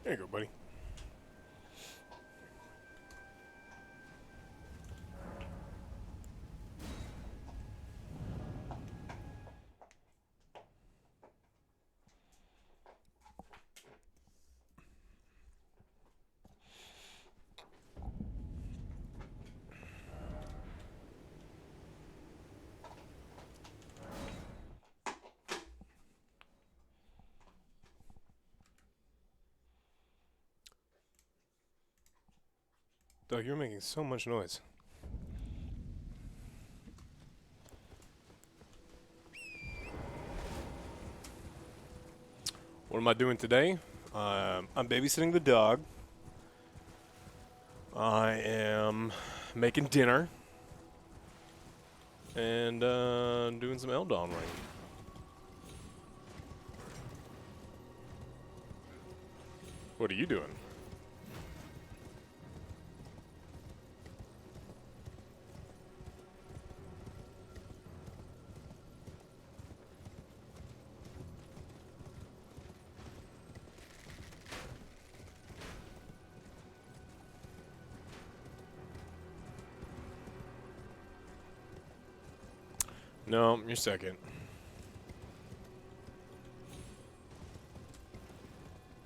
There you go, buddy. Doug, you're making so much noise. What am I doing today? I'm babysitting the dog. I am making dinner. And doing some Elden Ring. What are you doing? No, you're second.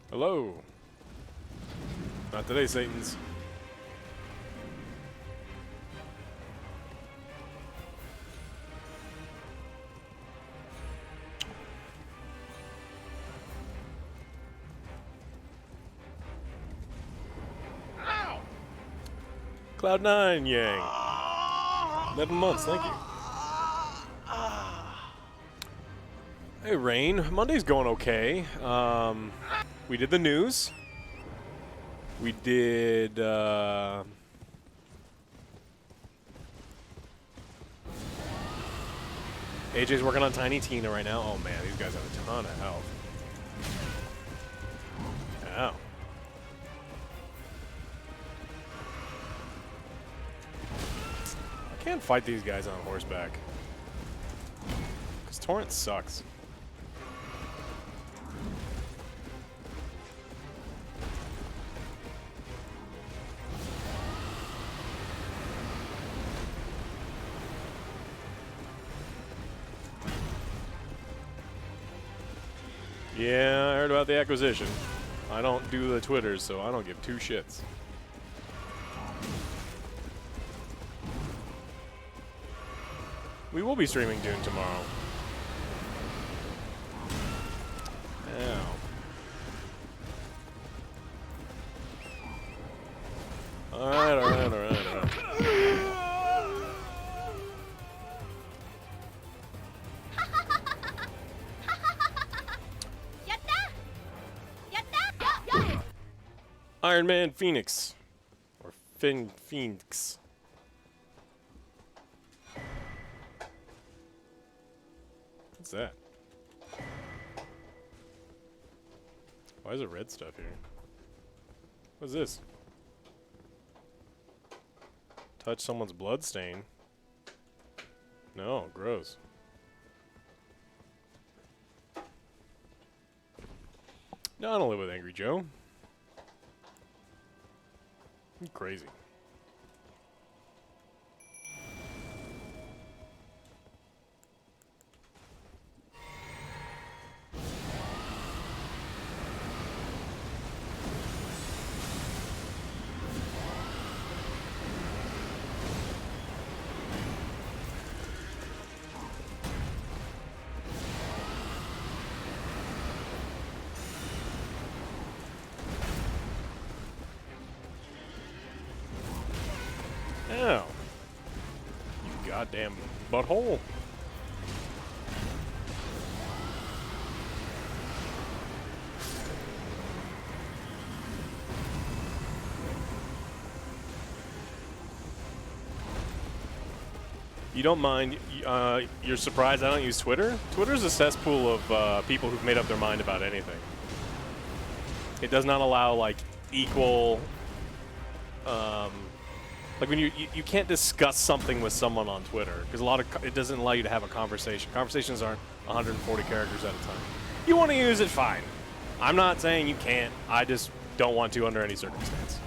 Hello. Not today, Satans. Ow! Cloud9, Yang. 11 months, thank you. Hey, Rain. Monday's going okay. We did the news. We did, AJ's working on Tiny Tina right now. Oh, man, these guys have a ton of health. Ow. I can't fight these guys on horseback. Because Torrent sucks. Yeah, I heard about the acquisition. I don't do the Twitters, so I don't give two shits. We will be streaming Dune tomorrow. Ow. Alright, alright, alright, alright. Iron Man Phoenix. Or Phoenix. What's that? Why is there red stuff here? What's this? Touch someone's blood stain. No, gross. No, I don't live with Angry Joe. You're crazy. Ow. You goddamn butthole. You don't mind, you're surprised I don't use Twitter? Twitter's a cesspool of people who've made up their mind about anything. It does not allow, like, equal... like when you can't discuss something with someone on Twitter because it doesn't allow you to have a conversation. Conversations aren't 140 characters at a time. You want to use it, fine. I'm not saying you can't. I just don't want to under any circumstance.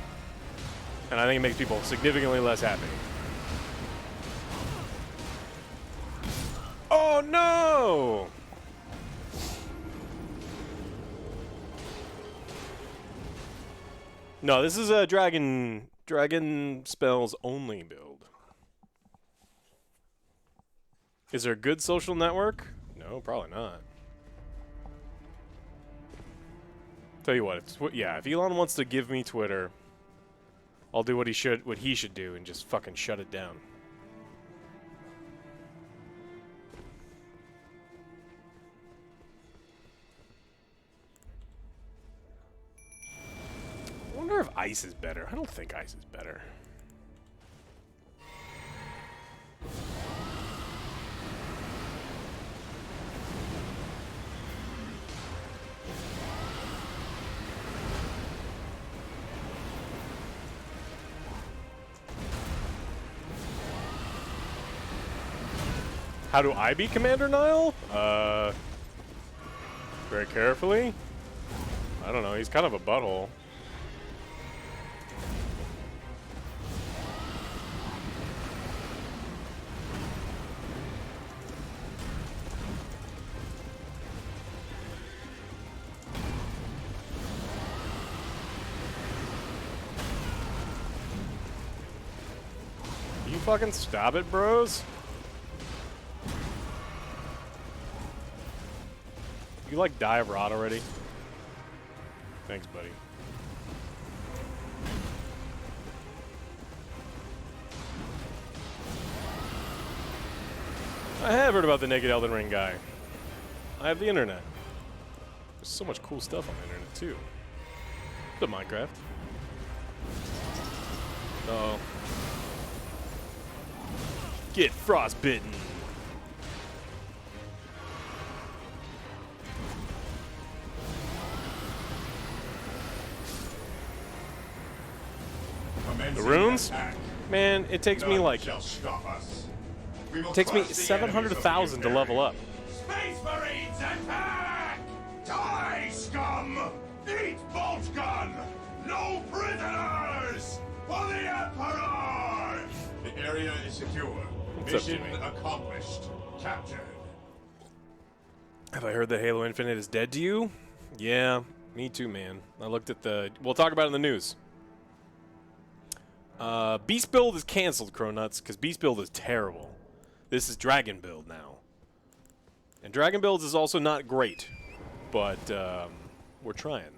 And I think it makes people significantly less happy. Oh no! No, this is a Dragonspells only build. Is there a good social network? No, probably not. Tell you what, if Elon wants to give me Twitter, I'll do what he should do and just fucking shut it down. I wonder if ice is better. I don't think ice is better. How do I beat Commander Nile? Very carefully. I don't know, he's kind of a butthole. You fucking stop it, bros. You like die of rot already? Thanks, buddy. I have heard about the Naked Elden Ring guy. I have the internet. There's so much cool stuff on the internet too. The Minecraft. Uh-oh. Get frostbitten. The runes? Man, it takes me like... It takes me 700,000 to level up. Space Marines attack! Die, scum! Eat bolt gun! No prisoners! For the Emperor! The area is secure. Mission accomplished. Captured. Have I heard that Halo Infinite is dead to you? Yeah, me too, man. I looked at the... We'll talk about it in the news. Beast Build is canceled, Cronuts, because Beast Build is terrible. This is Dragon Build now. And Dragon Builds is also not great. But, we're trying.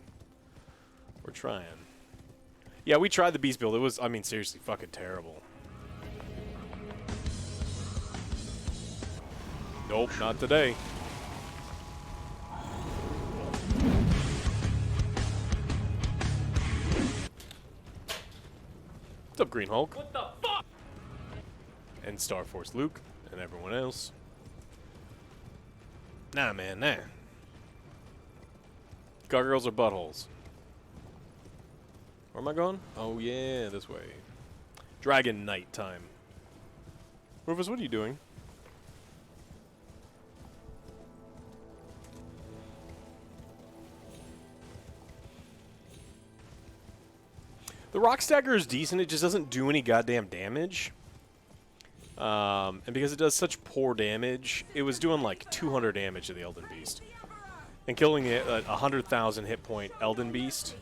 We're trying. Yeah, we tried the Beast Build. It was, I mean, seriously, fucking terrible. Nope, not today. What's up, Green Hulk? What the fuck? And Star Force Luke and everyone else. Nah, man, nah. Gargoyles are buttholes. Where am I going? Oh, yeah, this way. Dragon Knight time. Rufus, what are you doing? The Rock Stagger is decent, it just doesn't do any goddamn damage. And because it does such poor damage, it was doing like 200 damage to the Elden Beast. And killing a 100,000 hit point Elden Beast.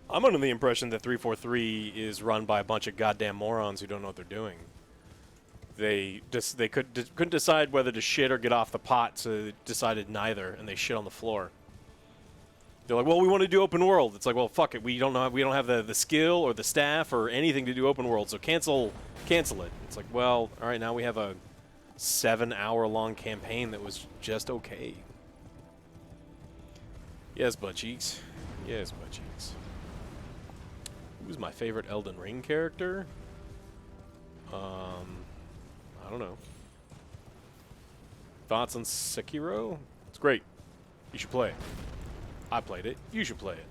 I'm under the impression that 343 is run by a bunch of goddamn morons who don't know what they're doing. They couldn't decide whether to shit or get off the pot, so they decided neither, and they shit on the floor. They're like, well, we want to do open world. It's like, well, fuck it. We don't have the skill or the staff or anything to do open world, so cancel it. It's like, well, all right, now we have a 7-hour-long campaign that was just okay. Yes, butt cheeks. Yes, butt cheeks. Who's my favorite Elden Ring character? I don't know. Thoughts on Sekiro? It's great. You should play it. I played it. You should play it.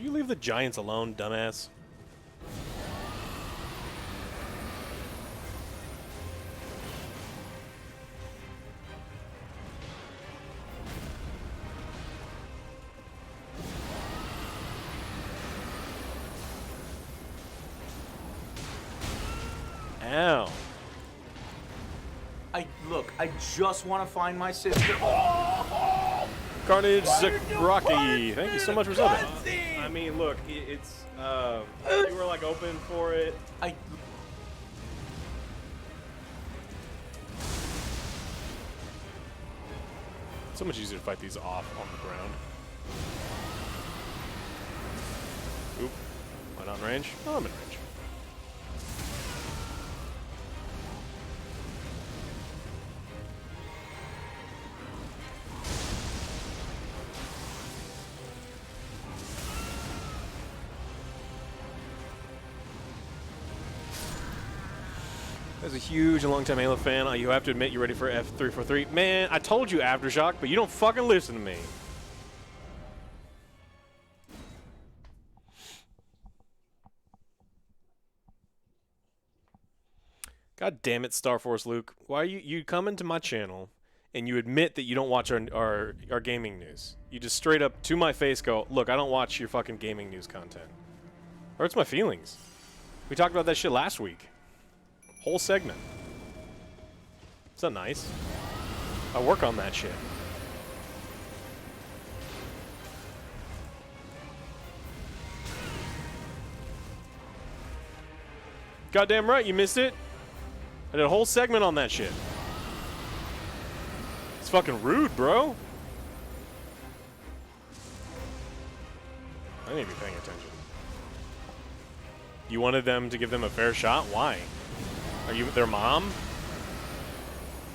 You leave the giants alone, dumbass. Ow. Look, I just want to find my sister. Oh! Carnage Rocky, thank you so much for subbing. I mean, look, it's you were like open for it. It's so much easier to fight these off on the ground. Oop, am I not in range? Oh, I'm in range. As a huge and long-time Halo fan, you have to admit you're ready for F343. Man, I told you Aftershock, but you don't fucking listen to me. God damn it, Star Force Luke. Why are you come into my channel and you admit that you don't watch our gaming news? You just straight up to my face go, look, I don't watch your fucking gaming news content. Hurts my feelings. We talked about that shit last week. Whole segment. Is that nice? I work on that shit. Goddamn right, you missed it. I did a whole segment on that shit. It's fucking rude, bro. I need to be paying attention. You wanted them to give them a fair shot? Why? Are you their mom?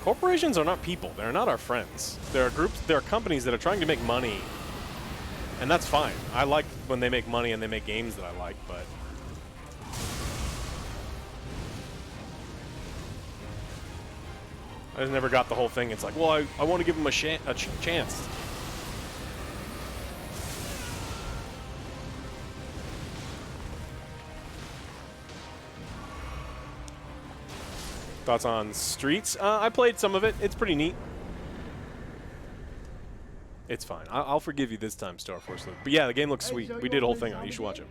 Corporations are not people. They're not our friends. There are groups, there are companies that are trying to make money. And that's fine. I like when they make money and they make games that I like, but I just never got the whole thing. It's like, well, I want to give them a chance. Thoughts on Streets? I played some of it. It's pretty neat. It's fine. I'll forgive you this time, Star Force Luke. But yeah, the game looks sweet. We did a whole thing on it. You should watch it.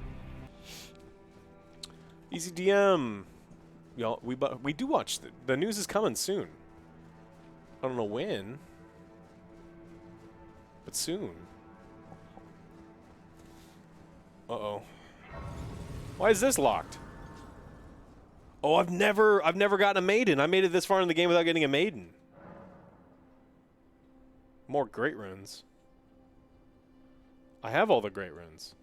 Easy DM. Y'all, we do watch. The news is coming soon. I don't know when, but soon. Uh-oh. Why is this locked? Oh, I've never gotten a maiden. I made it this far in the game without getting a maiden. More great runes. I have all the great runes.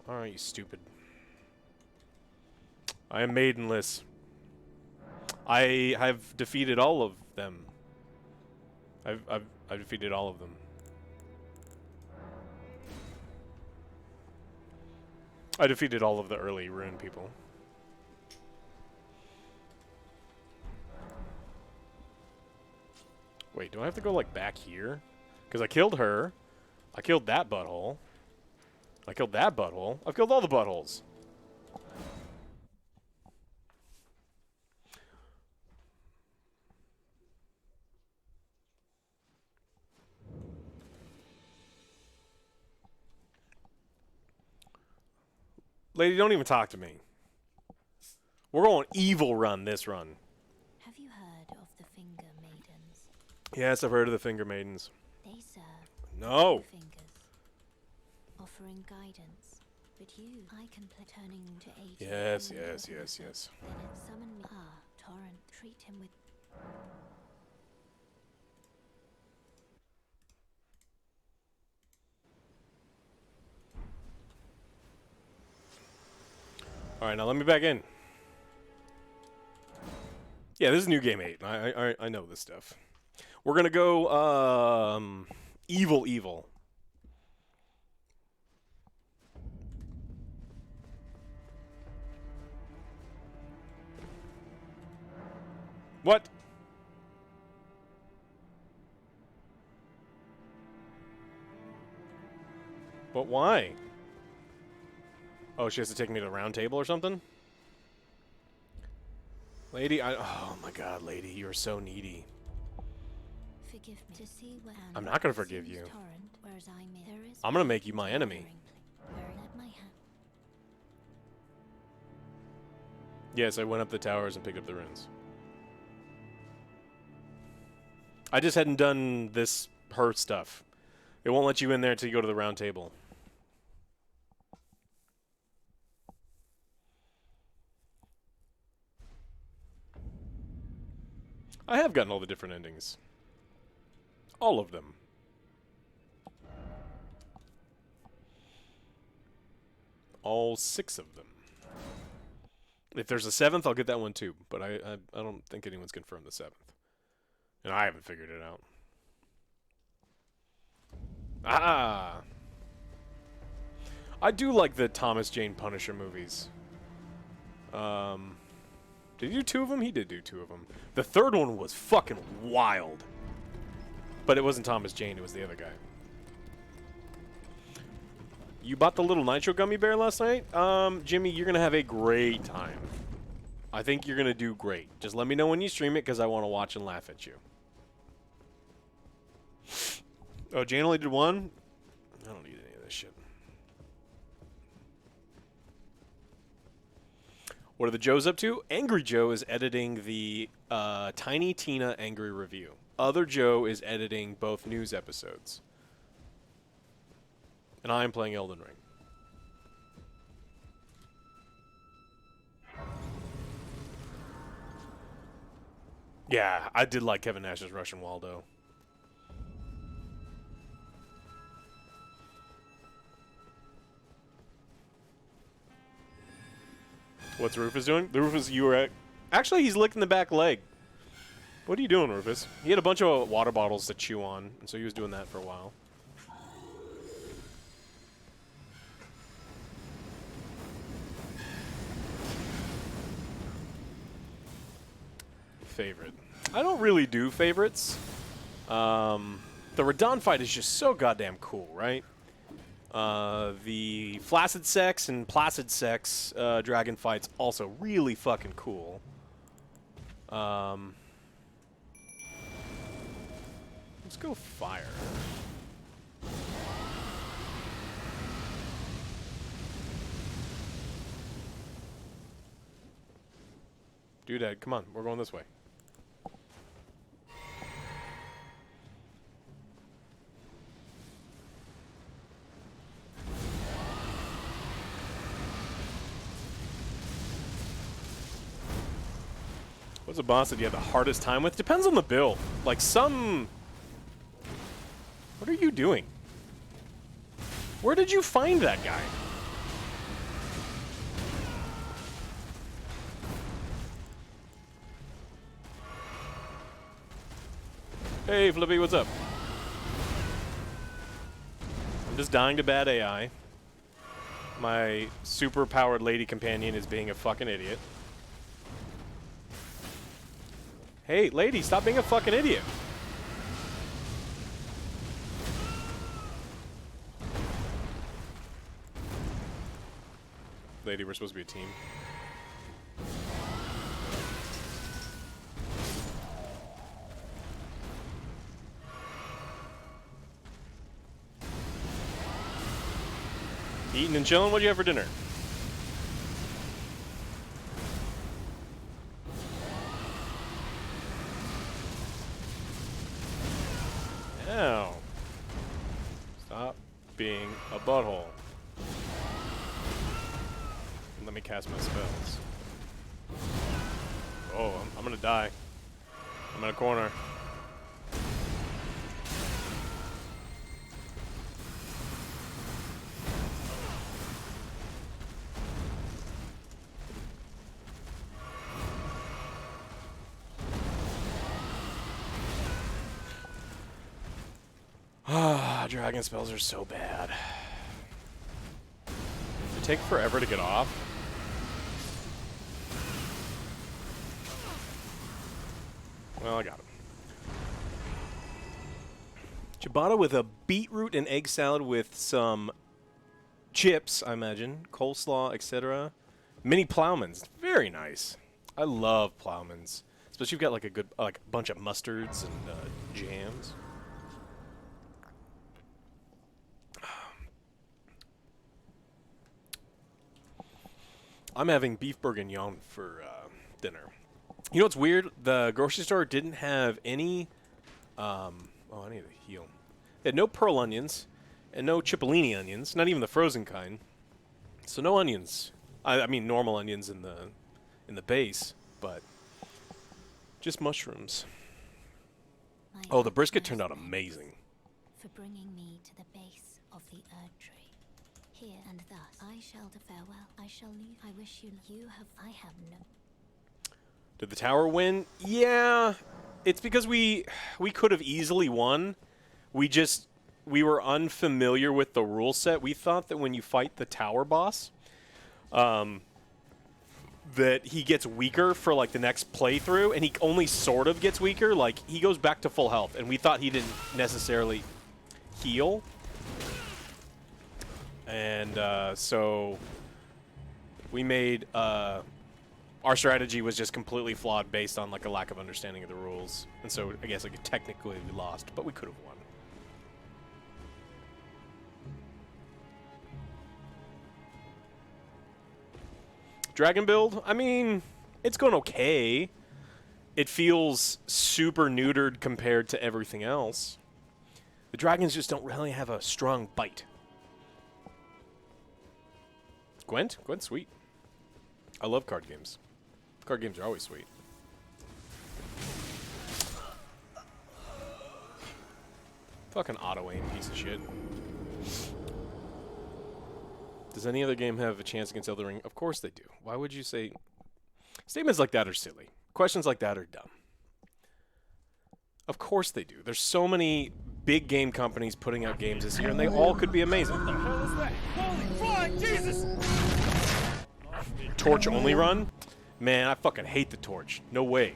Alright, you stupid. I am maidenless. I have defeated all of them. I've defeated all of them. I defeated all of the early rune people. Wait, do I have to go like back here? Because I killed her. I killed that butthole. I killed that butthole. I've killed all the buttholes. Lady, don't even talk to me. We're going evil run this run. Have you heard of the Finger Maidens? Yes, I've heard of the Finger Maidens. They serve No. fingers, offering guidance. But you, I can play turning to 80. Yes, and yes, then yes, yes. Then it summon me. Ah, Torrent, treat him with. Alright, now let me back in. Yeah, this is New Game 8. I know this stuff. We're gonna go, evil. What? What? Why? Oh, she has to take me to the round table or something? Lady, oh my god, lady, you're so needy. Forgive me. To see where I'm not gonna forgive you. Torrent, whereas there is I'm gonna make you my enemy. let my hand. Yes, I went up the towers and picked up the runes. I just hadn't done her stuff. It won't let you in there until you go to the round table. I have gotten all the different endings. All of them. All 6 of them. If there's a 7th, I'll get that one too. But I don't think anyone's confirmed the 7th. And I haven't figured it out. Ah! I do like the Thomas Jane Punisher movies. Did he do 2 of them? He did do 2 of them. The 3rd one was fucking wild. But it wasn't Thomas Jane, it was the other guy. You bought the little nitro gummy bear last night? Jimmy, you're going to have a great time. I think you're going to do great. Just let me know when you stream it, because I want to watch and laugh at you. Oh, Jane only did 1? I don't need any of this shit. What are the Joes up to? Angry Joe is editing the Tiny Tina Angry Review. Other Joe is editing both news episodes. And I am playing Elden Ring. Yeah, I did like Kevin Nash's Russian Waldo. What's Rufus doing? The Rufus you were at... Actually, he's licking the back leg. What are you doing, Rufus? He had a bunch of water bottles to chew on, and so he was doing that for a while. Favorite. I don't really do favorites. The Radon fight is just so goddamn cool, right? The Flaccid Sex and Placid Sex dragon fight's also really fucking cool. Let's go fire. Dude, come on, we're going this way. What's a boss that you have the hardest time with? Depends on the build. Like some... What are you doing? Where did you find that guy? Hey, Flippy, what's up? I'm just dying to bad AI. My super-powered lady companion is being a fucking idiot. Hey, lady, stop being a fucking idiot. Lady, we're supposed to be a team. Eating and chilling? What'd you have for dinner? Ow. Stop being a butthole. Let me cast my spells. Oh, I'm gonna die. I'm in a corner. Ah, Dragonspells are so bad. They take forever to get off. Well, I got him. Ciabatta with a beetroot and egg salad with some chips, I imagine, coleslaw, etc. Mini plougmans, very nice. I love plougmans, especially if you've got like a good, like a bunch of mustards and jams. I'm having beef bourguignon for dinner. You know what's weird? The grocery store didn't have any. Oh, I need to heal. They had no pearl onions and no cipollini onions, not even the frozen kind. So no onions. I mean normal onions in the base, but just mushrooms. Oh, the brisket turned out amazing. For bringing me to the base of the Erd Tree. Here and thus I shall to farewell. I shall leave. I wish you have. I have no. Did the tower win? Yeah, it's because we could have easily won. We were unfamiliar with the rule set. We thought that when you fight the tower boss, that he gets weaker for like the next playthrough, and he only sort of gets weaker. Like he goes back to full health, and we thought he didn't necessarily heal. And so we made our strategy was just completely flawed based on like a lack of understanding of the rules. And so I guess like technically we lost, but we could have won. Dragon build, I mean, it's going okay. It feels super neutered compared to everything else. The dragons just don't really have a strong bite. Gwent? Gwent's sweet. I love card games. Card games are always sweet. Fucking auto-aim piece of shit. Does any other game have a chance against Elden Ring? Of course they do. Why would you say... Statements like that are silly. Questions like that are dumb. Of course they do. There's so many big game companies putting out games this year, and they all could be amazing. What the hell is that? Holy fuck, Jesus! Torch only run? Man, I fucking hate the torch. No way.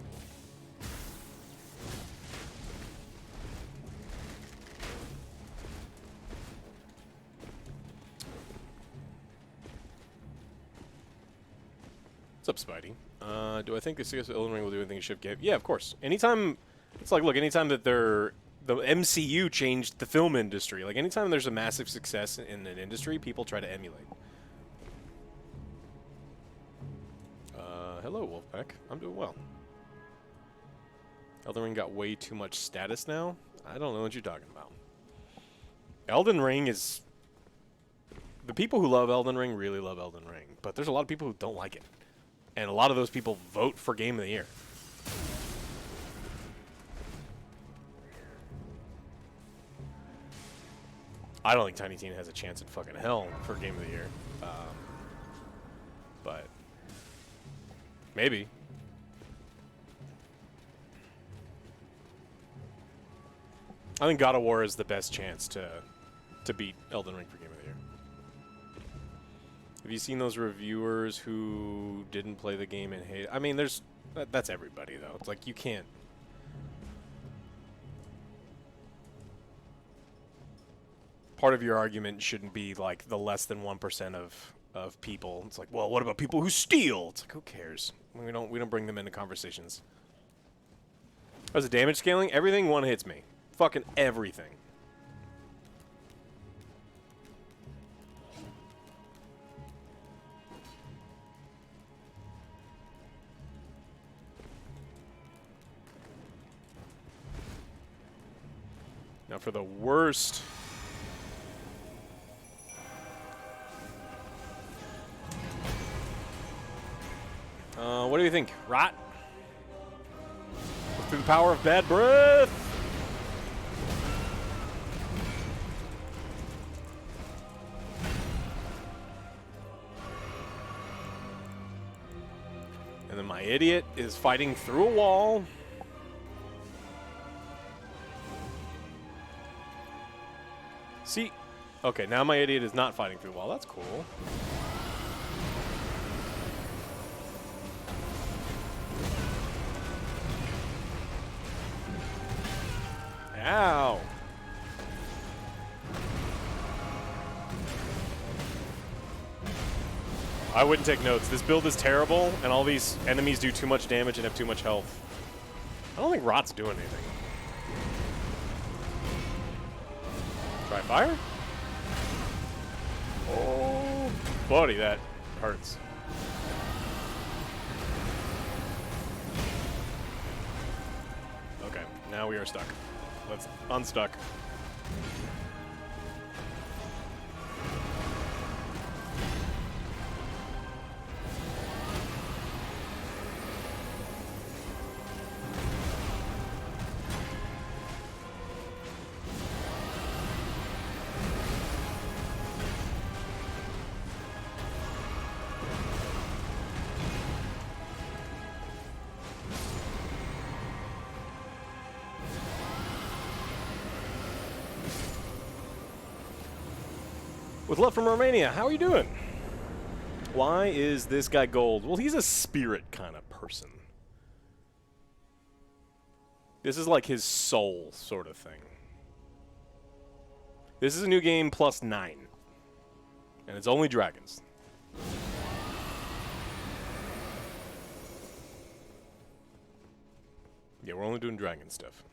What's up, Spidey? Do I think the success of Elden Ring will do anything it should get? Yeah, of course. Anytime, it's like, look, anytime that the MCU changed the film industry, like anytime there's a massive success in an industry, people try to emulate. Hello, Wolfpack. I'm doing well. Elden Ring got way too much status now? I don't know what you're talking about. Elden Ring is... The people who love Elden Ring really love Elden Ring, but there's a lot of people who don't like it. And a lot of those people vote for Game of the Year. I don't think Tiny Tina has a chance in fucking hell for Game of the Year. But... maybe. I think God of War is the best chance to beat Elden Ring for Game of the Year. Have you seen those reviewers who didn't play the game and hate? I mean, that's everybody though. It's like you can't. Part of your argument shouldn't be like the less than 1% of people. It's like, well, what about people who steal? It's like, who cares? We don't bring them into conversations. How's the damage scaling? Everything one hits me. Fucking everything. Now for the worst. What do you think? Rot? Through the power of bad breath. And then my idiot is fighting through a wall. See? Okay, now my idiot is not fighting through the wall. That's cool. Ow. I wouldn't take notes. This build is terrible, and all these enemies do too much damage and have too much health. I don't think Rot's doing anything. Try fire? Oh, buddy, that hurts. Okay, now we are stuck. Let's unstuck. With love from Romania, how are you doing? Why is this guy gold? Well, he's a spirit kind of person. This is like his soul sort of thing. This is a new game +9. And it's only dragons. Yeah, we're only doing dragon stuff.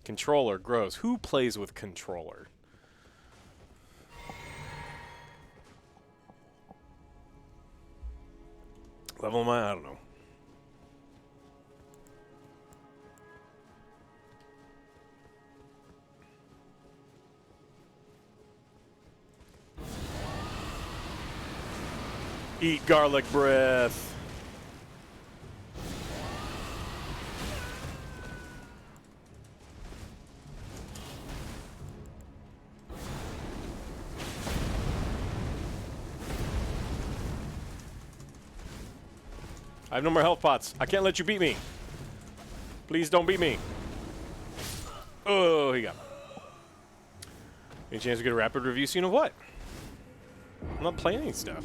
Controller, gross. Who plays with controller? Level am I? I don't know. Eat garlic breath. I have no more health pots. I can't let you beat me. Please don't beat me. Oh, he got me. Any chance to get a rapid review soon of what? I'm not playing any stuff.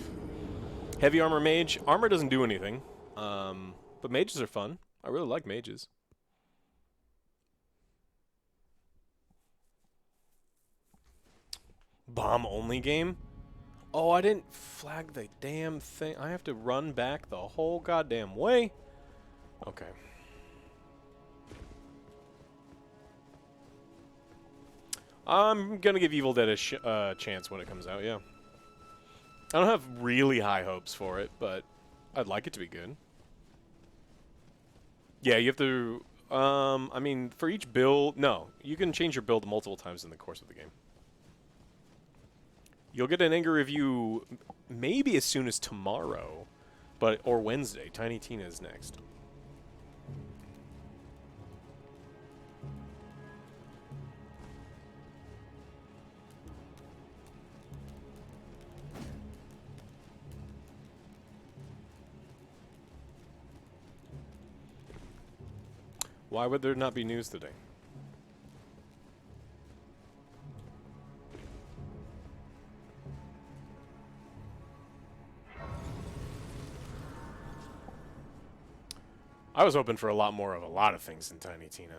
Heavy armor mage. Armor doesn't do anything. But mages are fun. I really like mages. Bomb only game? Oh, I didn't flag the damn thing. I have to run back the whole goddamn way? Okay. I'm gonna give Evil Dead a chance when it comes out, yeah. I don't have really high hopes for it, but I'd like it to be good. Yeah, you have to... I mean, for each build... No, you can change your build multiple times in the course of the game. You'll get an angry review maybe as soon as tomorrow, or Wednesday. Tiny Tina is next. Why would there not be news today? I was hoping for a lot more of a lot of things in Tiny Tina.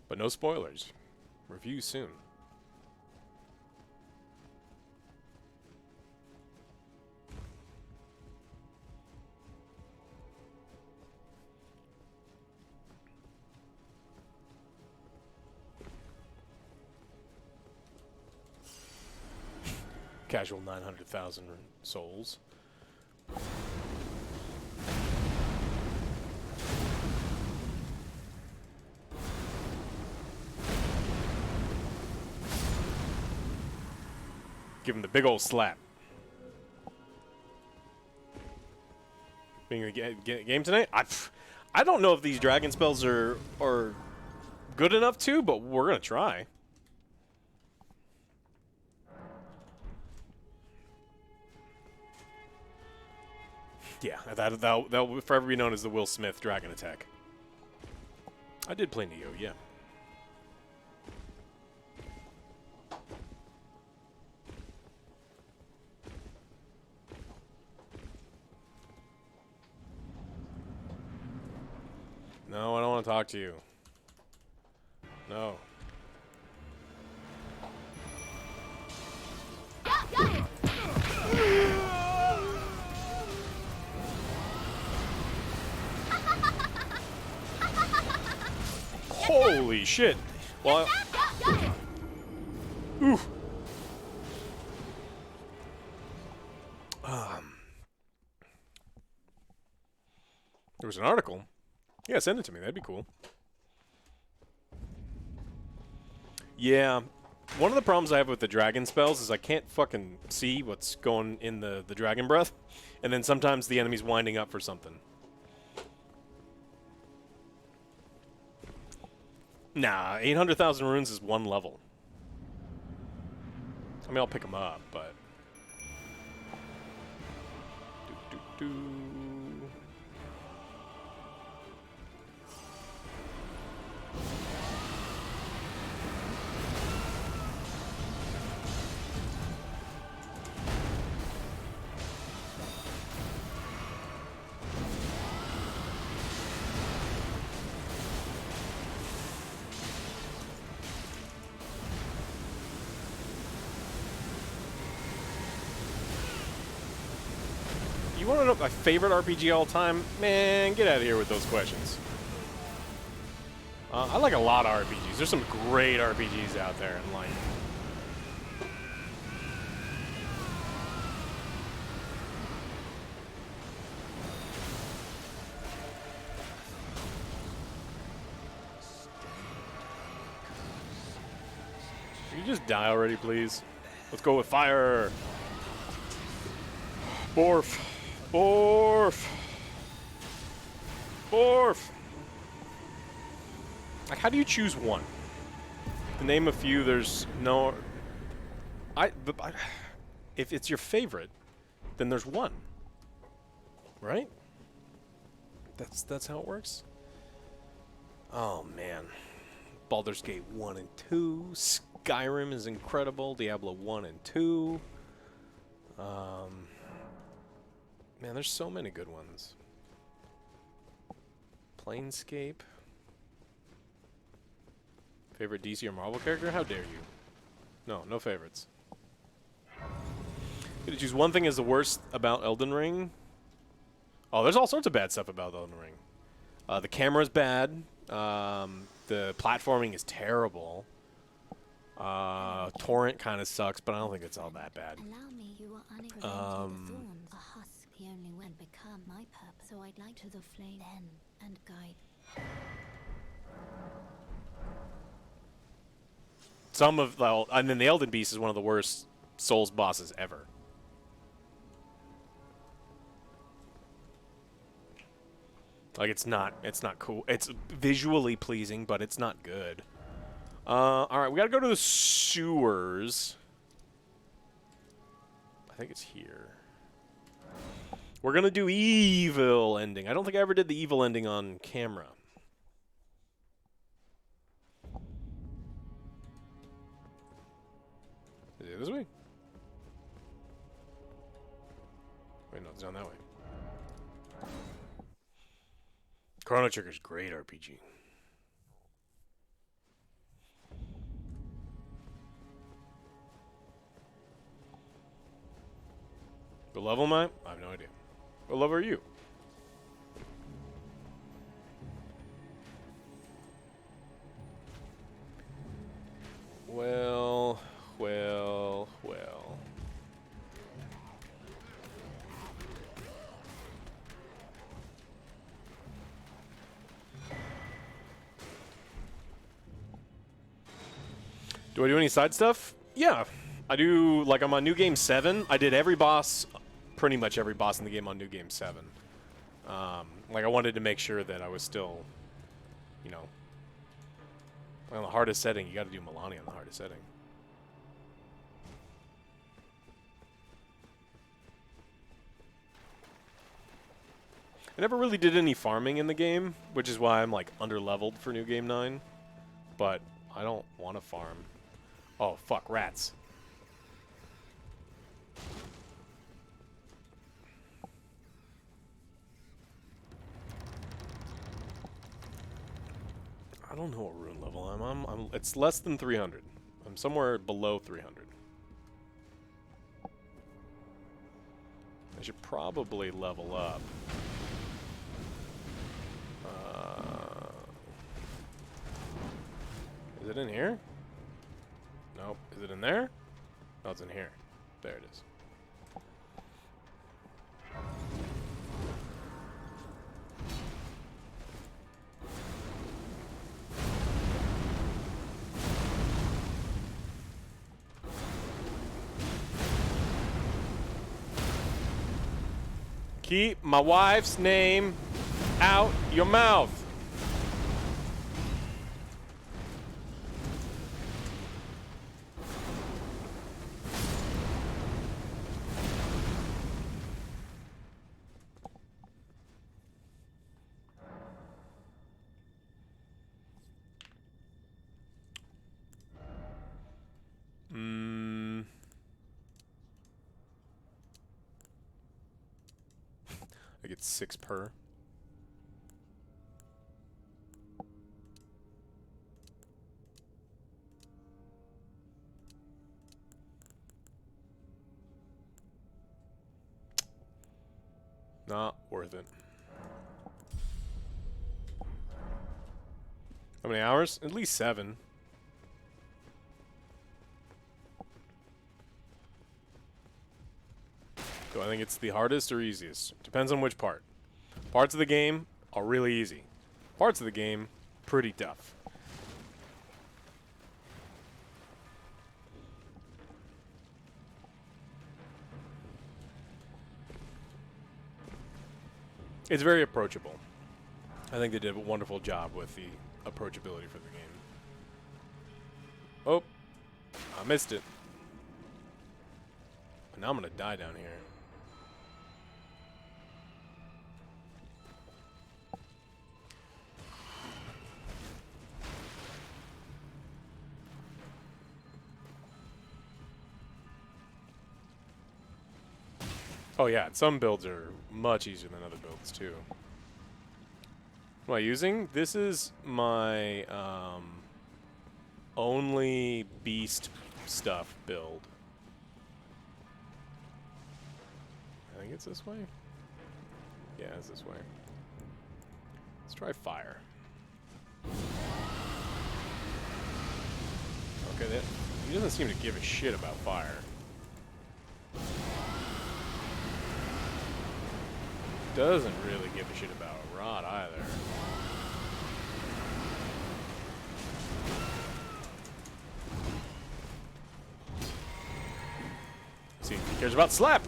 But no spoilers. Review soon. Casual 900,000 souls. Give him the big old slap. Being a game tonight? I don't know if these Dragonspells are good enough to, but we're gonna try. Yeah, that will forever be known as the Will Smith Dragon Attack. I did play Neo, yeah. No, I don't want to talk to you. No. Holy shit. Well, oof. There was an article. Yeah, send it to me. That'd be cool. Yeah. One of the problems I have with the Dragonspells is I can't fucking see what's going in the Dragon Breath. And then sometimes the enemy's winding up for something. Nah, 800,000 runes is one level. I mean, I'll pick them up, but... You want to know my favorite RPG all time? Man, get out of here with those questions. I like a lot of RPGs. There's some great RPGs out there in life. Can you just die already, please? Let's go with fire. Borf. Borf. Borf. Like, how do you choose one? To name a few, there's no... if it's your favorite, then there's one. Right? That's how it works? Oh, man. Baldur's Gate 1 and 2. Skyrim is incredible. Diablo 1 and 2. Man, there's so many good ones. Planescape. Favorite DC or Marvel character? How dare you? No, no favorites. Gonna choose one thing as the worst about Elden Ring. Oh, there's all sorts of bad stuff about Elden Ring. The camera's bad. The platforming is terrible. Torrent kind of sucks, but I don't think it's all that bad. Allow me, you are unable to thorns. A husk, the only one become my purpose. So I'd like to the flame then and guide. Some of, well, I mean, the Elden Beast is one of the worst Souls bosses ever. Like, it's not cool. It's visually pleasing, but it's not good. Alright, we gotta go to the sewers. I think it's here. We're gonna do evil ending. I don't think I ever did the evil ending on camera. Is it this way? Wait, no, it's down that way. Chrono Trigger's great RPG. What level am I? I have no idea. What level are you? Well. Do I do any side stuff? Yeah. I do, like, I'm on New Game 7. I did every boss, pretty much every boss in the game on New Game 7. Like, I wanted to make sure that I was still, you know, on the hardest setting. You got to do Melania on the hardest setting. I never really did any farming in the game, which is why I'm, like, under-leveled for New Game 9. But I don't want to farm. Oh, fuck, rats. I don't know what rune level I'm on. It's less than 300. I'm somewhere below 300. I should probably level up. Is it in here? Nope. Is it in there? No, it's in here. There it is. Keep my wife's name out your mouth. I get 6 per. Not worth it. How many hours? At least 7. Do I think it's the hardest or easiest? Depends on which part. Parts of the game are really easy. Parts of the game, pretty tough. It's very approachable. I think they did a wonderful job with the approachability for the game. Oh, I missed it. But now I'm gonna die down here. Oh yeah, some builds are much easier than other builds too. What am I using? This is my only beast stuff build. I think it's this way. Yeah, it's this way. Let's try fire. Okay, he doesn't seem to give a shit about fire. Doesn't really give a shit about a rod either. See, he cares about slap.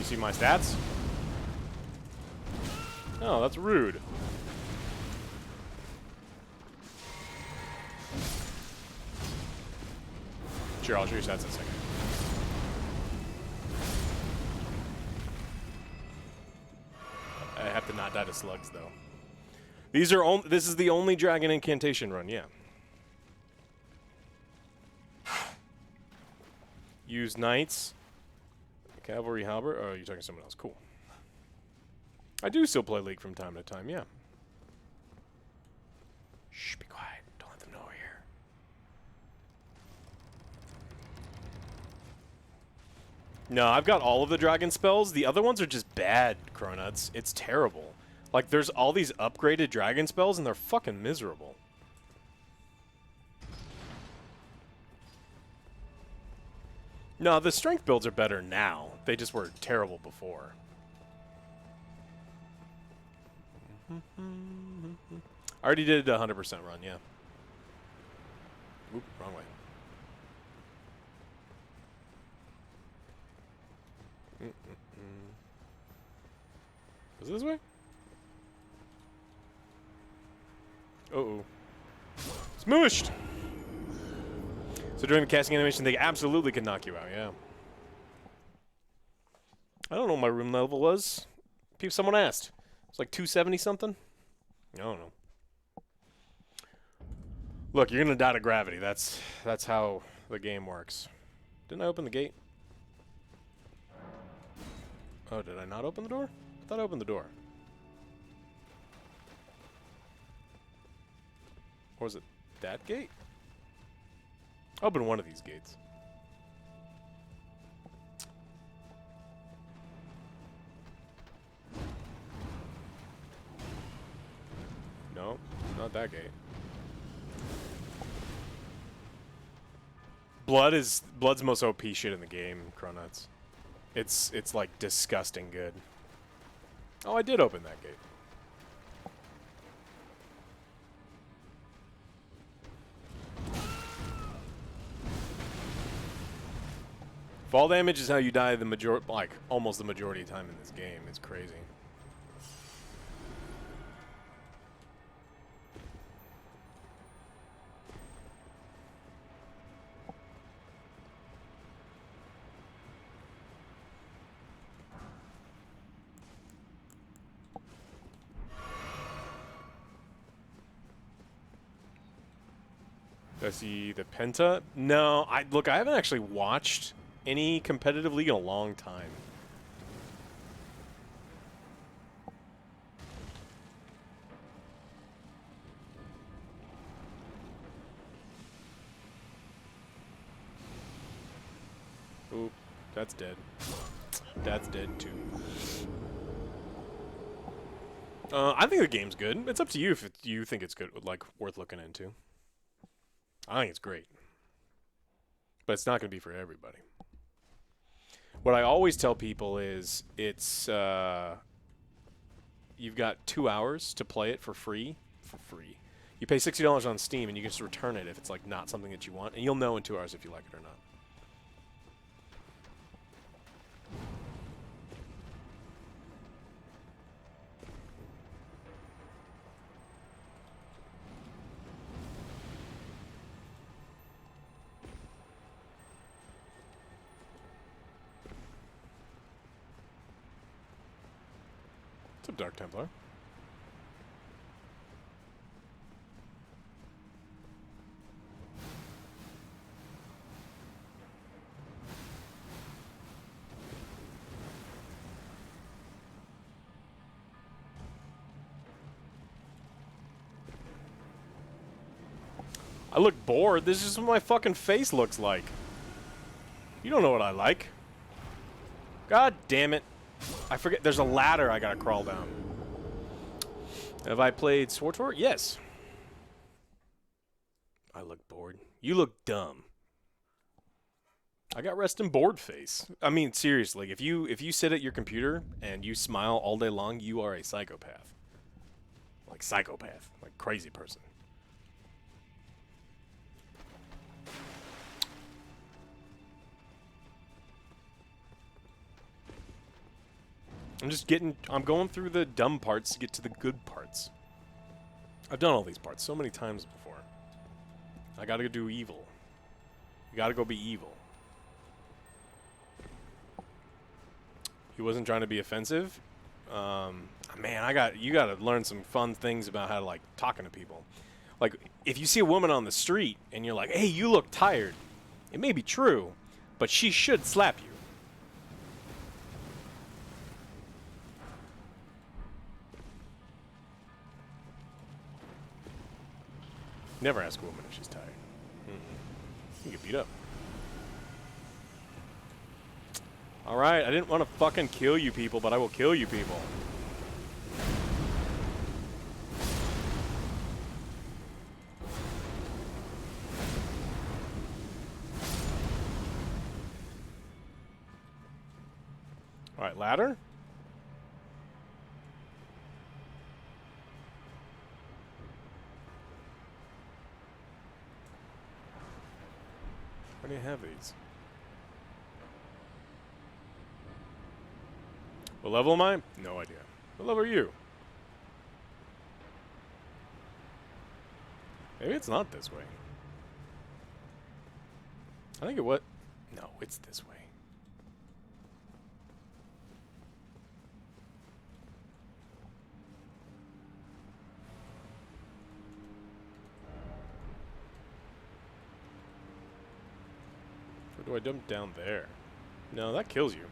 See my stats? Oh, that's rude. Sure, I'll show you stats in a second. I have to not die to slugs though. These are this is the only dragon incantation run, yeah. Use knights. Cavalry halberd? Oh, you're talking to someone else. Cool. I do still play League from time to time, yeah. Shh, be quiet. Don't let them know we're here. No, I've got all of the dragon spells. The other ones are just bad, Cronuts. It's terrible. Like, there's all these upgraded dragon spells, and they're fucking miserable. No, the strength builds are better now. They just were terrible before. I already did a 100% run, yeah. Oop, wrong way. Is it this way? Uh-oh. Smooshed! So during the casting animation, they absolutely could knock you out, yeah. I don't know what my room level was. Someone asked. It's like 270 something. I don't know. Look, you're gonna die to gravity. That's how the game works. Didn't I open the gate? Oh, did I not open the door? I thought I opened the door. Or was it that gate? Open one of these gates. No, not that gate. Blood's the most OP shit in the game, Cronuts. It's like disgusting good. Oh, I did open that gate. Fall damage is how you die almost the majority of the time in this game. It's crazy. Did I see the Penta? No, I haven't actually watched any competitive league in a long time. Oop, that's dead. That's dead too. I think the game's good. It's up to you if you think it's good, like worth looking into. I think it's great, but it's not going to be for everybody. What I always tell people is it's you've got 2 hours to play it for free. You pay $60 on Steam and you can just return it if it's like not something that you want, and you'll know in 2 hours if you like it or not. What's up, Dark Templar? I look bored. This is what my fucking face looks like. You don't know what I like. God damn it. I forget. There's a ladder I gotta crawl down. Have I played SWTOR? Yes. I look bored. You look dumb. I got resting bored face. I mean, seriously, if you sit at your computer and you smile all day long, you are a psychopath. Like psychopath. Like crazy person. I'm going through the dumb parts to get to the good parts. I've done all these parts so many times before. I gotta go do evil. You gotta go be evil. He wasn't trying to be offensive. Man, you gotta learn some fun things about how to, like, talking to people. Like, if you see a woman on the street and you're like, hey, you look tired. It may be true, but she should slap you. Never ask a woman if she's tired. You get beat up. Alright, I didn't want to fucking kill you people, but I will kill you people. Alright, ladder? Where do you have these? What level am I? No idea. What level are you? Maybe it's not this way. I think it was. No, it's this way. Or do I dump down there? No, that kills you.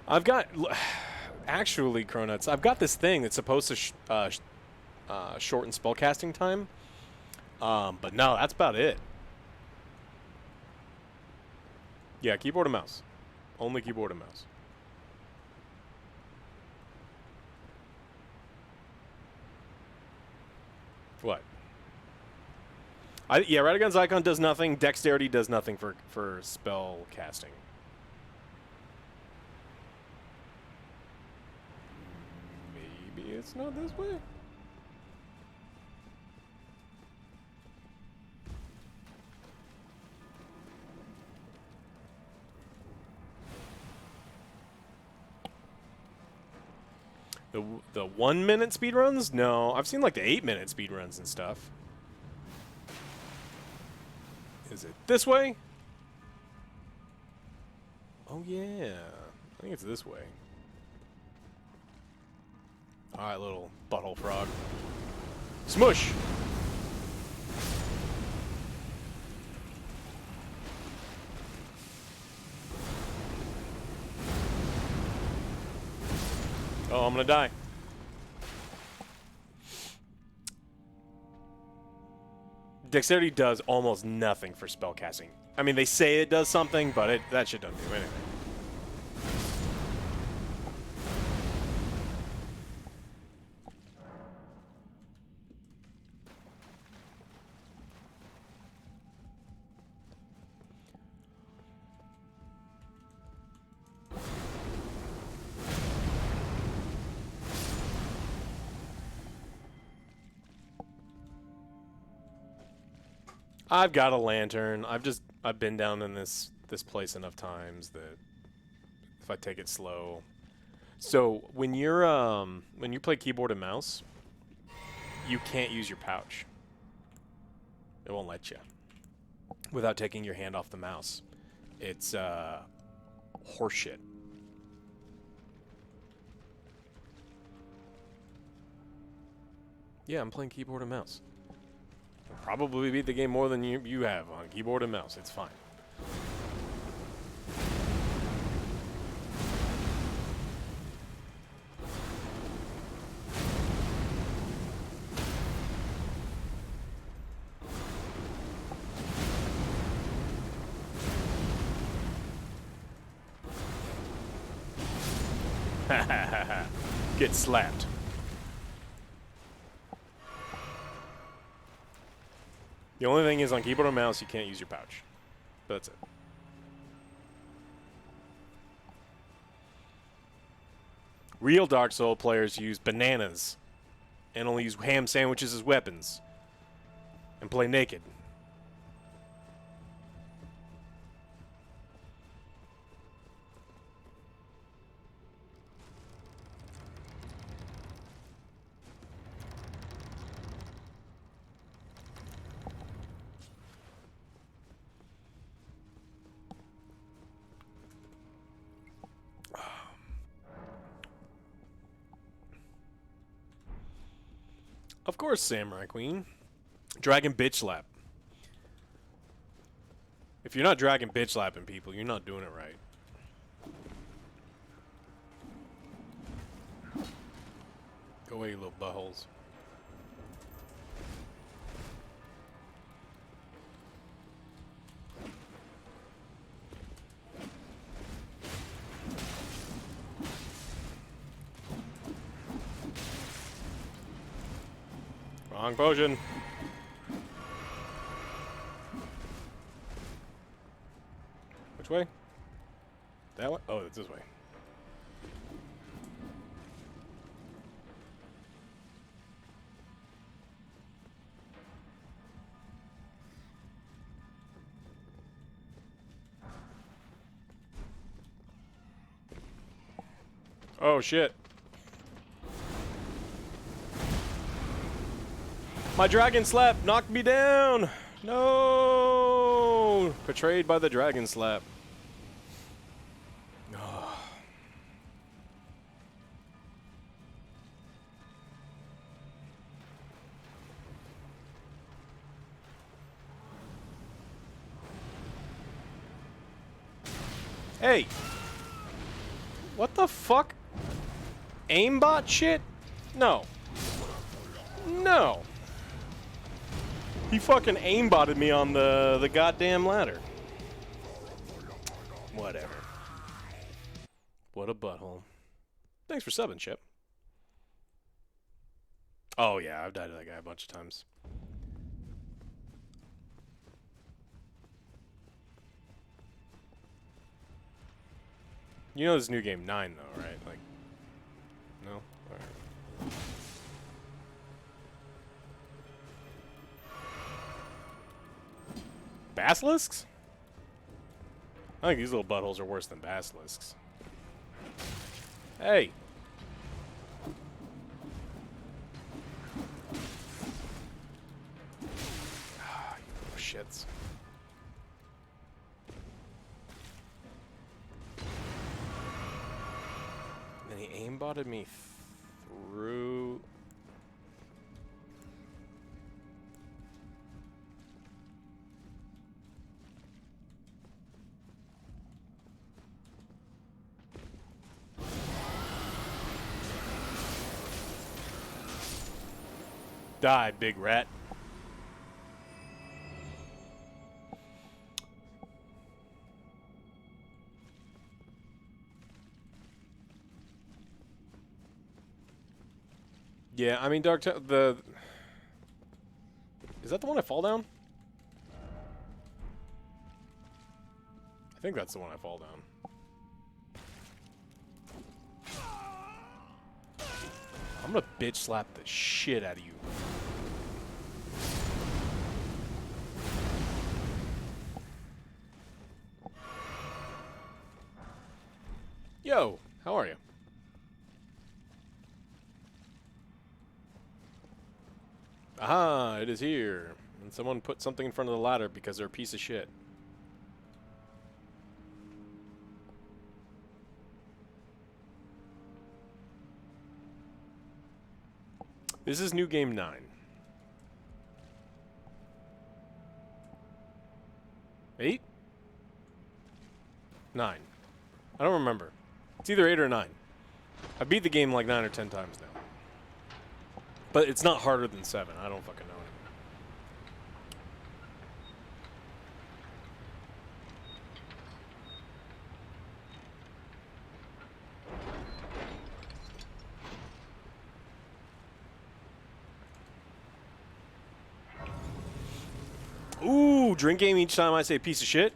I've got... Actually, Cronuts, I've got this thing that's supposed to shorten spellcasting time. But no, that's about it. Yeah, keyboard and mouse. Only keyboard and mouse. What? Yeah, right against icon does nothing. Dexterity does nothing for spell casting. Maybe it's not this way. The 1 minute speedruns? No, I've seen like the 8 minute speedruns and stuff. Is it this way? Oh yeah, I think it's this way. Alright, little butthole frog. Smush! Oh, I'm gonna die. Dexterity does almost nothing for spellcasting. I mean, they say it does something, but that shit doesn't do anything. I've got a lantern. I've been down in this place enough times that if I take it slow. So when you play keyboard and mouse, you can't use your pouch. It won't let you without taking your hand off the mouse. It's horseshit. Yeah, I'm playing keyboard and mouse. I'll probably beat the game more than you have on keyboard and mouse. It's fine. Get slapped. The only thing is on keyboard and mouse you can't use your pouch. But that's it. Real Dark Souls players use bananas and only use ham sandwiches as weapons and play naked. Of course, Samurai Queen. Dragon bitch slap. If you're not dragon bitch slapping people, you're not doing it right. Go away, you little buttholes. Wrong potion. Which way? That way? Oh, it's this way. Oh, shit. My dragon slap knocked me down. No. Betrayed by the dragon slap. Oh. Hey! What the fuck? Aimbot shit? No. No! He fucking aimbotted me on the goddamn ladder. Whatever. What a butthole. Thanks for subbing, Chip. Oh yeah, I've died to that guy a bunch of times. You know this new game 9 though, right? Like, no? Alright. Basilisks? I think these little buttholes are worse than basilisks. Hey! Ah, you little shits. And he aimbotted me through... Die, big rat. Yeah, I mean, is that the one I fall down? I think that's the one I fall down. I'm gonna bitch slap the shit out of you. Yo, how are you? Aha, it is here. And someone put something in front of the ladder because they're a piece of shit. This is new game 9. 8? 9. I don't remember. It's either 8 or 9. I beat the game like 9 or 10 times now. But it's not harder than 7. I don't fucking know anymore. Ooh, drink game each time I say piece of shit.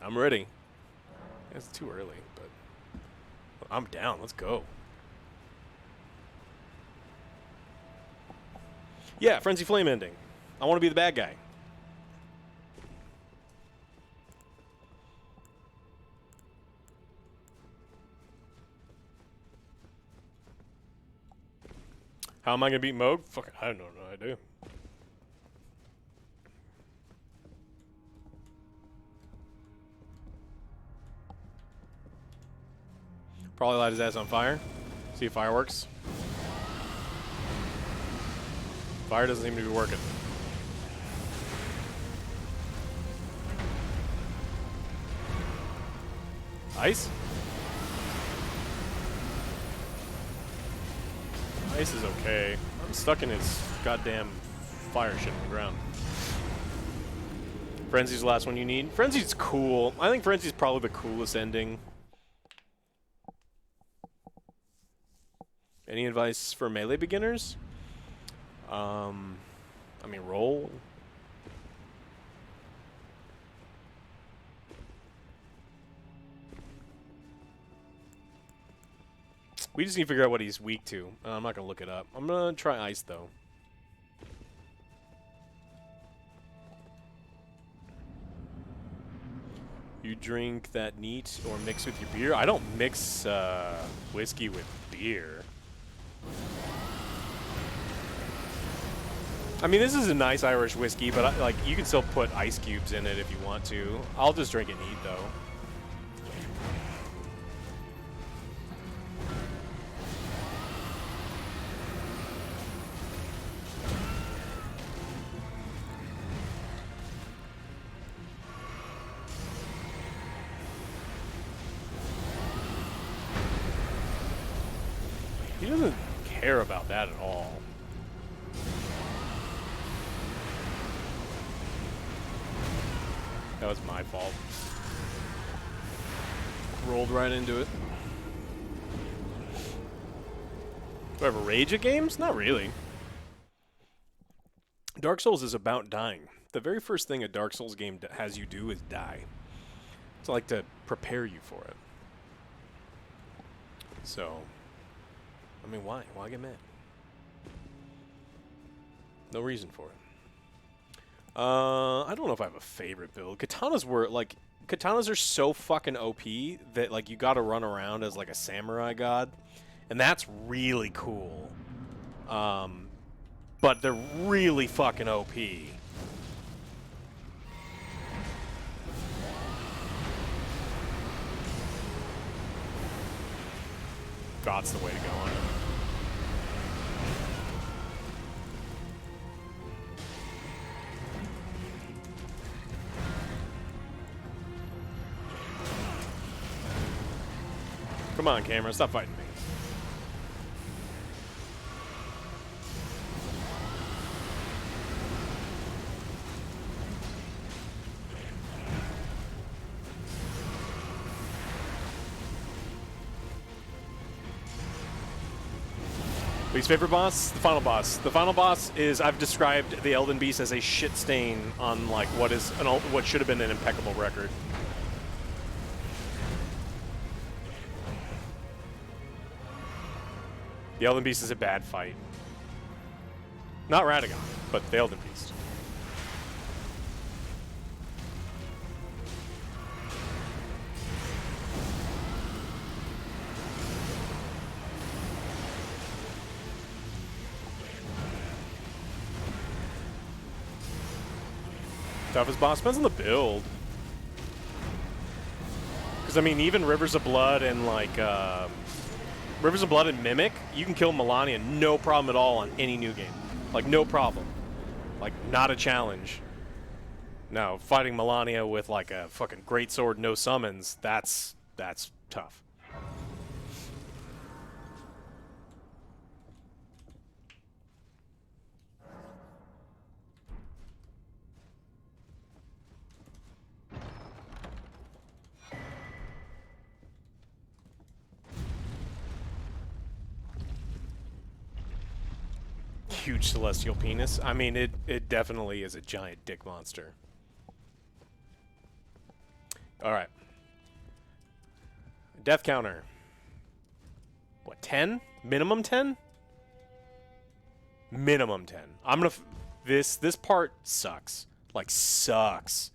I'm ready. It's too early, but I'm down. Let's go. Yeah, Frenzy Flame ending. I want to be the bad guy. How am I going to beat Moog? Fuck, I don't know what I do. Probably light his ass on fire. See if fire works. Fire doesn't seem to be working. Ice? Ice is okay. I'm stuck in his goddamn fire shit on the ground. Frenzy's the last one you need. Frenzy's cool. I think Frenzy's probably the coolest ending. Any advice for melee beginners? I mean, roll. We just need to figure out what he's weak to. I'm not going to look it up. I'm going to try ice, though. You drink that neat or mix with your beer? I don't mix whiskey with beer. I mean, this is a nice Irish whiskey, but like you can still put ice cubes in it if you want to. I'll just drink it neat, though. doesn't care about that at all. That was my fault. Rolled right into it. Do I have a rage at games? Not really. Dark Souls is about dying. The very first thing a Dark Souls game has you do is die. It's like to prepare you for it. So, I mean, why? Why get mad? No reason for it. I don't know if I have a favorite build. Katanas are so fucking OP that, like, you gotta run around as, like, a samurai god. And that's really cool. But they're really fucking OP. God's the way to go on it. Come on, camera, stop fighting me. Least favorite boss? The final boss. The final boss is, I've described the Elden Beast as a shit stain on, like, what should have been an impeccable record. The Elden Beast is a bad fight. Not Radagon, but the Elden Beast. Toughest boss depends on the build. Because, I mean, even Rivers of Blood and, like, Rivers of Blood and Mimic, you can kill Melania no problem at all on any new game. Like, no problem. Like, not a challenge. Now, fighting Melania with, like, a fucking greatsword, no summons, that's tough. Huge celestial penis. I mean, it definitely is a giant dick monster. All right. Death counter. What, 10? Minimum 10? Minimum 10. I'm gonna... This part sucks. Like, sucks.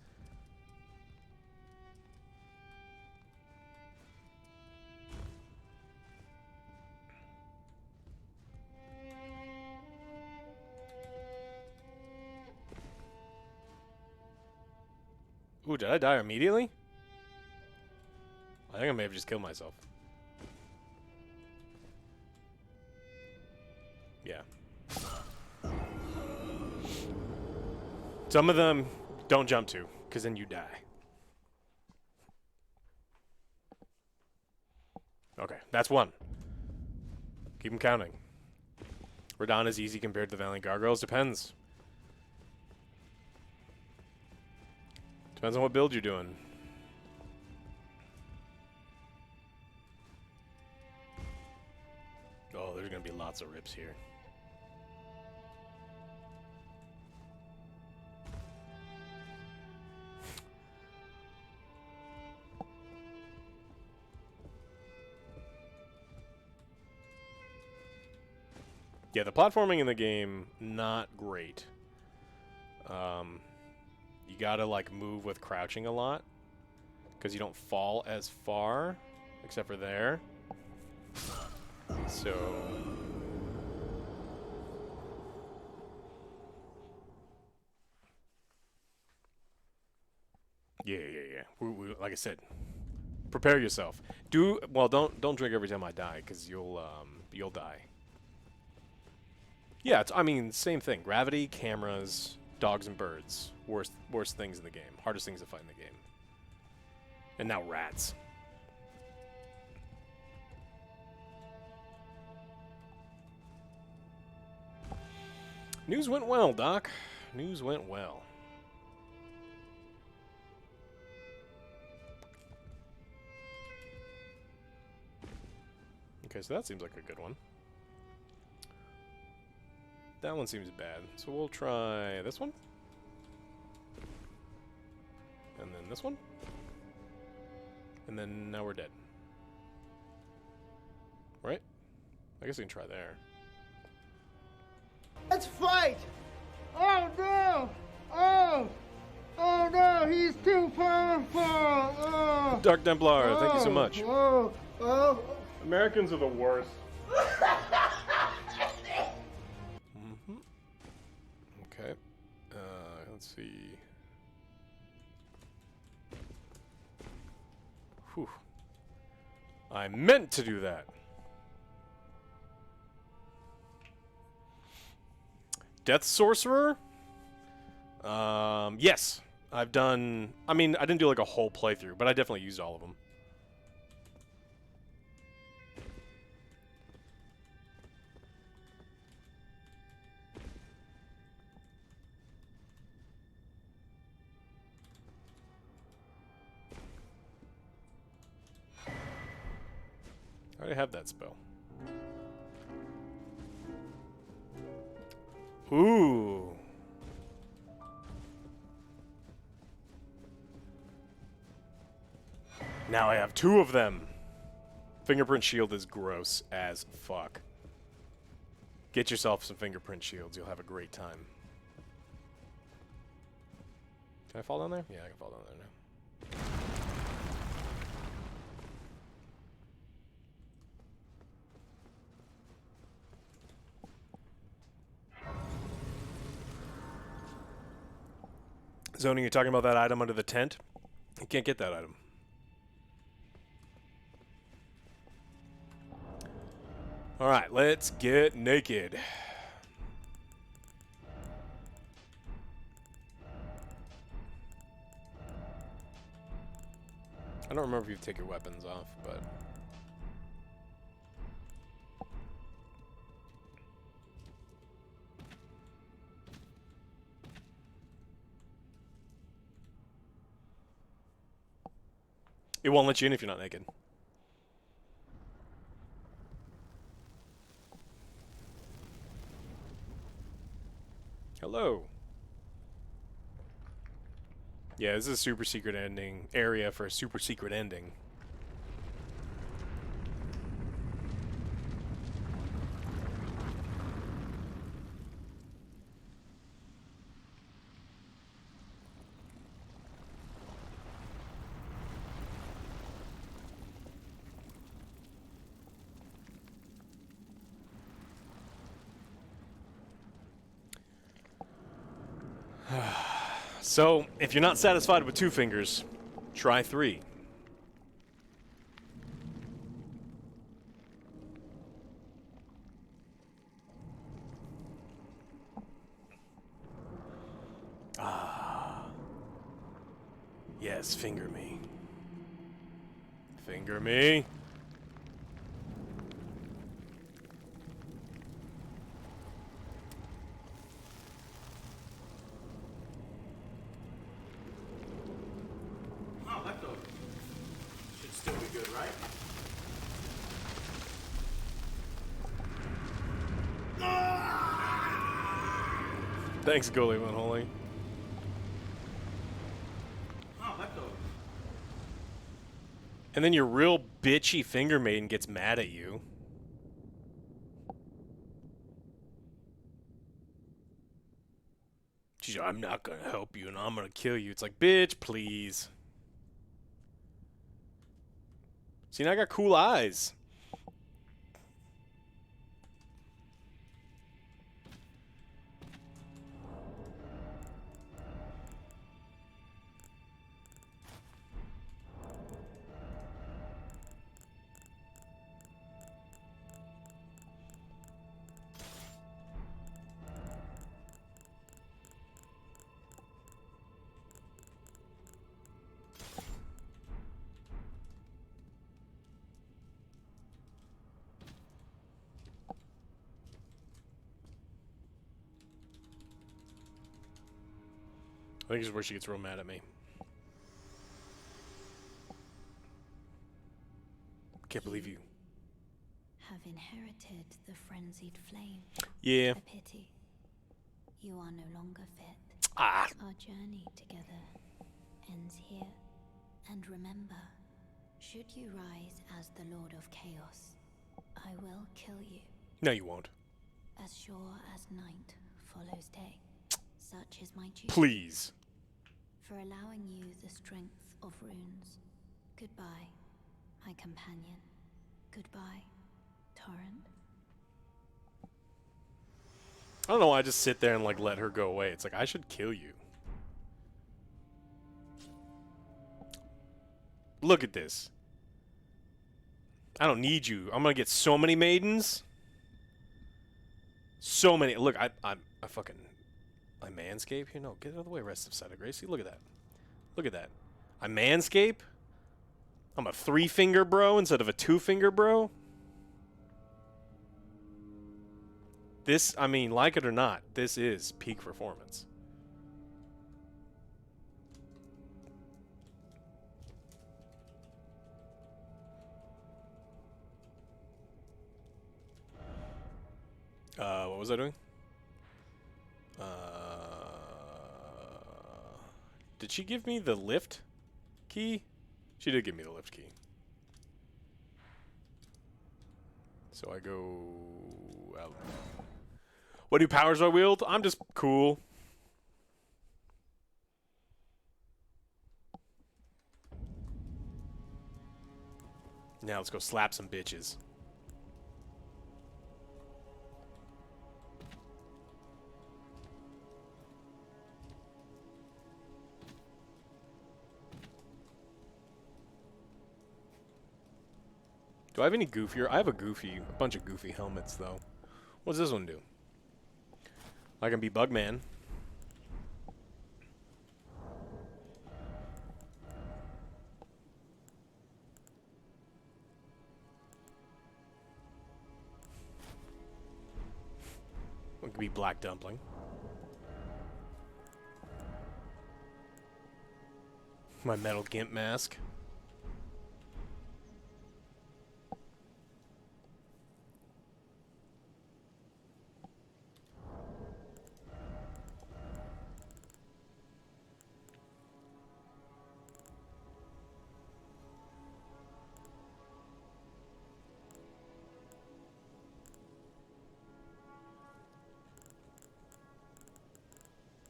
Ooh, did I die immediately? I think I may have just killed myself. Yeah. Some of them don't jump to, because then you die. Okay, that's one. Keep them counting. Radon is easy compared to the Valiant Gargoyles. Depends. Depends on what build you're doing. Oh, there's going to be lots of rips here. Yeah, the platforming in the game, not great. You gotta, like, move with crouching a lot, because you don't fall as far, except for there. So... Yeah. Like I said, prepare yourself. Well, don't drink every time I die, because you'll die. Yeah, I mean, same thing. Gravity, cameras, dogs and birds. Worst things in the game. Hardest things to fight in the game. And now rats. News went well, Doc. News went well. Okay, so that seems like a good one. That one seems bad. So we'll try this one. And then this one. And then now we're dead. Right? I guess we can try there. Let's fight! Oh no! Oh! Oh no, he's too powerful! Oh! Dark Templar, thank you so much. Oh! Oh! Americans are the worst. Okay. Let's see. Whew. I meant to do that. Death Sorcerer? Yes. I've done... I mean, I didn't do like a whole playthrough, but I definitely used all of them. I already have that spell. Ooh. Now I have two of them. Fingerprint shield is gross as fuck. Get yourself some fingerprint shields. You'll have a great time. Can I fall down there? Yeah, I can fall down there now. Zoning, you're talking about that item under the tent? You can't get that item. Alright, let's get naked. I don't remember if you take your weapons off, but... it won't let you in if you're not naked. Hello. Yeah, this is a super secret ending area for a super secret ending. So, if you're not satisfied with 2 fingers, try 3. Ah. Yes, finger me. Finger me. Should still be good, right? Thanks, Goalie Van Holy. And then your real bitchy finger maiden gets mad at you. She's like, I'm not gonna help you and I'm gonna kill you. It's like, bitch, please. See, now I got cool eyes. I think this is where she gets real mad at me. Can't believe you. Have inherited the frenzied flame. Yeah. A pity. You are no longer fit. Ah. Our journey together ends here. And remember, should you rise as the Lord of Chaos, I will kill you. No, you won't. As sure as night follows day. Such is my duty. Please. For allowing you the strength of runes. Goodbye, my companion. Goodbye, Torrent. I don't know why I just sit there and like let her go away. It's like I should kill you. Look at this. I don't need you. I'm gonna get so many maidens. So many. Look, I Manscaped here. No, get out of the way, rest of Side of Gracie. Look at that. Look at that. I Manscaped. I'm a 3-finger bro instead of a 2-finger bro. This, I mean, like it or not, this is peak performance. What was I doing? Did she give me the lift key? She did give me the lift key. So I go out. What new powers do I wield? I'm just cool. Now let's go slap some bitches. Do I have any goofier? I have a bunch of goofy helmets, though. What does this one do? I can be Bugman. One could be Black Dumpling. My metal gimp mask.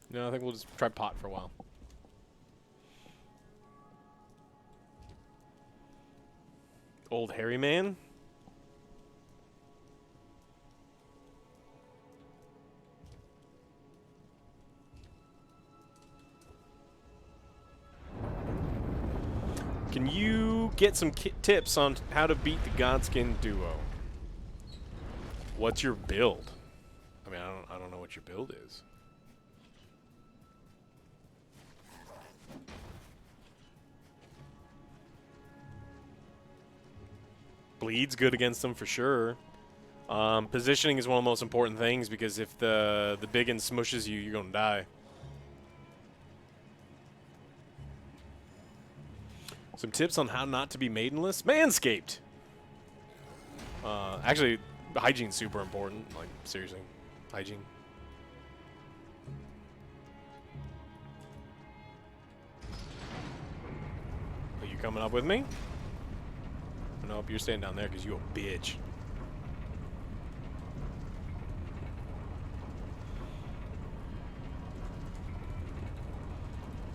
No, I think we'll just try pot for a while. Old hairy man? Can you get some tips on how to beat the Godskin duo? What's your build? I mean, I don't know what your build is. Bleed's good against them for sure. Positioning is one of the most important things because if the biggin smushes you, you're gonna die. Some tips on how not to be maidenless? Manscaped! Actually, hygiene's super important. Like, seriously. Hygiene. Are you coming up with me? Nope, you're staying down there because you a bitch.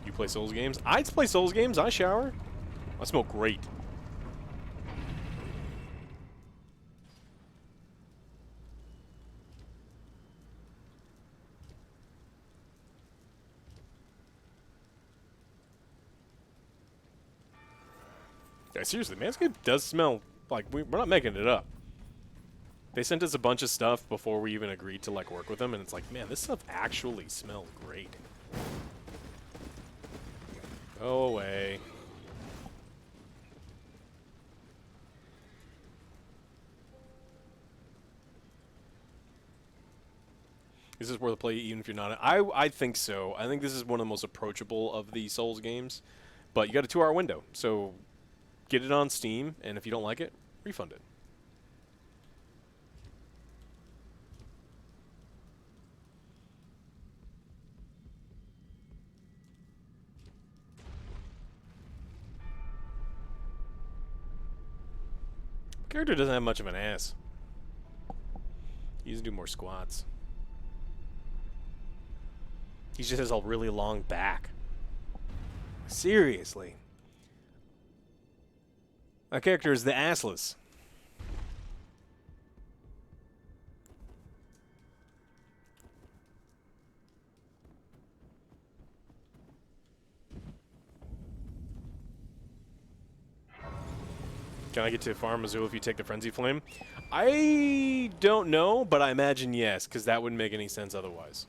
You play Souls games? I play Souls games. I shower. I smell great. Yeah, seriously, Manscaped does smell like we're not making it up. They sent us a bunch of stuff before we even agreed to like work with them, and it's like, man, this stuff actually smells great. Go away. Is this worth a play even if you're not? I think so. I think this is one of the most approachable of the Souls games. But you got a 2-hour window, so get it on Steam, and if you don't like it, refund it. Character doesn't have much of an ass. He needs to do more squats. He just has a really long back. Seriously. That character is the assless. Can I get to Farm Azul if you take the Frenzy Flame? I don't know, but I imagine yes, because that wouldn't make any sense otherwise.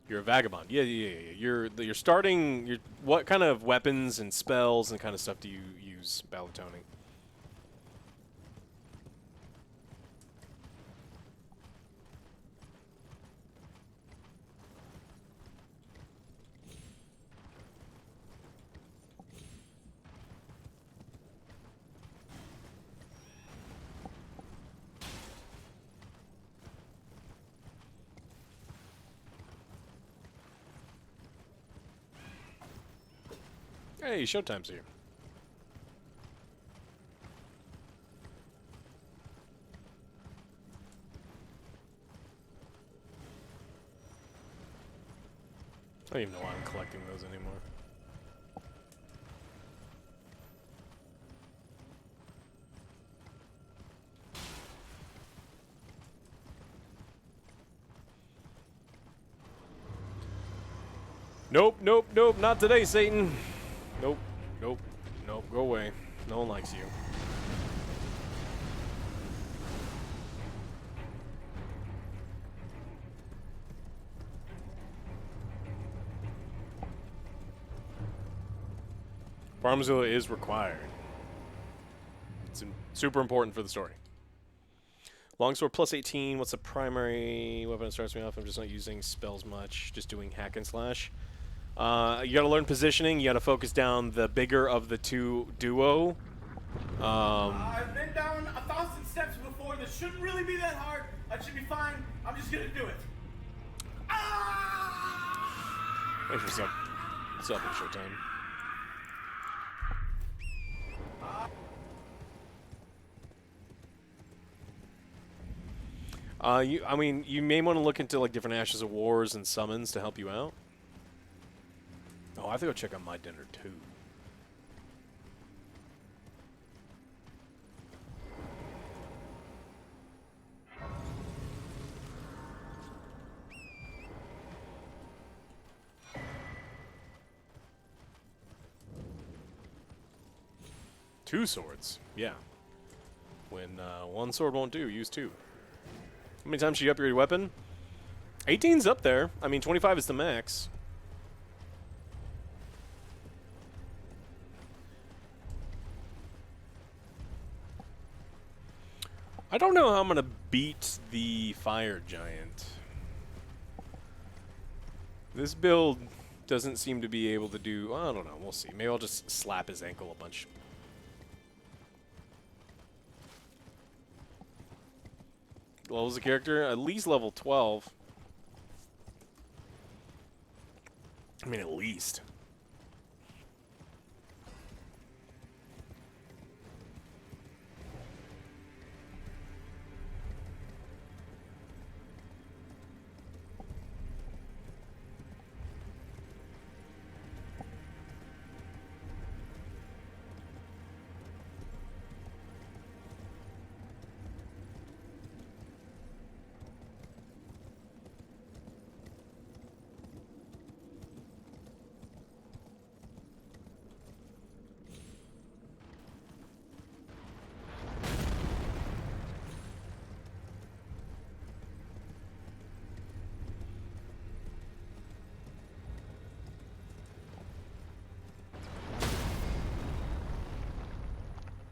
You're a vagabond. Yeah. You're starting. What kind of weapons and spells and kind of stuff do you use, Balatoni? Hey, showtime's here. I don't even know why I'm collecting those anymore. Nope, not today, Satan. Nope, go away. No one likes you. Farmzilla is required. It's super important for the story. Longsword plus 18. What's the primary weapon that starts me off? I'm just not using spells much. Just doing hack and slash. You gotta learn positioning. You gotta focus down the bigger of the two duo. I've been down 1,000 steps before. This shouldn't really be that hard. I should be fine. I'm just gonna do it. Thanks for sub at showtime. I mean, you may want to look into like different Ashes of Wars and summons to help you out. Oh, I have to go check on my dinner too. Two swords, yeah. When one sword won't do, use two. How many times should you upgrade your weapon? 18's up there. I mean, 25 is the max. I don't know how I'm going to beat the Fire Giant. This build doesn't seem to be able to do... I don't know. We'll see. Maybe I'll just slap his ankle a bunch. Levels the character? At least level 12. I mean, at least.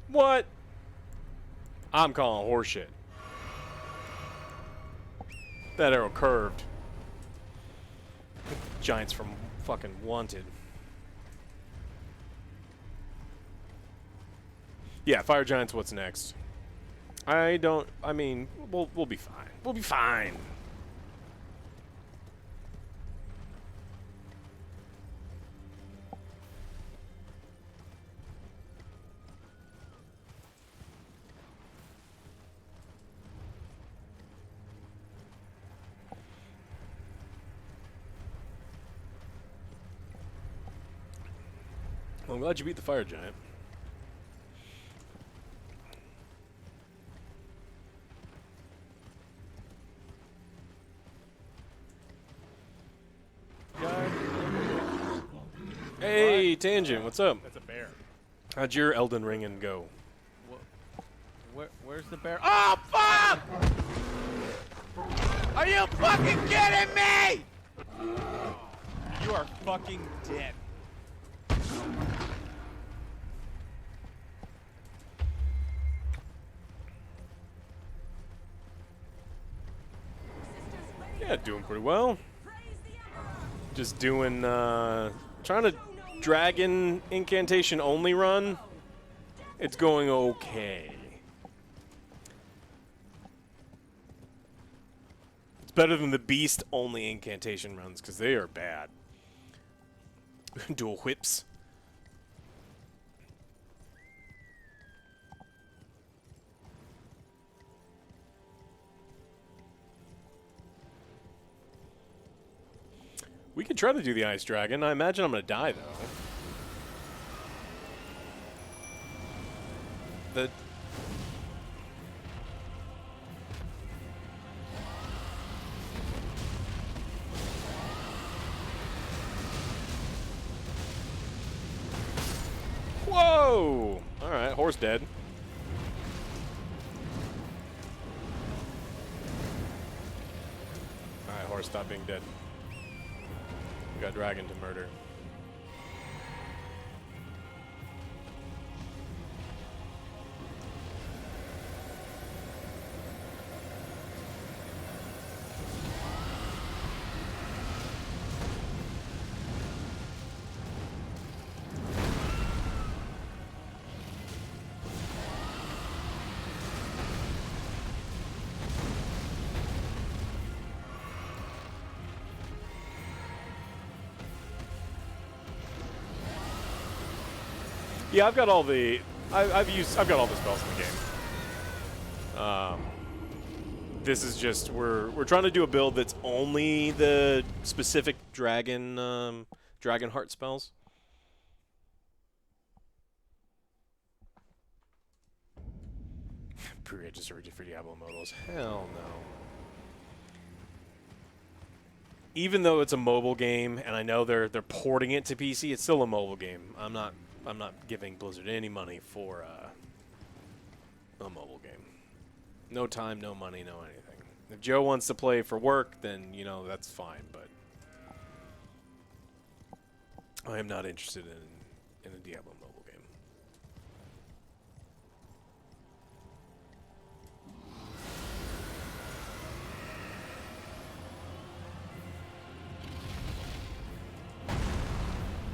What? I'm calling horseshit. That arrow curved. Giants from fucking Wanted. Yeah, fire giants. What's next? I mean, we'll be fine. We'll be fine. Well, I'm glad you beat the fire giant. Hey, Tangent, what's up? That's a bear. How'd your Elden Ring and go? Where's the bear? Oh, fuck! Are you fucking kidding me? You are fucking dead. Yeah, doing pretty well. Just doing, trying to dragon incantation only run. It's going okay. It's better than the beast only incantation runs because they are bad. Dual whips. We could try to do the ice dragon. I imagine I'm gonna die though. The Whoa! All right, horse dead. All right, horse, stop being dead. We got dragon to murder. Yeah, I've got all the I've got all the spells in the game. This is just we're trying to do a build that's only the specific dragon dragon heart spells. Pre-registered for Diablo modals. Hell no. Even though it's a mobile game, and I know they're porting it to PC, it's still a mobile game. I'm not giving Blizzard any money for a mobile game. No time, no money, no anything. If Joe wants to play for work, then, you know, that's fine, but I am not interested in a Diablo mobile game.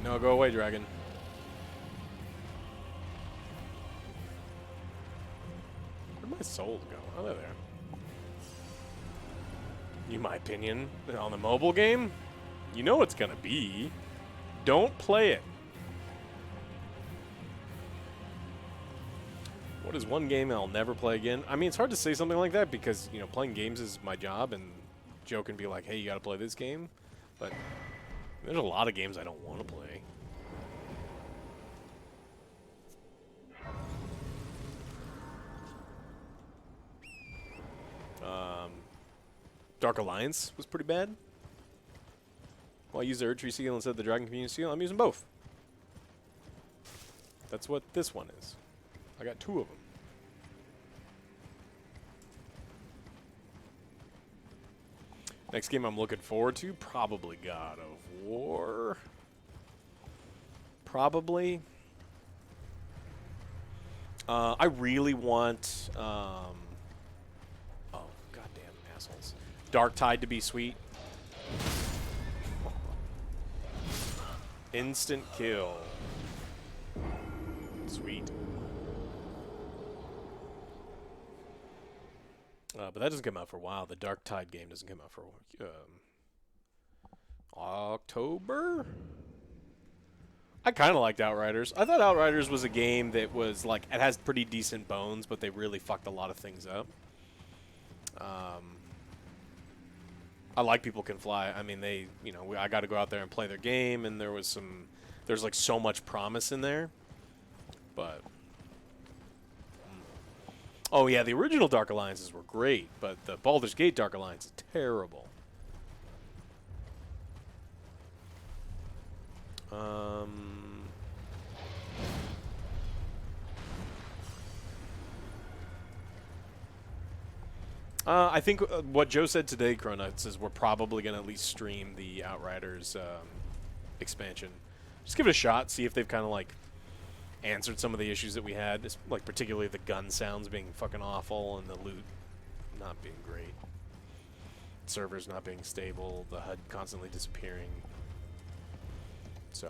No, go away, dragon. Where'd my souls go? Oh, they're there. You, my opinion, on the mobile game, you know it's gonna be. Don't play it. What is one game I'll never play again? I mean, it's hard to say something like that because, you know, playing games is my job, and Joe can be like, hey, you gotta play this game. But there's a lot of games I don't want to play. Dark Alliance was pretty bad. Well, I used the Erdtree Seal instead of the Dragon Community Seal. I'm using both. That's what this one is. I got 2 of them. Next game I'm looking forward to, probably God of War. Probably. I really want, oh, goddamn assholes. Dark Tide to be sweet. Instant kill. Sweet. But that doesn't come out for a while. The Dark Tide game doesn't come out for October? I kind of liked Outriders. I thought Outriders was a game that was, like, it has pretty decent bones, but they really fucked a lot of things up. I like People Can Fly. I mean, they, you know, I got to go out there and play their game, and there's like so much promise in there. But oh yeah, the original Dark Alliances were great, but the Baldur's Gate Dark Alliance is terrible. I think what Joe said today, Cronuts, is we're probably going to at least stream the Outriders expansion. Just give it a shot, see if they've kind of like answered some of the issues that we had, like particularly the gun sounds being fucking awful and the loot not being great. Servers not being stable, the HUD constantly disappearing. So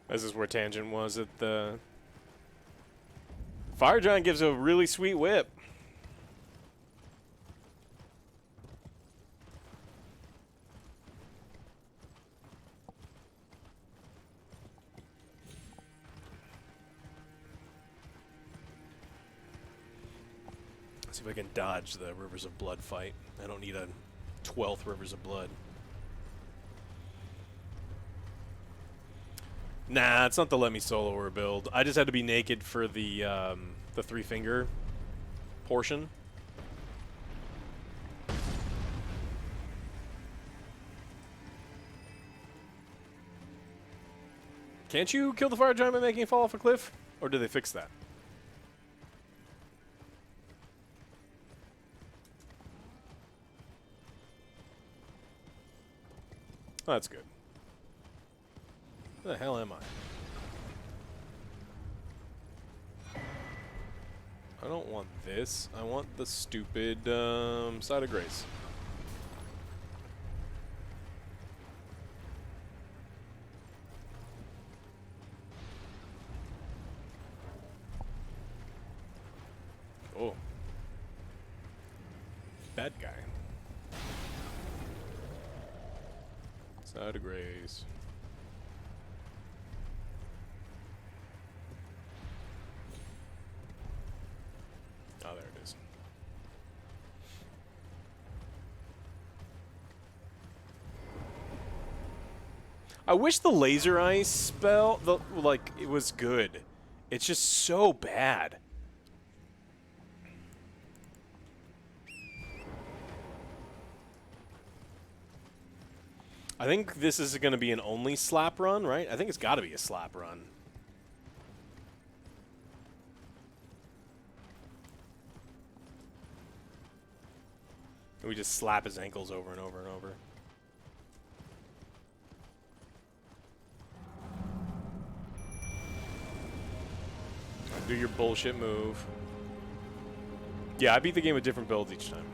this is where Tangent was at the Fire Giant gives a really sweet whip. See if I can dodge the Rivers of Blood fight. I don't need a 12th Rivers of Blood. Nah, it's not the let me solo or build. I just had to be naked for the 3-finger portion. Can't you kill the fire giant by making it fall off a cliff? Or did they fix that? Oh, that's good. Where the hell am I? I don't want this. I want the stupid Side of Grace. Oh. Bad guy. Side of Grace. Oh, there it is. I wish the laser ice spell, like, it was good. It's just so bad. I think this is going to be an only slap run, right? I think it's got to be a slap run. We just slap his ankles over and over and over. Do your bullshit move. Yeah, I beat the game with different builds each time.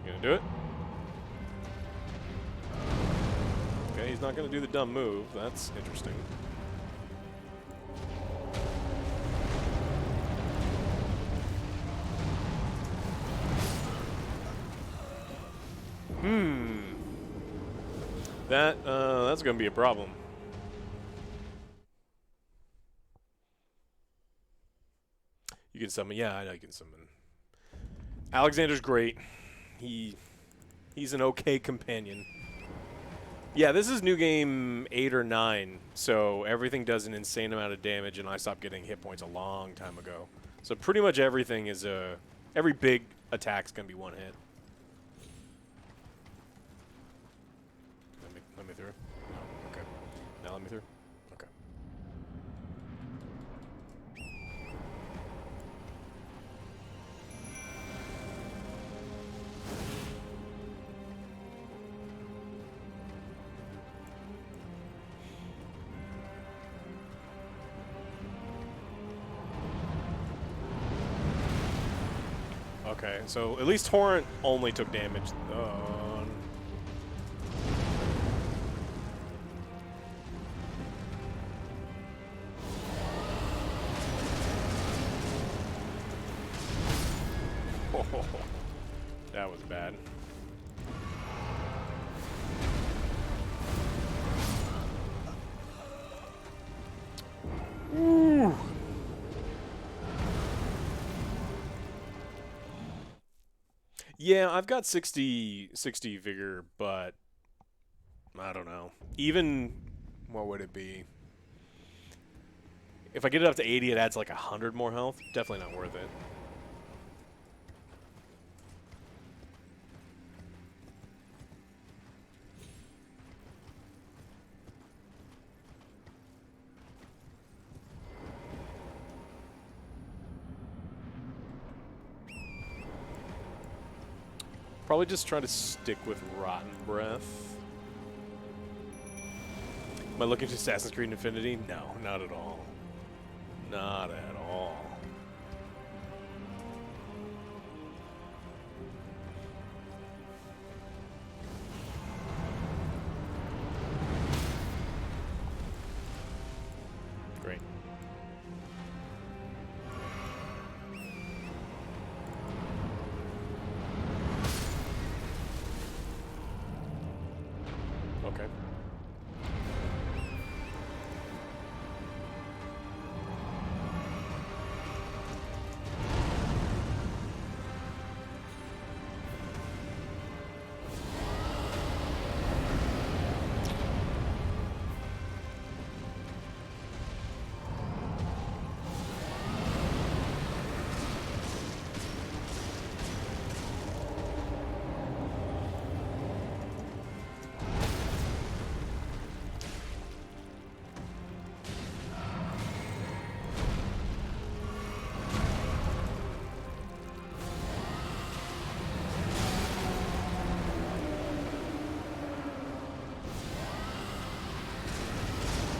You gonna do it? Okay, he's not gonna do the dumb move. That's interesting. That's gonna be a problem. You can summon, yeah, I know you can summon. Alexander's great. He's an okay companion. Yeah, this is new game 8 or 9, so everything does an insane amount of damage, and I stopped getting hit points a long time ago. So pretty much everything is every big attack's gonna be one hit. Let me through. Oh, okay. Now let me through. Okay. Okay, so at least Torrent only took damage. Oh, that was bad. Ooh. Yeah, I've got 60 vigor, but I don't know. Even, what would it be? If I get it up to 80, it adds like 100 more health. Definitely not worth it. Probably just try to stick with Rotten Breath. Am I looking to Assassin's Creed Infinity? No, not at all. Not at all. Great. Okay.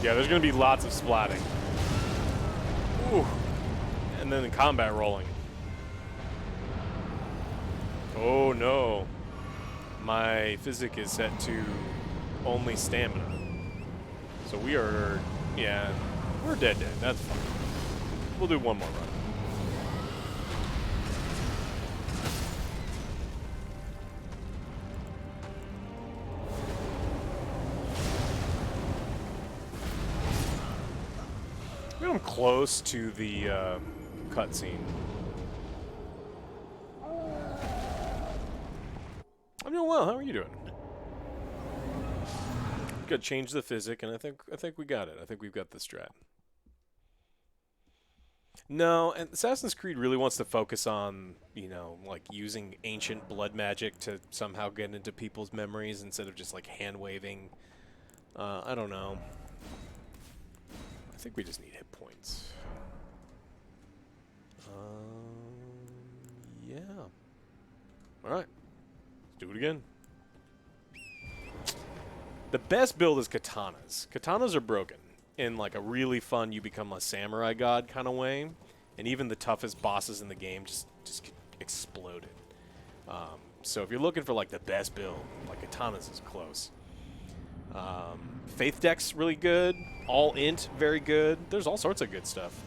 Yeah, there's going to be lots of splatting. Ooh. And then the combat rolling. Oh no. My physic is set to only stamina. So we are, yeah, we're dead. That's fine. We'll do one more run. I'm close to the cutscene. I'm doing well. How are you doing? Got to change the physic, and I think we got it. I think we've got the strat. No, and Assassin's Creed really wants to focus on, you know, like using ancient blood magic to somehow get into people's memories instead of just like hand waving. I don't know. I think we just need hit points. Yeah. All right. Let's do it again. The best build is katanas. Katanas are broken in like a really fun, you become a samurai god kind of way. And even the toughest bosses in the game just get exploded. So if you're looking for like the best build, like katanas is close. Faith deck's really good. All int, very good. There's all sorts of good stuff.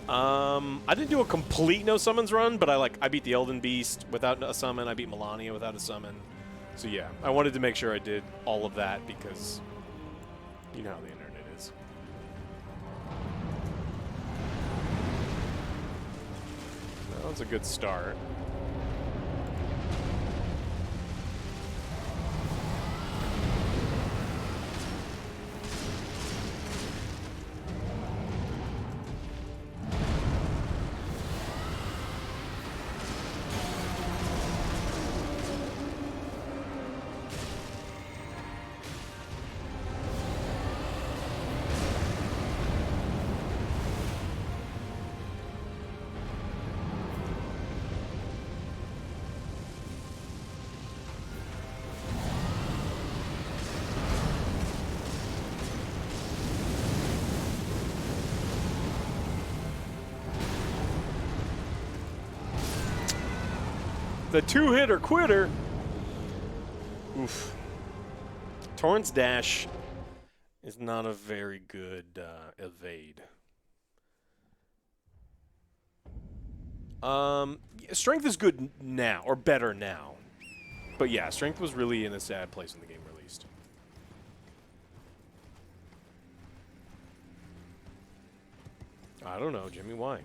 I didn't do a complete no summons run, but I beat the Elden Beast without a summon. I beat Melania without a summon. So yeah, I wanted to make sure I did all of that because you know how the internet is. That was a good start. The two-hitter quitter. Oof. Torrent's dash is not a very good evade. Strength is good now, or better now. But yeah, strength was really in a sad place when the game released. I don't know, Jimmy, why?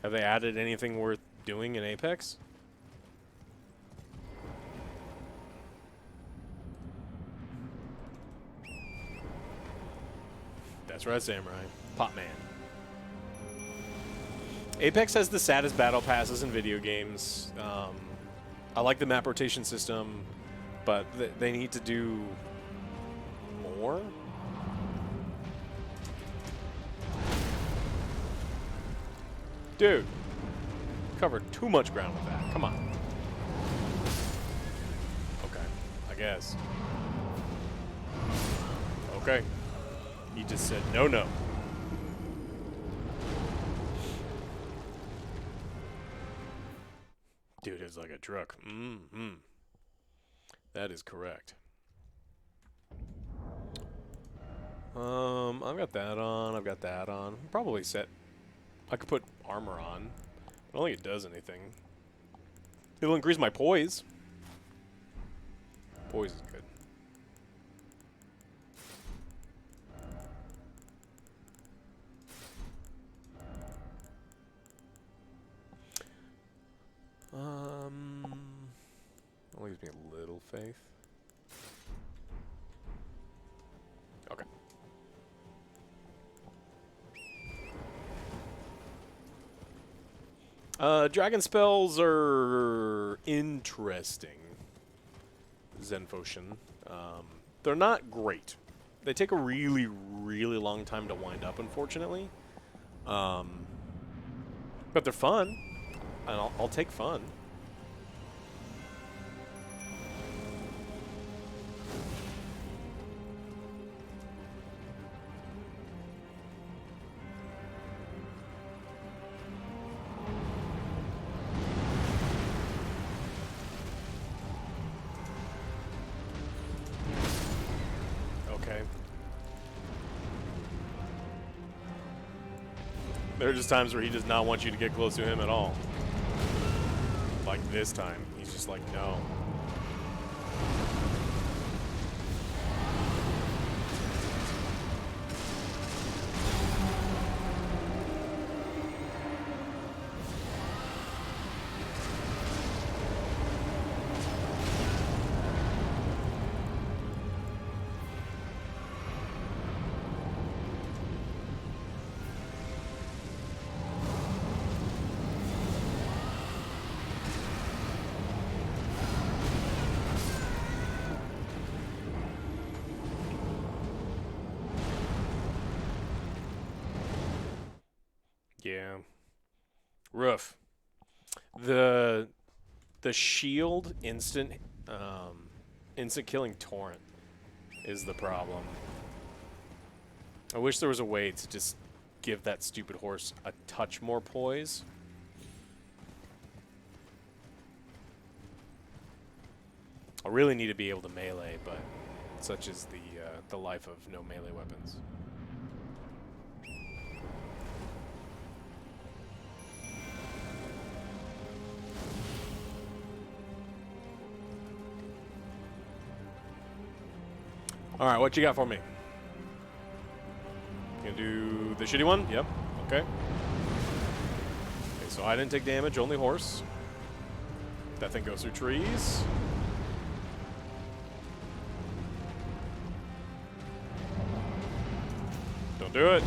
Have they added anything worth doing in Apex? That's right, Samurai. Pop Man. Apex has the saddest battle passes in video games. I like the map rotation system, but they need to do more. Dude, covered too much ground with that. Come on. Okay, I guess. Okay. He just said no, no. Dude, it's like a truck. Mm-hmm. That is correct. I've got that on. I've got that on. Probably set. I could put armor on. I don't think it does anything. It'll increase my poise. Poise is good. Only gives me a little faith. Okay. Dragonspells are interesting. Zenfoshin. They're not great. They take a really, really long time to wind up, unfortunately. But they're fun. And I'll take fun. Okay. There are just times where he does not want you to get close to him at all. Like this time. He's just like, no. Yeah. Roof. The shield instant killing torrent is the problem. I wish there was a way to just give that stupid horse a touch more poise. I really need to be able to melee, but such is the life of no melee weapons. All right, what you got for me? Gonna do the shitty one? Yep. Okay. Okay, so I didn't take damage, only horse. That thing goes through trees. Don't do it.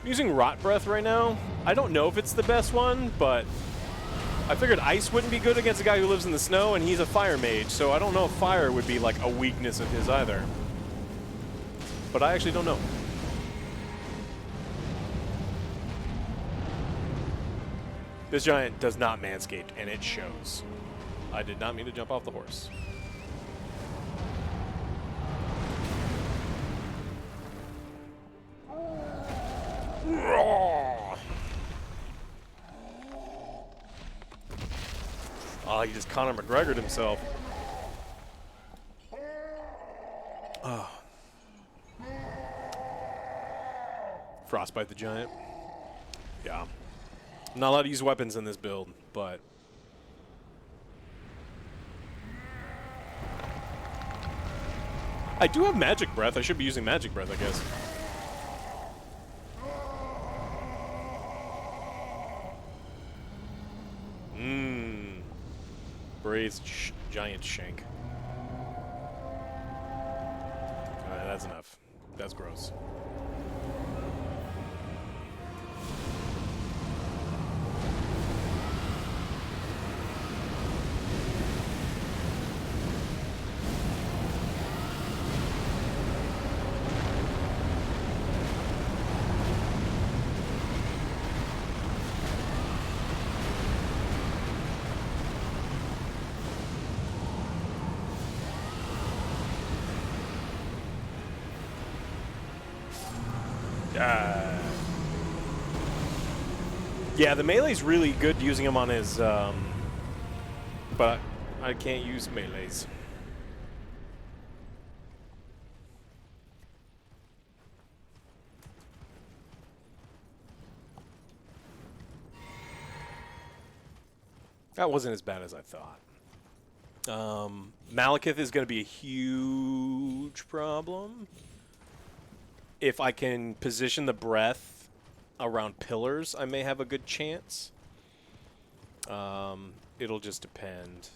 I'm using Rot Breath right now. I don't know if it's the best one, but I figured ice wouldn't be good against a guy who lives in the snow, and he's a fire mage, so I don't know if fire would be like a weakness of his either. But I actually don't know. This giant does not Manscaped, and it shows. I did not mean to jump off the horse. Oh, he just Conor McGregor'd himself. Oh. Frostbite the giant. Yeah. I'm not allowed to use weapons in this build, but... I do have Magic Breath. I should be using Magic Breath, I guess. Braised giant shank. Alright, that's enough. That's gross. Yeah, the melee's really good using him on his, but I can't use melees. That wasn't as bad as I thought. Malekith is going to be a huge problem. If I can position the breath around pillars, I may have a good chance. It'll just depend.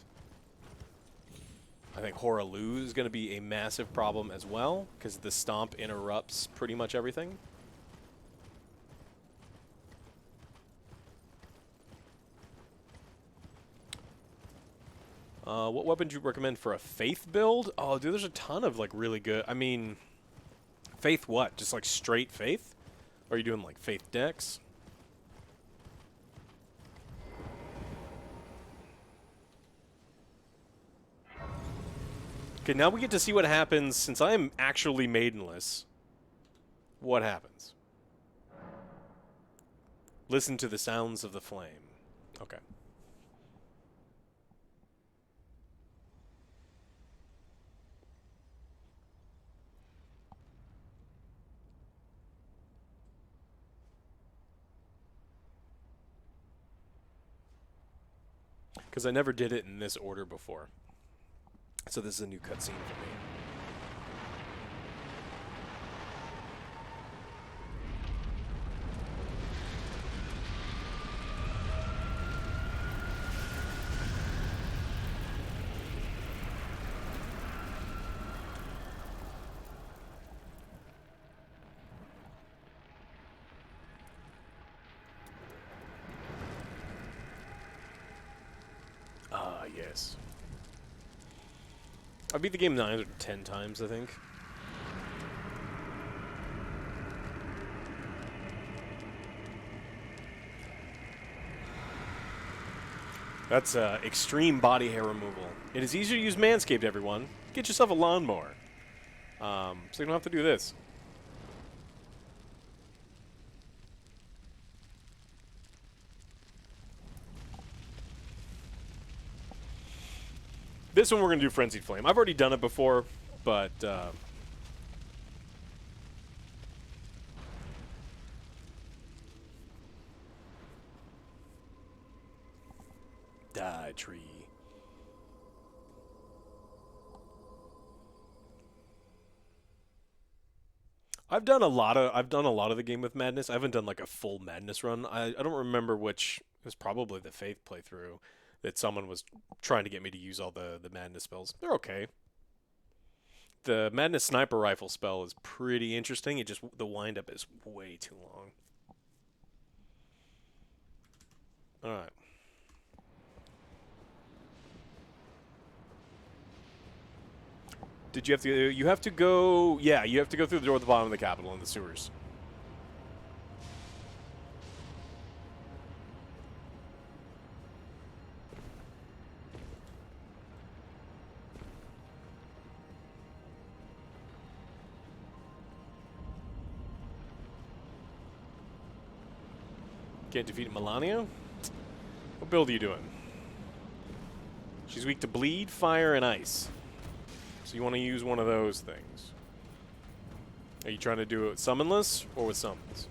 I think Horalu is going to be a massive problem as well, because the stomp interrupts pretty much everything. What weapon do you recommend for a Faith build? Oh, dude, there's a ton of, like, really good... I mean, Faith what? Just, like, straight Faith? Or are you doing, like, Faith decks? Okay, now we get to see what happens since I am actually Maidenless. What happens? Listen to the sounds of the flame. Okay. Because I never did it in this order before. So this is a new cutscene for me. Yes. I beat the game 9 or 10 times, I think. That's extreme body hair removal. It is easier to use Manscaped, everyone. Get yourself a lawnmower. So you don't have to do this. This one we're going to do Frenzied Flame. I've already done it before, but... Die, tree. I've done a lot of the Game with Madness. I haven't done like a full Madness run. I don't remember which. It was probably the Faith playthrough that someone was trying to get me to use all the Madness spells. They're okay. The Madness Sniper Rifle spell is pretty interesting. It just, the windup is way too long. All right. Did you have to? You have to go. Yeah, you have to go through the door at the bottom of the Capitol in the sewers. Can't defeat Melania? What build are you doing? She's weak to bleed, fire, and ice. So you want to use one of those things. Are you trying to do it summonless or with summons?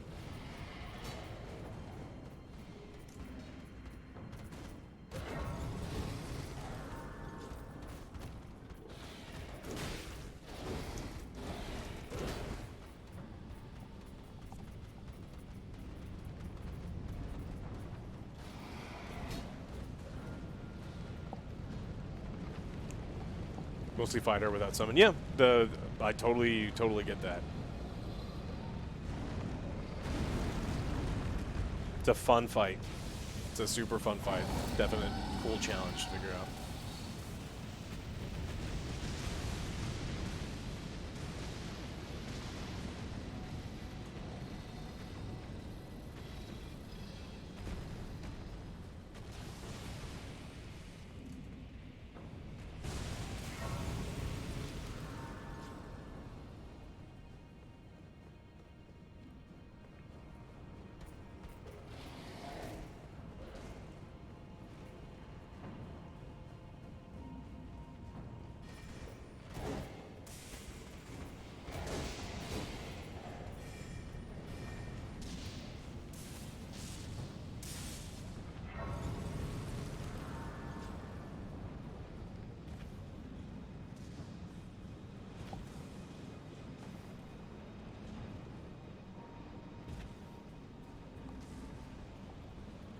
Mostly fighter without summon. Yeah, I totally get that. It's a fun fight. It's a super fun fight. Definite cool challenge to figure out.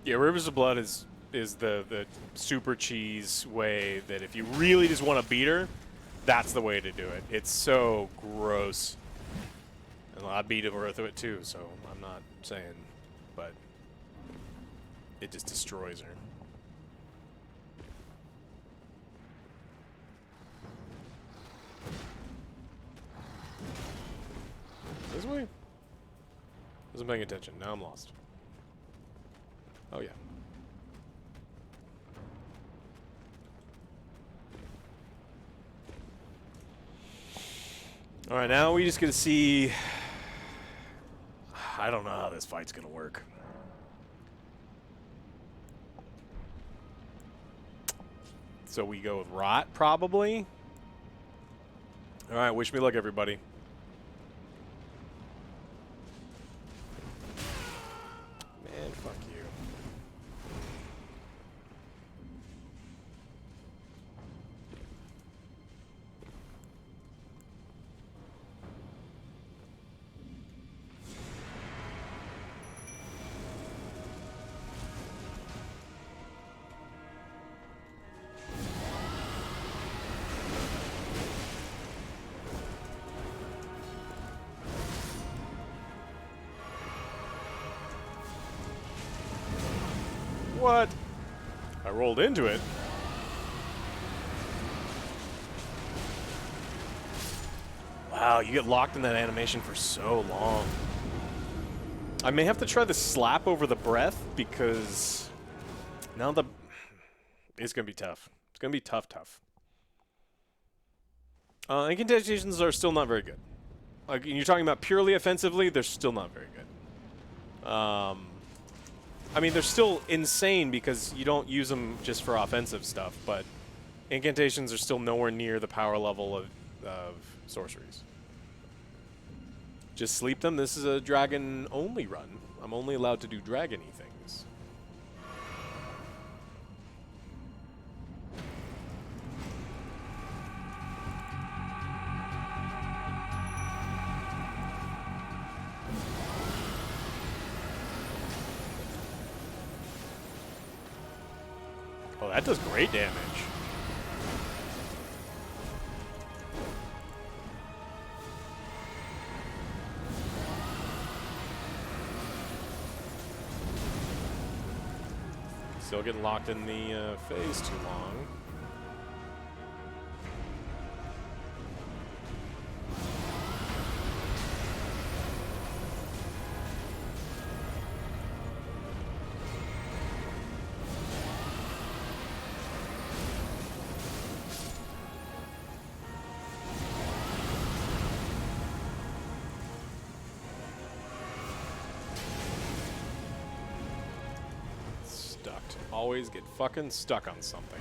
Yeah, Rivers of Blood is the super cheese way that if you really just want to beat her, that's the way to do it. It's so gross. And I'd beat her through it too, so I'm not saying, but it just destroys her. This way? Wasn't paying attention. Now I'm lost. Oh, yeah. All right, now we just gonna see. I don't know how this fight's gonna work. So we go with Rot, probably. All right, wish me luck, everybody. Man, fuck you. What? I rolled into it. Wow, you get locked in that animation for so long. I may have to try the slap over the breath because now it's going to be tough. It's going to be tough. Incantations are still not very good. Like, you're talking about purely offensively, they're still not very good. I mean, they're still insane because you don't use them just for offensive stuff, but incantations are still nowhere near the power level of sorceries. Just sleep them. This is a dragon-only run. I'm only allowed to do dragon-y things. Oh, that does great damage. Still getting locked in the phase too long. Always get fucking stuck on something.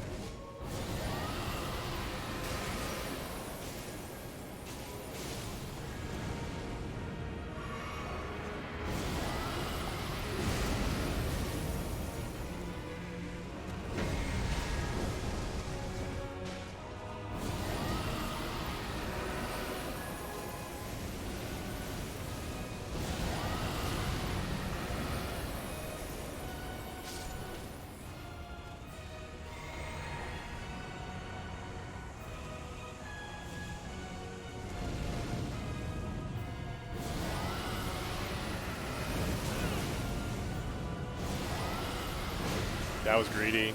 That was greedy.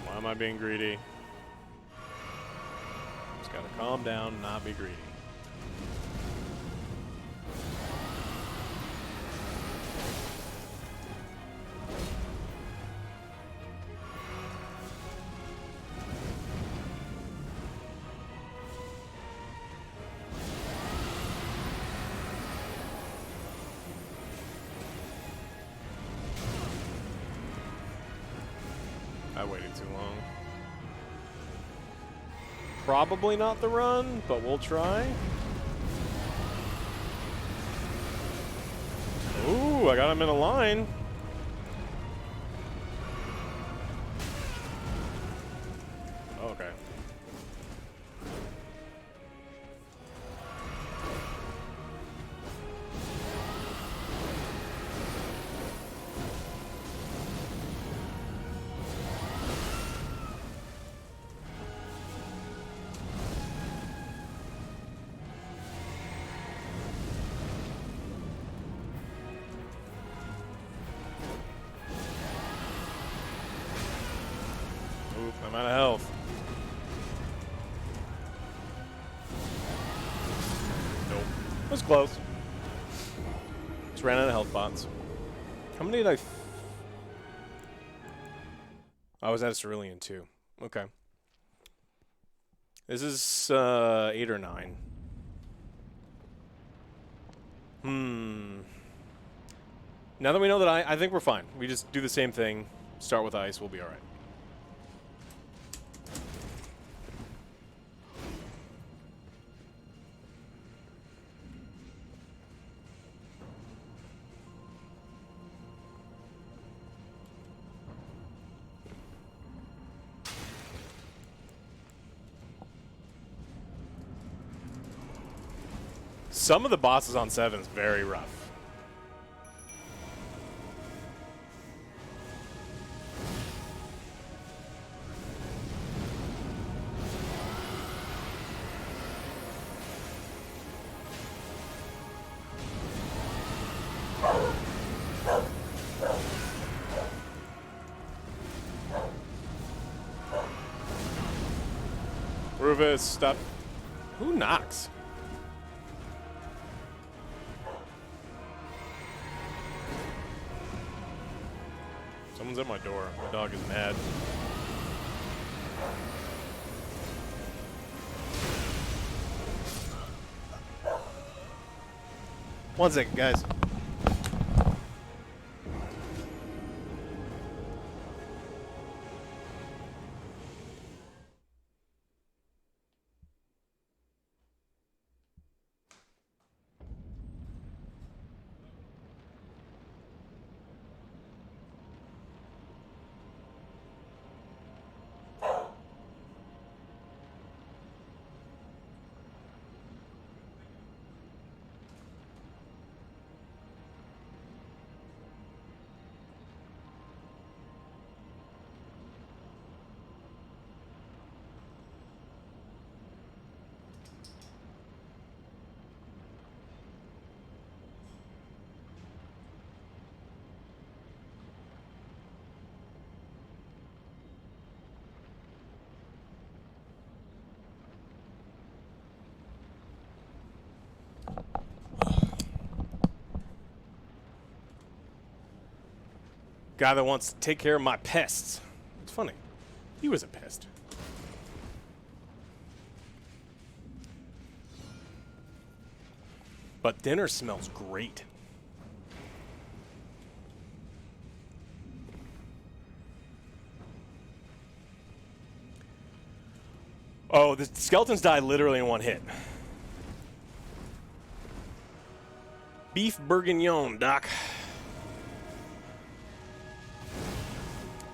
Why am I being greedy? Just gotta calm down and not be greedy. I waited too long. Probably not the run, but we'll try. Ooh, I got him in a line. Okay. I'm out of health. Nope. It was close. Just ran out of health bots. How many did I... I was at Cerulean too. Okay. This is 8 or 9. Now that we know that I think we're fine. We just do the same thing. Start with ice. We'll be all right. Some of the bosses on 7's very rough. Rufus, stop. Who knocks? Someone's at my door. My dog is mad. One second, guys. Guy that wants to take care of my pests. It's funny. He was a pest. But dinner smells great. Oh, the skeletons die literally in one hit. Beef bourguignon, Doc.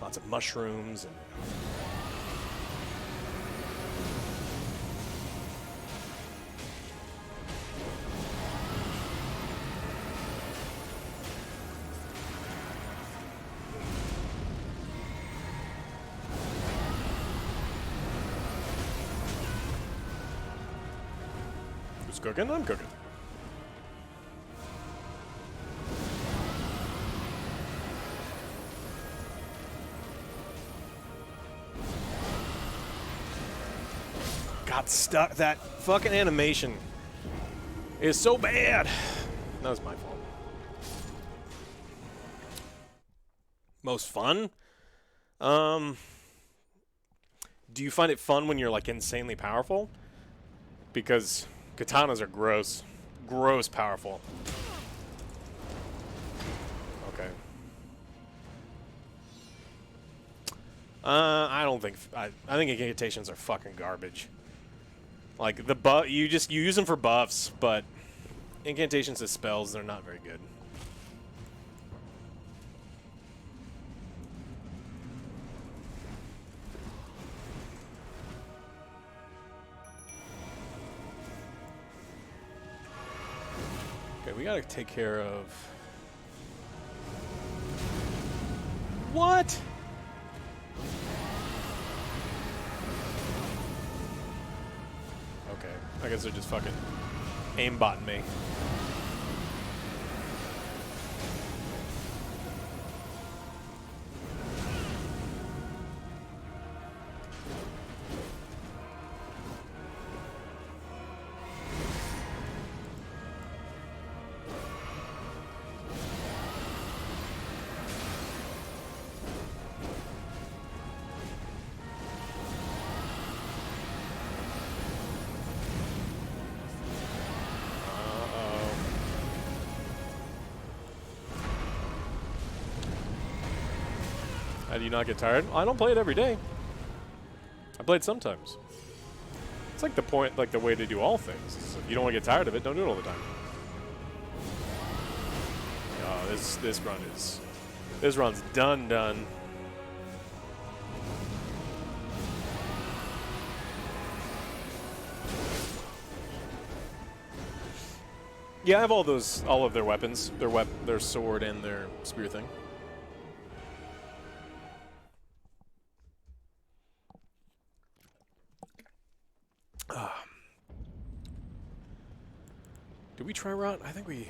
Lots of mushrooms and who's cooking? I'm cooking. Got stuck. That fucking animation is so bad. That was my fault. Most fun? Do you find it fun when you're like insanely powerful? Because katanas are gross. Gross powerful. Okay. I don't think... I think incantations are fucking garbage. Like, the you use them for buffs, but incantations as spells, they're not very good. Okay, we gotta take care of... What? Okay, I guess they're just fucking aimbotting me. How do you not get tired? I don't play it every day. I play it sometimes. It's like the point, like the way to do all things. Is if you don't want to get tired of it, don't do it all the time. Oh, this run's done. Yeah, I have all of their weapons, their sword and their spear thing. Did we try rot? I think we...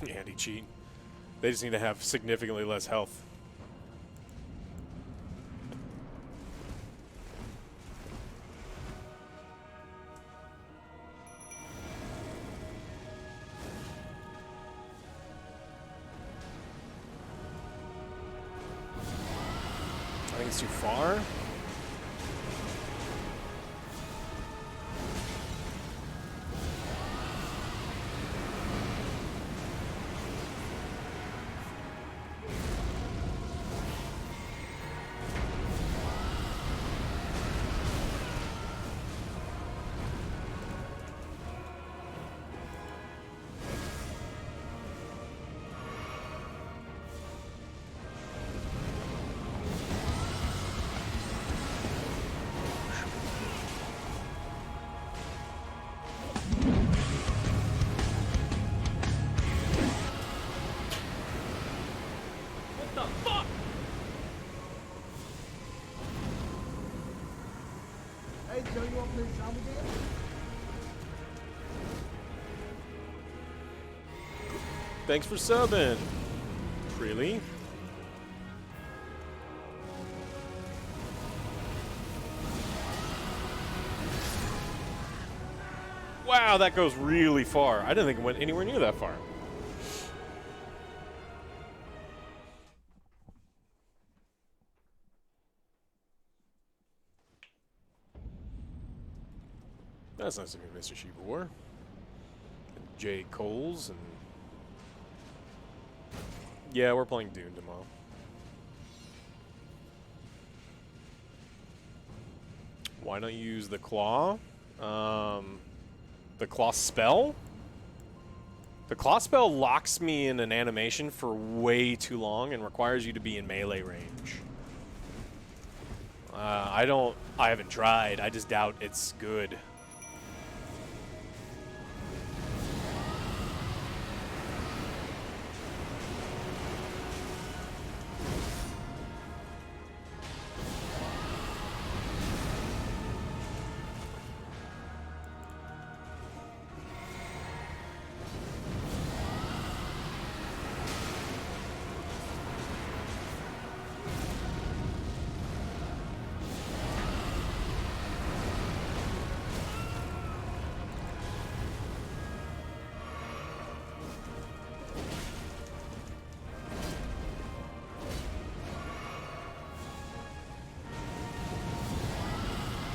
Anti-cheat. They just need to have significantly less health. I think it's too far. Hey, Joe, you want to play zombie game? Thanks for subbing. Really? Wow, that goes really far. I didn't think it went anywhere near that far. That's nice of you, Mr. Shibor. Jay Coles and... Yeah, we're playing Dune tomorrow. Why don't you use the claw? The claw spell? The claw spell locks me in an animation for way too long and requires you to be in melee range. I haven't tried. I just doubt it's good.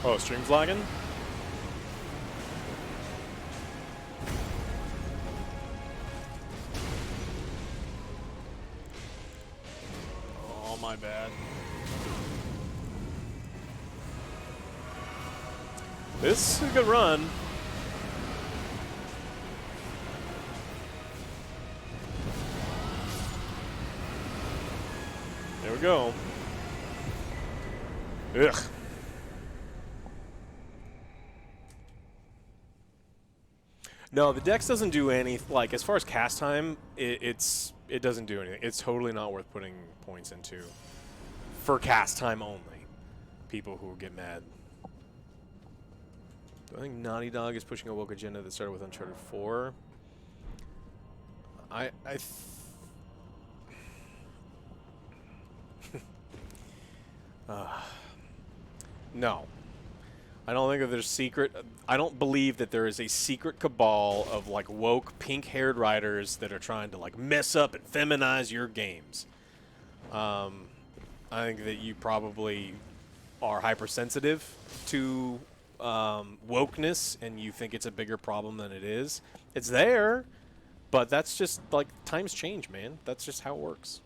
Oh, stream's lagging? Oh, my bad. This is a good run. There we go. Ugh. No, the Dex doesn't do any, like, as far as cast time, it doesn't do anything. It's totally not worth putting points into. For cast time only. People who get mad. I think Naughty Dog is pushing a woke agenda that started with Uncharted 4. No. I don't think that there's secret. I don't believe that there is a secret cabal of like woke pink-haired writers that are trying to like mess up and feminize your games. I think that you probably are hypersensitive to wokeness, and you think it's a bigger problem than it is. It's there, but that's just like times change, man. That's just how it works.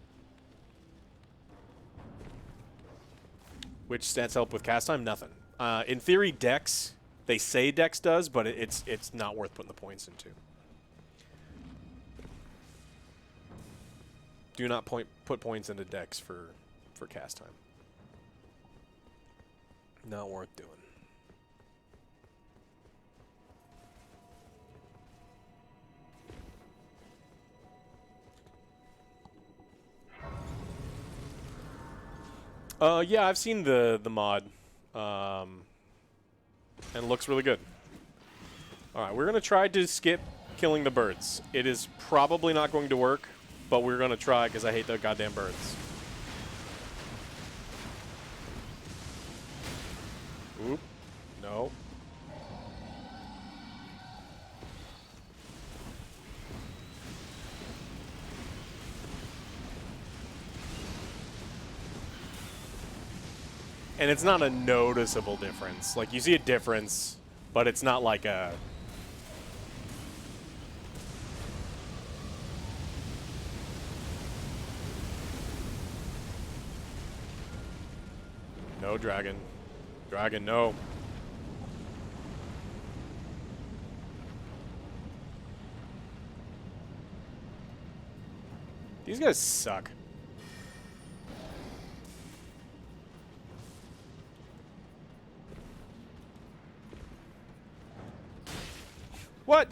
Which stats help with cast time? Nothing. In theory, Dex, they say Dex does, but it's not worth putting the points into. Do not put points into Dex for cast time. Not worth doing. Yeah, I've seen the mod. And it looks really good. Alright, we're going to try to skip killing the birds. It is probably not going to work, but we're going to try because I hate the goddamn birds. Oop. No. And it's not a noticeable difference. Like, you see a difference, but it's not like a... No, dragon. Dragon, no. These guys suck. What?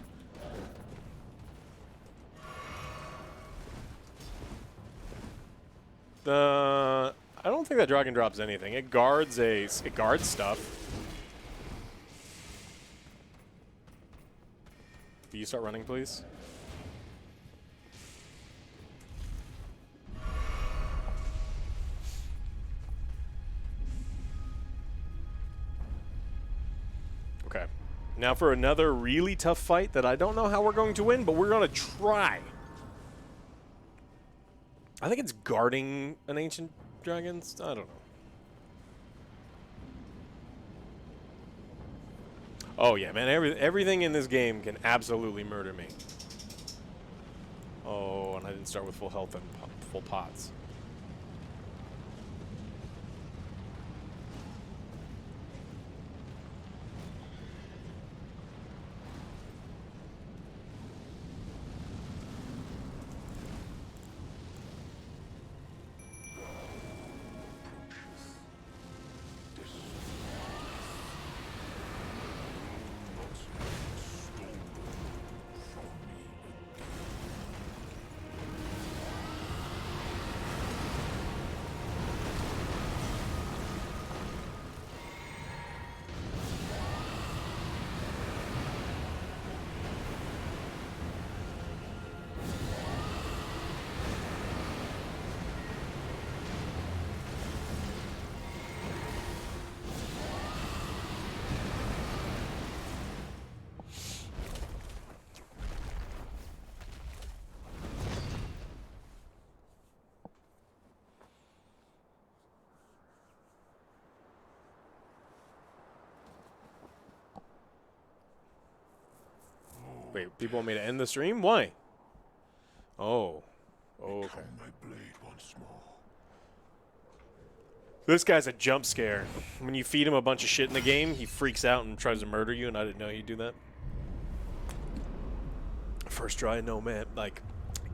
I don't think that dragon drops anything. It guards stuff. Will you start running, please? Okay. Now for another really tough fight that I don't know how we're going to win, but we're going to try. I think it's guarding an ancient dragons. I don't know. Oh yeah, man! Everything in this game can absolutely murder me. Oh, and I didn't start with full health and full pots. Wait, people want me to end the stream? Why? Oh. Oh, okay. This guy's a jump scare. When you feed him a bunch of shit in the game, he freaks out and tries to murder you, and I didn't know he'd do that. First try, no man. Like,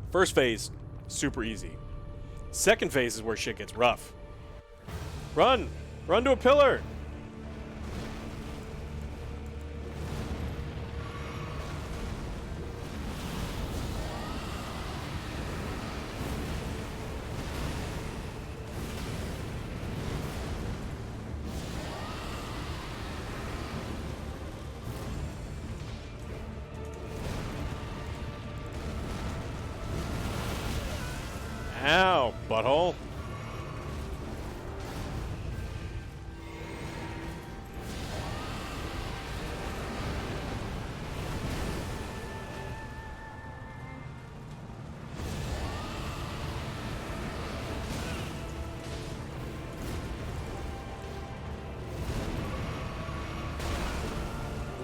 first phase, super easy. Second phase is where shit gets rough. Run! Run to a pillar! Ow, butthole.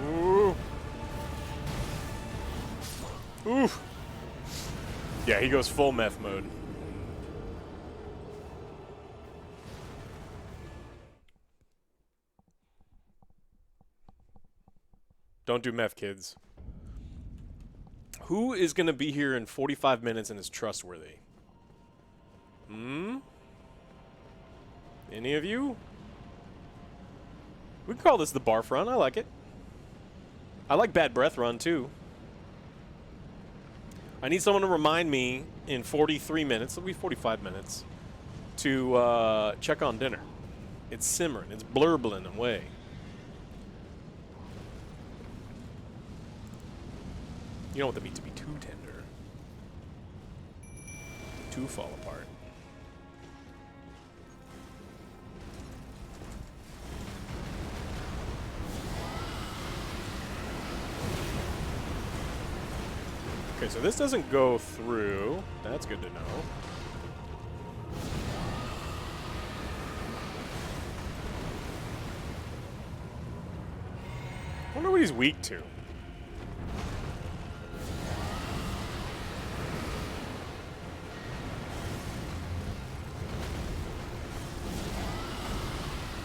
Ooh. Oof. Yeah, he goes full meth mode. Don't do meth, kids. Who is going to be here in 45 minutes and is trustworthy? Hmm? Any of you? We can call this the barf run. I like it. I like bad breath run, too. I need someone to remind me in 43 minutes, it'll be 45 minutes, to check on dinner. It's simmering. It's blurbling away. You don't want the meat to be too tender. Too fall apart. Okay, so this doesn't go through. That's good to know. I wonder what he's weak to.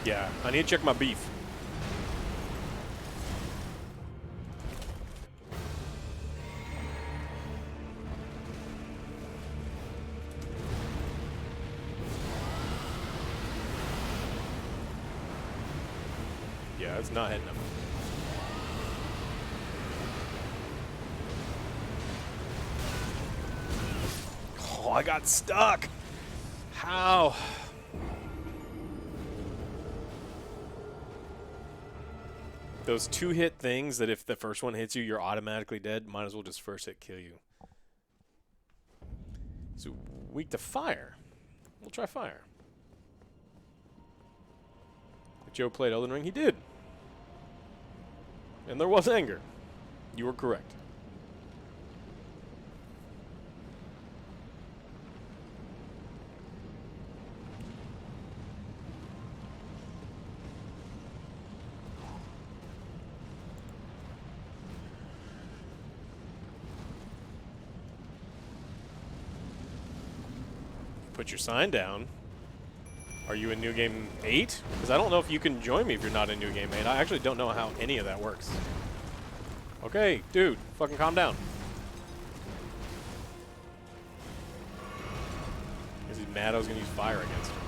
Yeah, I need to check my beef. Yeah, it's not hitting him. Oh, I got stuck. How? Those two-hit things that if the first one hits you, you're automatically dead, might as well just first hit kill you. So, weak to fire. We'll try fire. If Joe played Elden Ring, he did. And there was anger. You were correct. Put your sign down. Are you in New Game 8? Because I don't know if you can join me if you're not in New Game 8. I actually don't know how any of that works. Okay, dude, fucking calm down. Because he's mad I was going to use fire against him.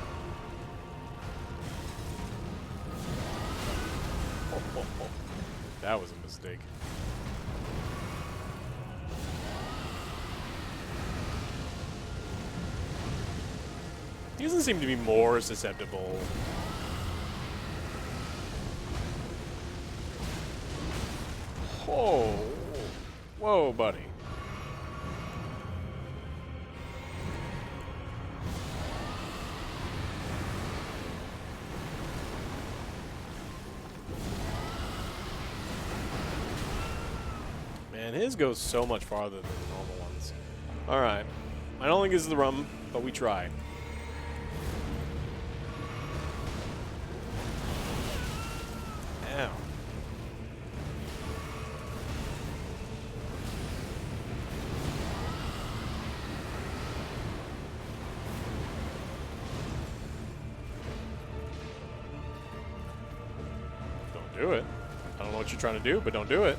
Oh. That was a mistake. He doesn't seem to be more susceptible. Oh. Whoa, buddy. Man, his goes so much farther than the normal ones. Alright. I don't think this is the rum, but we try. Ow. Don't do it. I don't know what you're trying to do, but don't do it.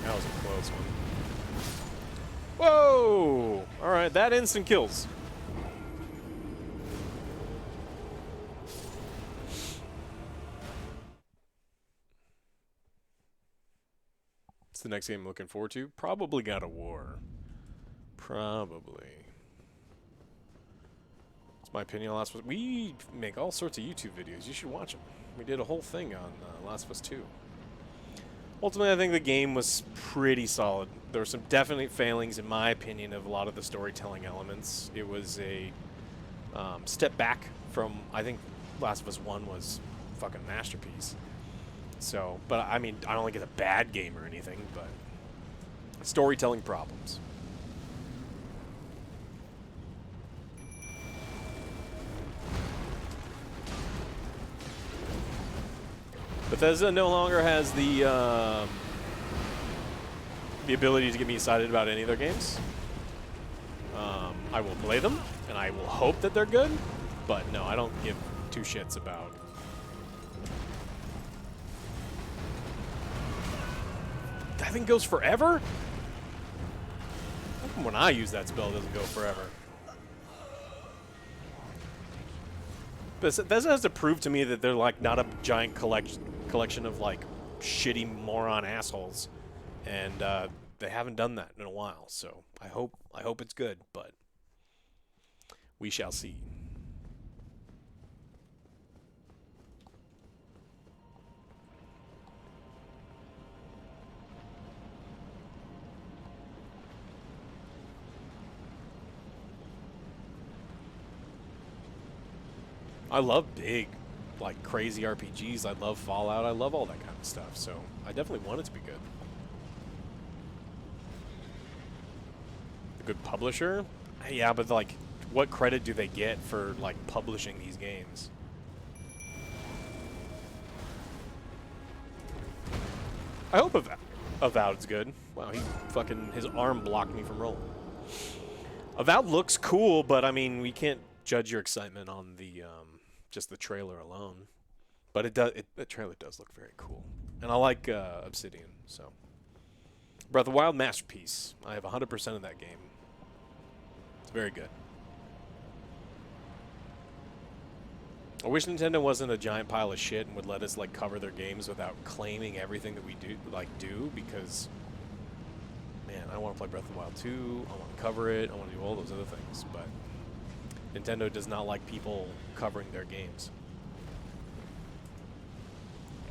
That was a close one. Whoa! Alright, that instant kills. What's the next game I'm looking forward to? Probably God of War. Probably. It's my opinion on Last of Us. We make all sorts of YouTube videos. You should watch them. We did a whole thing on Last of Us 2. Ultimately, I think the game was pretty solid. There were some definite failings, in my opinion, of a lot of the storytelling elements. It was a step back from, I think, Last of Us 1 was a fucking masterpiece. So, but I mean, I don't think it's a bad game or anything, but storytelling problems. Bethesda no longer has the ability to get me excited about any of their games. I will play them, and I will hope that they're good, but no, I don't give two shits about. That thing goes forever? How come when I use that spell, it doesn't go forever? Bethesda has to prove to me that they're like not a giant collection of like shitty moron assholes, and they haven't done that in a while. So I hope it's good, but we shall see. I love big, like, crazy RPGs. I love Fallout. I love all that kind of stuff. So I definitely want it to be good. A good publisher? Yeah, but, like, what credit do they get for, like, publishing these games? I hope Avowed's good. Wow, his arm blocked me from rolling. Avowed looks cool, but, I mean, we can't judge your excitement on the, just the trailer alone. But the trailer does look very cool. And I like Obsidian, so. Breath of the Wild, masterpiece. I have 100% of that game. It's very good. I wish Nintendo wasn't a giant pile of shit and would let us, like, cover their games without claiming everything that we do, because, man, I want to play Breath of the Wild 2, I want to cover it, I want to do all those other things, but Nintendo does not like people covering their games.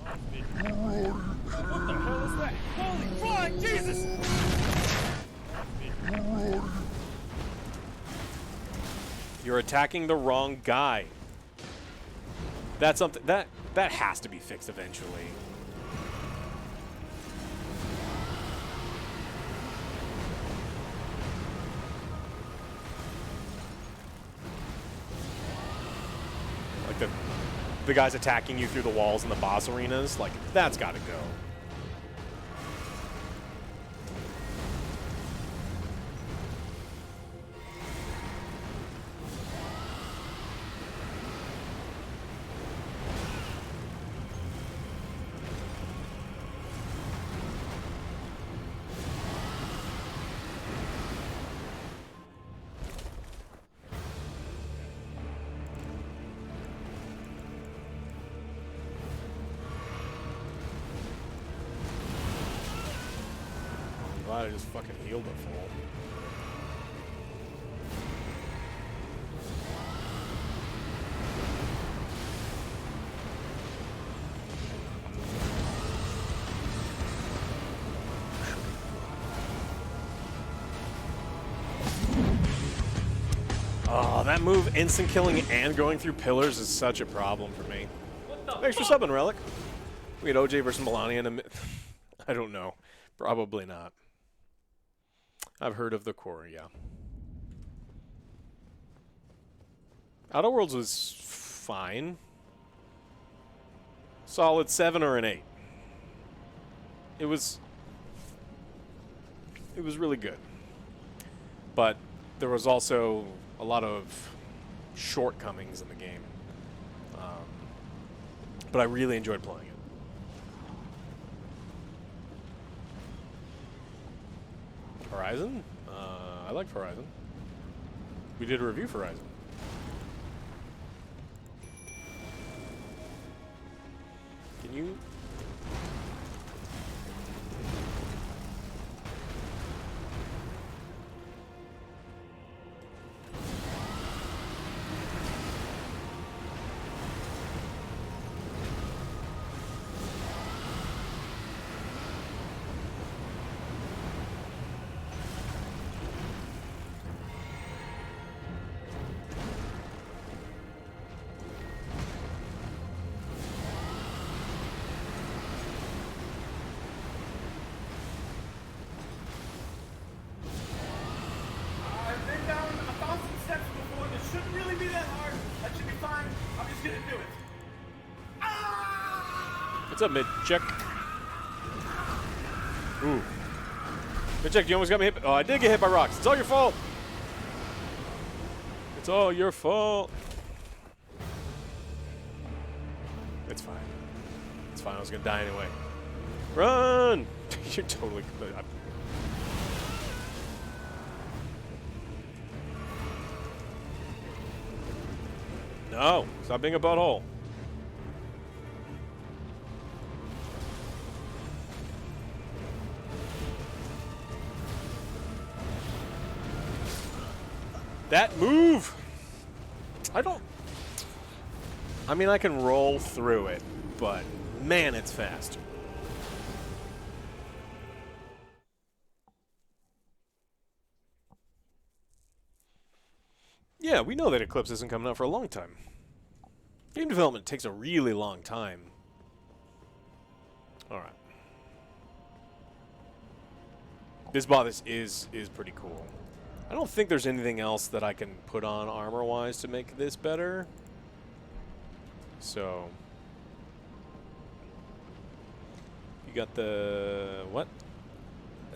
What the hell is that? Holy fuck, Jesus! You're attacking the wrong guy. That's something that has to be fixed eventually. Like the guys attacking you through the walls in the boss arenas, like that's got to go. I just fucking healed it full. Oh, that move, instant killing and going through pillars, is such a problem for me. Thanks for subbing, Relic. We had OJ versus Melania in a minute. I don't know. Probably not. I've heard of the core, yeah. Outer Worlds was fine. Solid 7 or an 8. It was really good. But there was also a lot of shortcomings in the game. But I really enjoyed playing it. Horizon? I liked Horizon. We did a review for Horizon. Can you... What's up, mid-check? Ooh. Mid-check, you almost got me hit. Oh, I did get hit by rocks. It's all your fault. It's all your fault. It's fine. It's fine. I was going to die anyway. Run! You're totally... No. Stop being a butthole. That move! I mean, I can roll through it, but man, it's fast. Yeah, we know that Eclipse isn't coming out for a long time. Game development takes a really long time. Alright. This boss is pretty cool. I don't think there's anything else that I can put on armor-wise to make this better. So... You got the... what?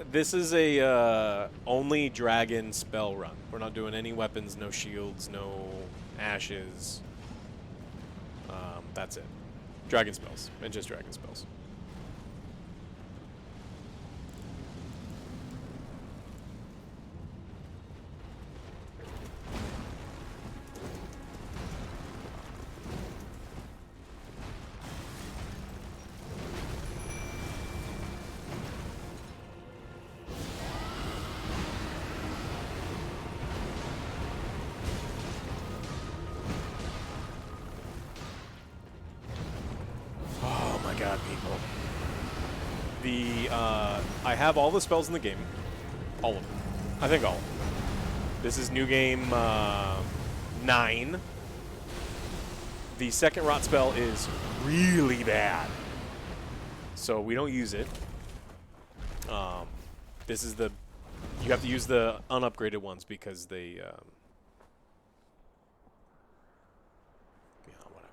This is a only dragon spell run. We're not doing any weapons, no shields, no ashes. That's it. Dragon spells. And just dragon spells. I have all the spells in the game. All of them. I think all of them. This is new game 9. The second rot spell is really bad, so we don't use it. This is the... You have to use the unupgraded ones because they... yeah, whatever.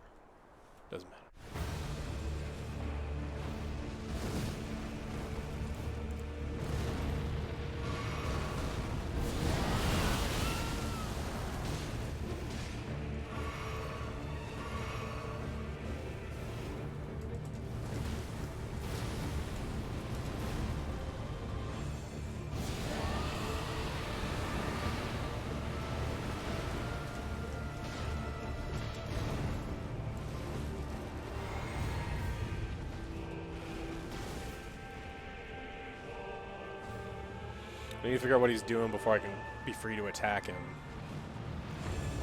Doesn't matter. I need to figure out what he's doing before I can be free to attack him.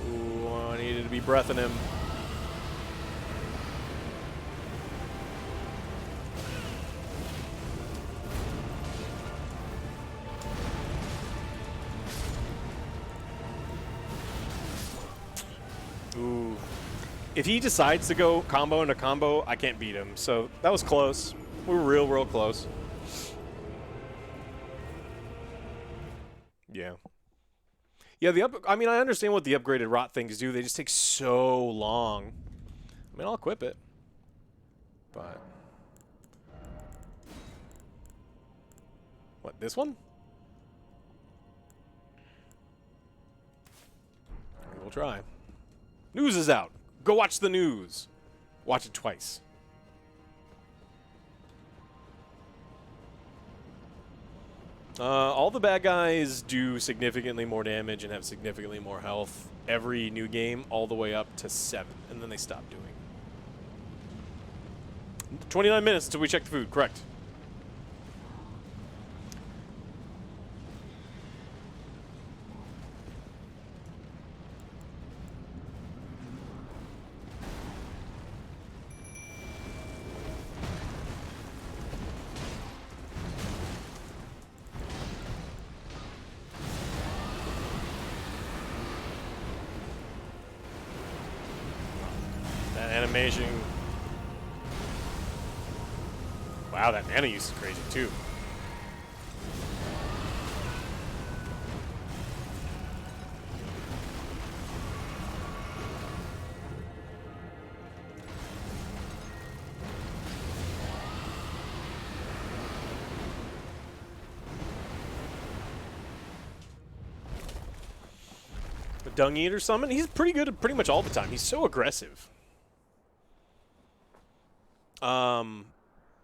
Ooh, I needed to be breathing him. Ooh. If he decides to go combo into combo, I can't beat him. So that was close. We were real close. Yeah. Yeah, I mean, I understand what the upgraded rot things do. They just take so long. I mean, I'll equip it. But... What, this one? We'll try. News is out. Go watch the news. Watch it twice. All the bad guys do significantly more damage and have significantly more health every new game, all the way up to 7, and then they stop doing. 29 minutes until we check the food, correct. Animation. Wow, that mana use is crazy too. The Dung Eater summon, he's pretty good pretty much all the time. He's so aggressive.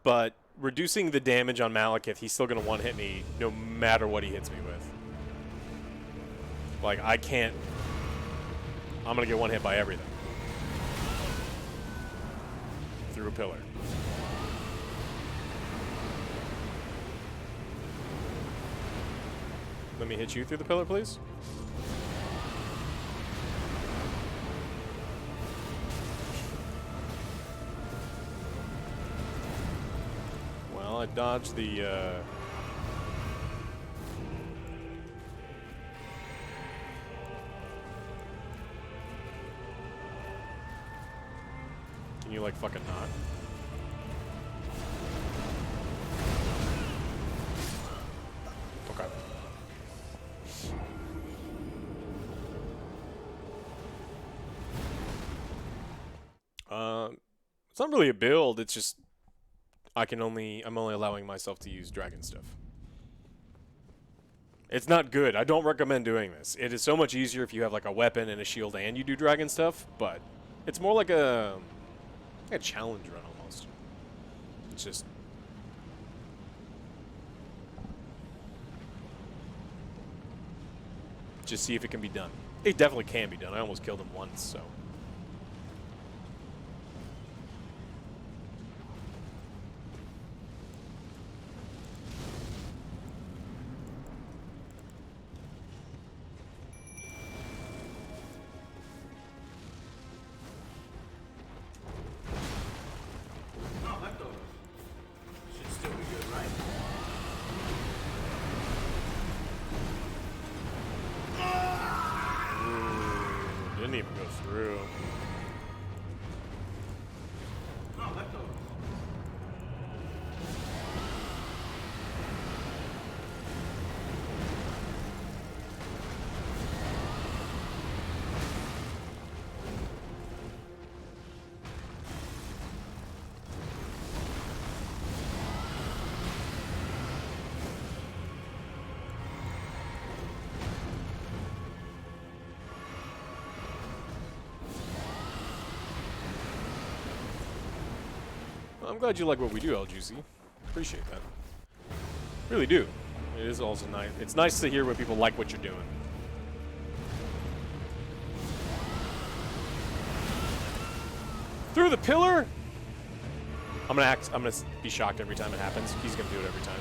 But reducing the damage on Malekith, he's still going to one-hit me no matter what he hits me with. Like, I can't... I'm going to get one hit by everything. Through a pillar. Let me hit you through the pillar, please. I dodged the, Can you, like, fucking not? Okay. It's not really a build, it's just... I'm only allowing myself to use dragon stuff. It's not good. I don't recommend doing this. It is so much easier if you have like a weapon and a shield and you do dragon stuff, but it's more like a challenge run almost. It's just see if it can be done. It definitely can be done. I almost killed him once, so. didn't even go through. Oh, leftovers. I'm glad you like what we do, LGC. Appreciate that. Really do. It is also nice. It's nice to hear when people like what you're doing. Through the pillar? I'm gonna be shocked every time it happens. He's gonna do it every time.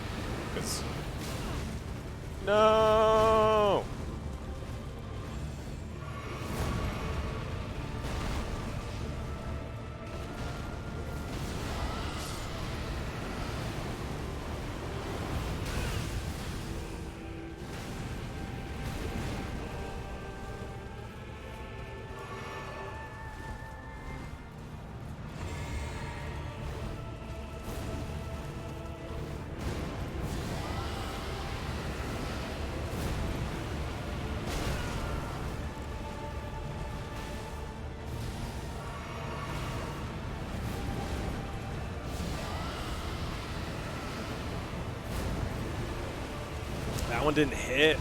Because no. That one didn't hit.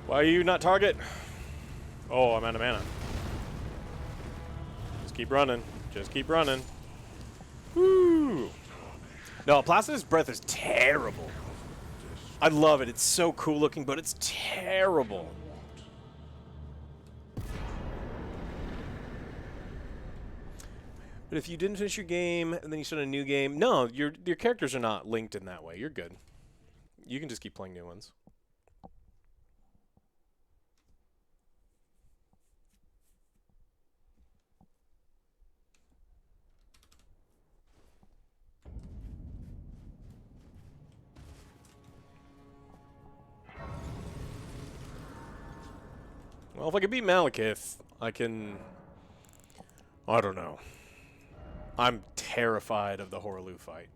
Why are you not target? Oh, I'm out of mana. Just keep running. Just keep running. Woo! No, Placidus Breath is terrible. I love it. It's so cool looking, but it's terrible. But if you didn't finish your game and then you start a new game, no, your characters are not linked in that way. You're good. You can just keep playing new ones. Well, if I can beat Malekith, I can... I don't know. I'm terrified of the Horaloo fight.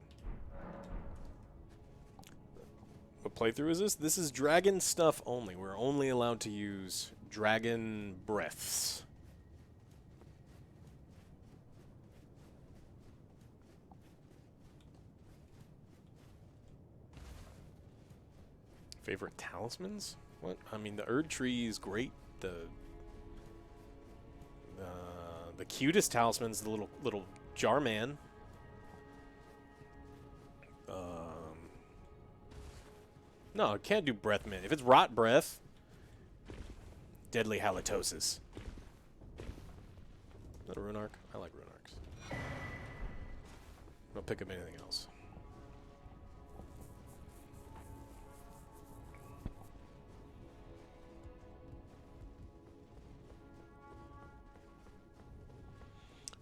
What playthrough is this? This is dragon stuff only. We're only allowed to use dragon breaths. Favorite talismans? What? I mean, the Erd Tree is great. The cutest talisman's the little jar man. No, it can't do breath mint. If it's rot breath, deadly halitosis. Is that a rune arc? I like rune arcs. Don't pick up anything else.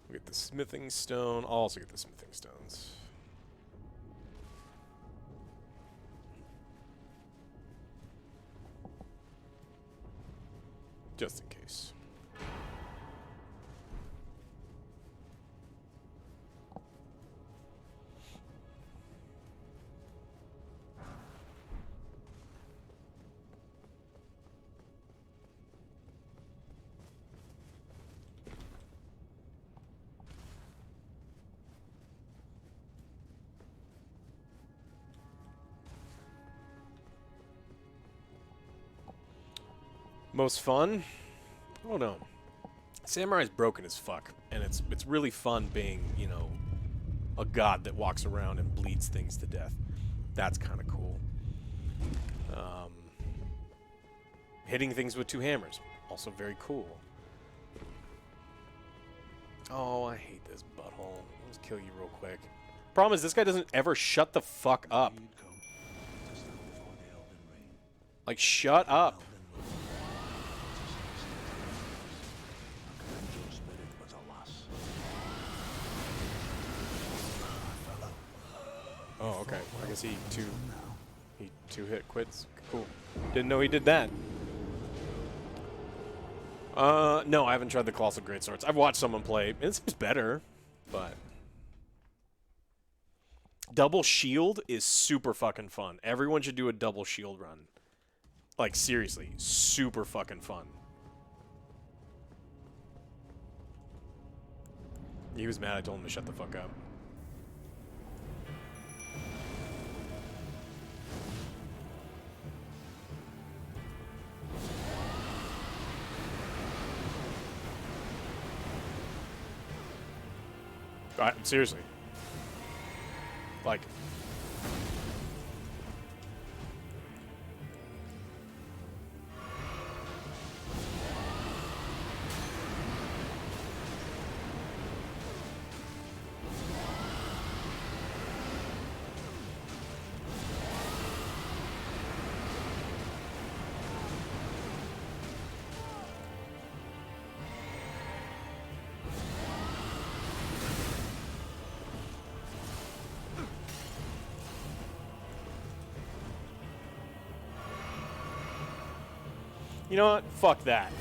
We get the smithing stone. I'll also get the smithing stones. Just in case. Most fun? Oh no. Samurai's broken as fuck, and it's really fun being, you know, a god that walks around and bleeds things to death. That's kind of cool. Hitting things with 2 hammers, also very cool. Oh, I hate this butthole. Let's kill you real quick. Problem is, this guy doesn't ever shut the fuck up. Like, shut up. Oh, okay. I guess he two hit quits. Cool. Didn't know he did that. No, I haven't tried the Colossal Greatswords. I've watched someone play. It seems better, but double shield is super fucking fun. Everyone should do a double shield run. Like, seriously, super fucking fun. He was mad I told him to shut the fuck up. Seriously. Like... You know what? Fuck that.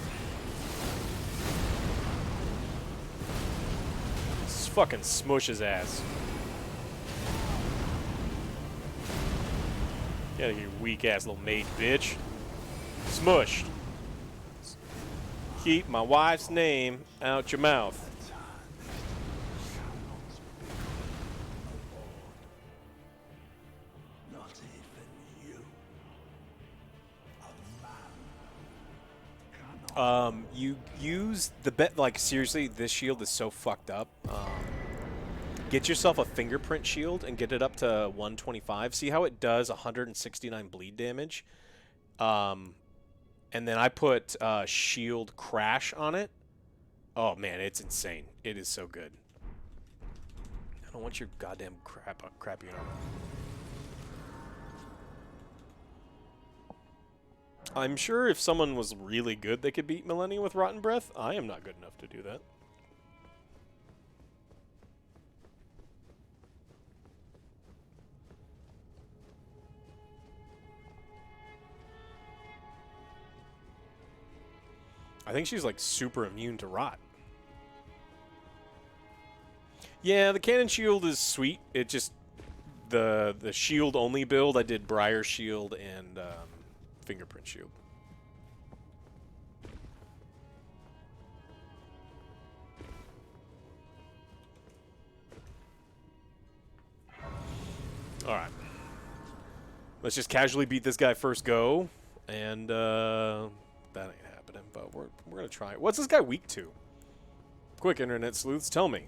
Just fucking smush his ass. Get out of here, weak ass little mage bitch. Smushed. Keep my wife's name out your mouth. You use the bet, like, seriously, this shield is so fucked up. Get yourself a fingerprint shield and get it up to 125. See how it does 169 bleed damage? And then I put shield crash on it. Oh man, it's insane. It is so good. I don't want your goddamn crappy armor. I'm sure if someone was really good, they could beat Millennia with Rotten Breath. I am not good enough to do that. I think she's like super immune to rot. Yeah, the cannon shield is sweet. It just the shield only build I did Briar shield and fingerprint shield. All right. Let's just casually beat this guy first go, and that ain't happening. But we're gonna try it. What's this guy weak to? Quick, internet sleuths, tell me.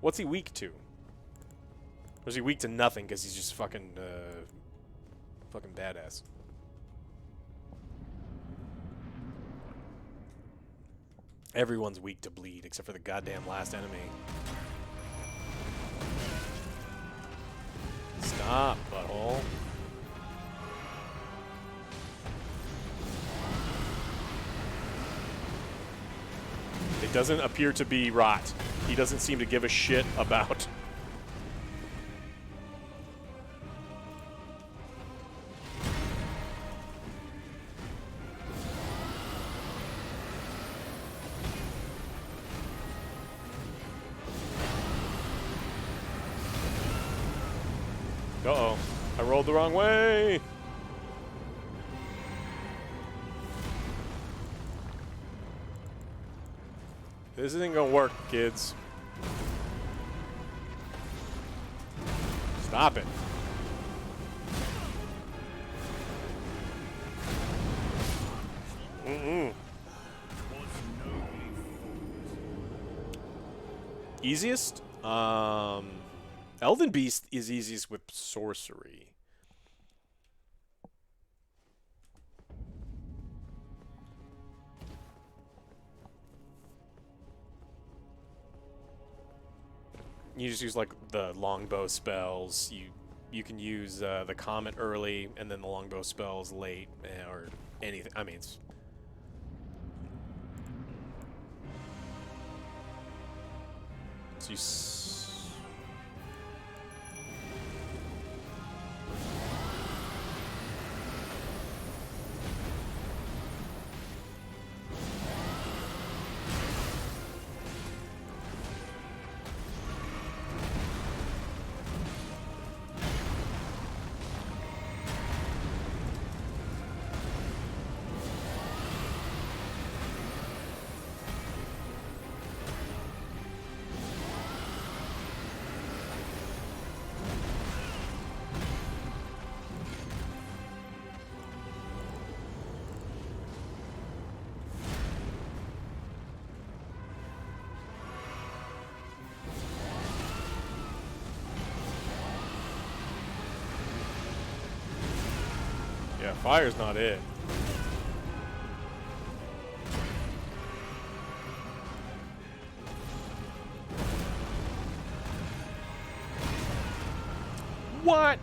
What's he weak to? Or is he weak to nothing because he's just fucking badass? Everyone's weak to bleed except for the goddamn last enemy. Stop, butthole. It doesn't appear to be rot. He doesn't seem to give a shit about. Uh-oh. I rolled the wrong way. This isn't gonna work, kids. Stop it. Easiest? Elden Beast is easiest with sorcery. You just use like the longbow spells. You can use the comet early and then the longbow spells late, or anything. I mean, it's so Fire's not it. What?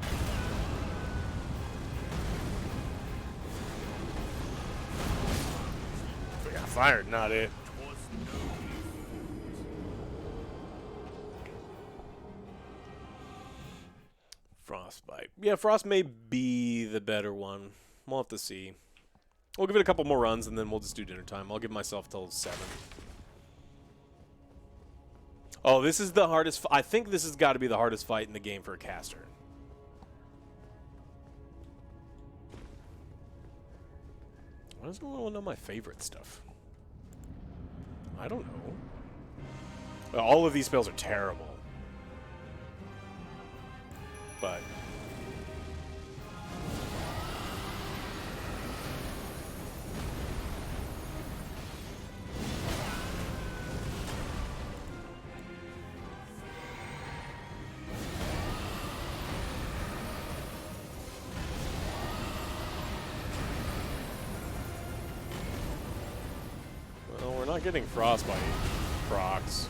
Yeah, fire, not it. Frostbite. Yeah, Frost may be the better one. We'll have to see. We'll give it a couple more runs, and then we'll just do dinner time. I'll give myself till 7. Oh, this is the hardest... I think this has got to be the hardest fight in the game for a caster. Why doesn't anyone know my favorite stuff? I don't know. Well, all of these spells are terrible. But... well, we're not getting Frostbite procs.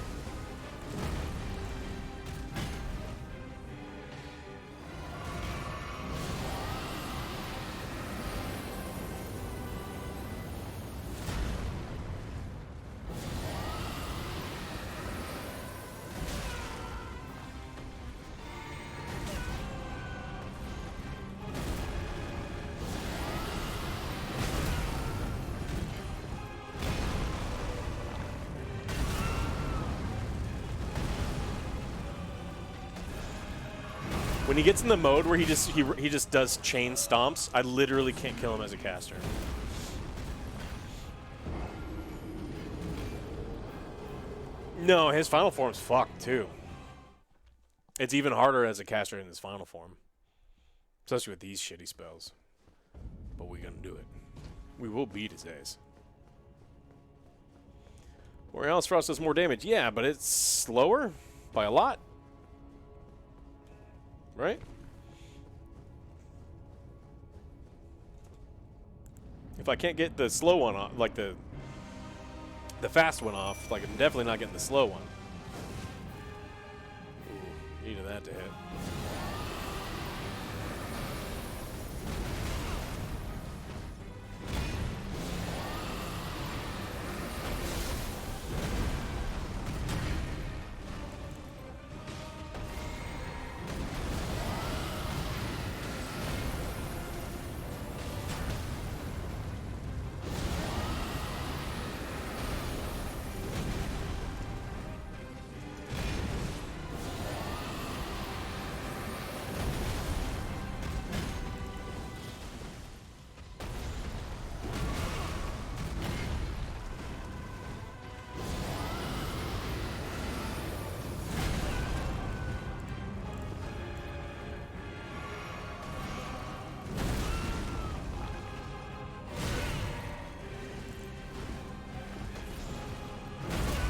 When he gets in the mode where he just does chain stomps, I literally can't kill him as a caster. No, his final form's fucked too. It's even harder as a caster in his final form, especially with these shitty spells. But we're gonna do it. We will beat his ace. Borealis Frost does more damage, yeah, but it's slower by a lot. Right? If I can't get the slow one off, like the fast one off, like I'm definitely not getting the slow one. Ooh, needed that to hit.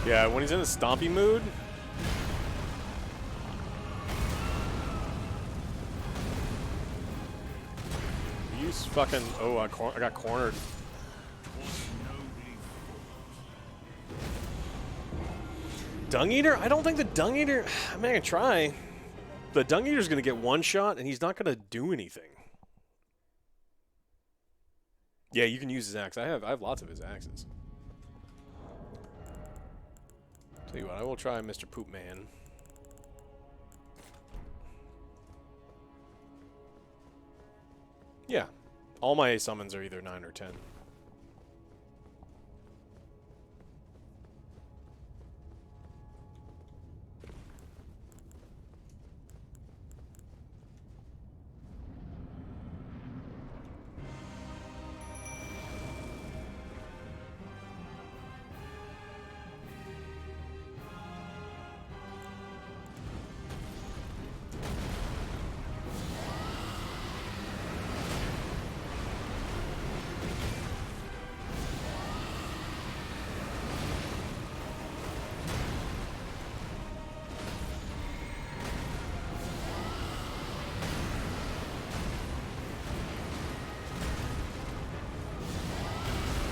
Yeah, when he's in the stompy mood. Use fucking... Oh, I got cornered. Dung Eater? I don't think the Dung Eater... I'm not gonna try. The Dung Eater's gonna get one shot, and he's not gonna do anything. Yeah, you can use his axe. I have lots of his axes. Tell you what, I will try Mr. Poop Man. Yeah, all my summons are either 9 or 10.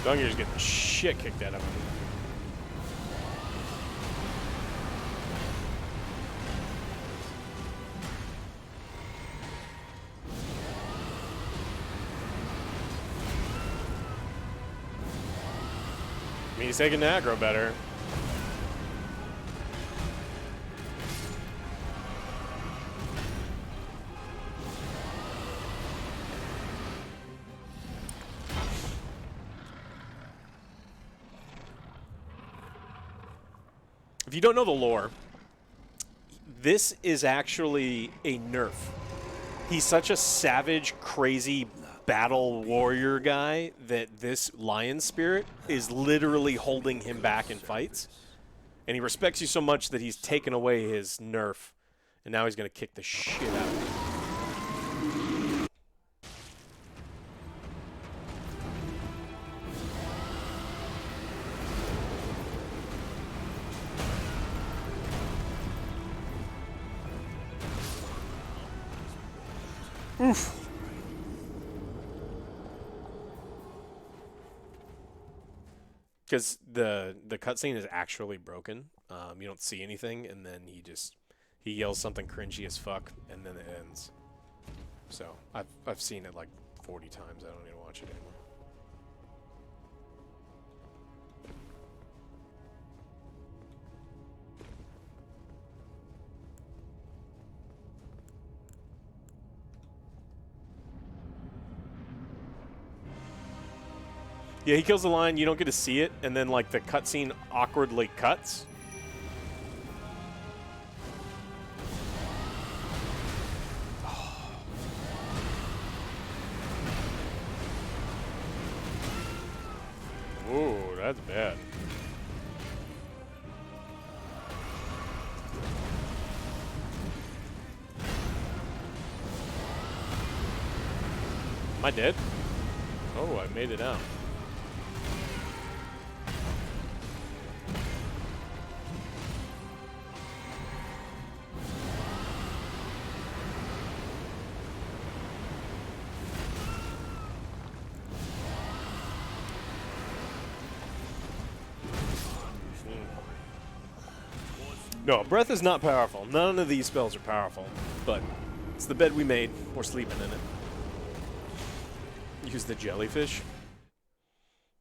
Gungnir's getting the shit kicked out of him. I mean, he's taking the aggro better. If you don't know the lore, this is actually a nerf. He's such a savage, crazy battle warrior guy that this lion spirit is literally holding him back in fights. And he respects you so much that he's taken away his nerf, and now he's going to kick the shit out of you. Oof. Because the cutscene is actually broken. You don't see anything, and then he yells something cringy as fuck, and then it ends. So I've seen it like 40 times. I don't need to watch it anymore. Yeah, he kills the lion, you don't get to see it, and then like the cutscene awkwardly cuts. Ooh, that's bad. Am I dead? Oh, I made it out. No, breath is not powerful. None of these spells are powerful, but it's the bed we made. We're sleeping in it. Use the jellyfish?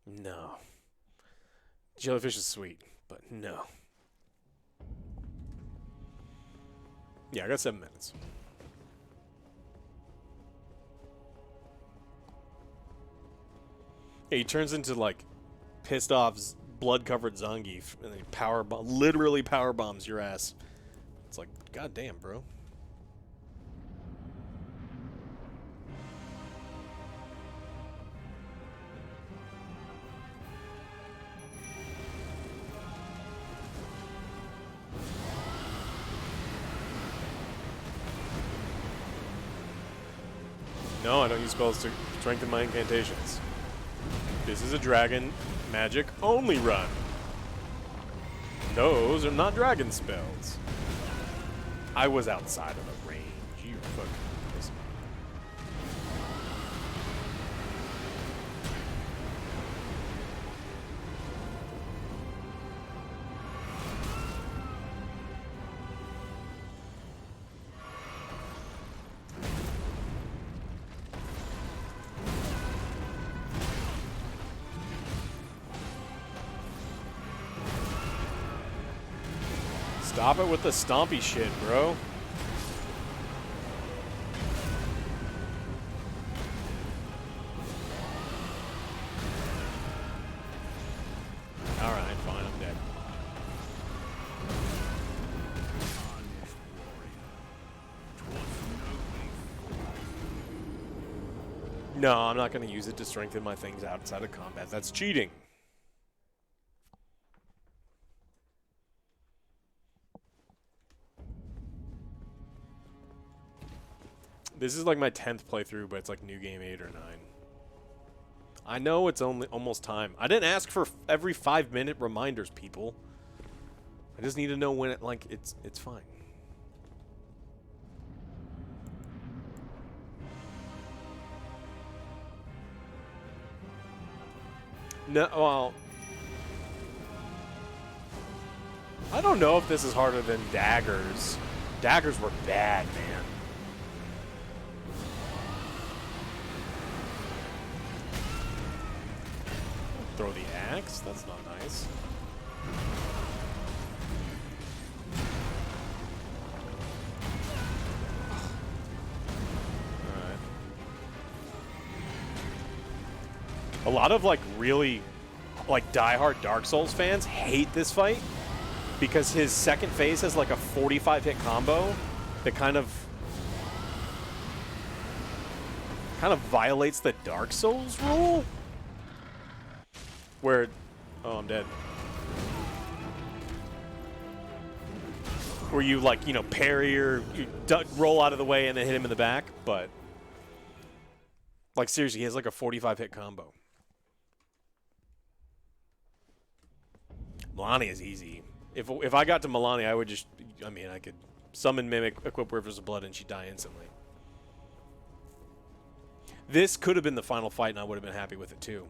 No. Jellyfish is sweet, but no. Yeah, I got 7 minutes. Yeah, he turns into like pissed off blood-covered Zangief, and then he literally power bombs your ass. It's like, goddamn, bro. No, I don't use spells to strengthen my incantations. This is a dragon magic only run. Those are not dragon spells. I was outside of the range. You fucking piss me. Stop it with the stompy shit, bro. Alright, fine, I'm dead. No, I'm not going to use it to strengthen my things outside of combat. That's cheating. This is like my 10th playthrough, but it's like new game 8 or 9. I know it's only almost time. I didn't ask for every 5-minute reminders, people. I just need to know when it's fine. No, well, I don't know if this is harder than daggers. Daggers were bad, man. Throw the axe? That's not nice. Alright. A lot of, like, really, like, diehard Dark Souls fans hate this fight because his second phase has, like, a 45-hit combo that kind of violates the Dark Souls rule. Where, oh, I'm dead. Where you, like, you know, parry or you roll out of the way and then hit him in the back, but, like, seriously, he has like a 45-hit combo. Milani is easy. If I got to Milani, I would just, I mean, I could summon Mimic, equip Rivers of Blood, and she'd die instantly. This could have been the final fight, and I would have been happy with it too.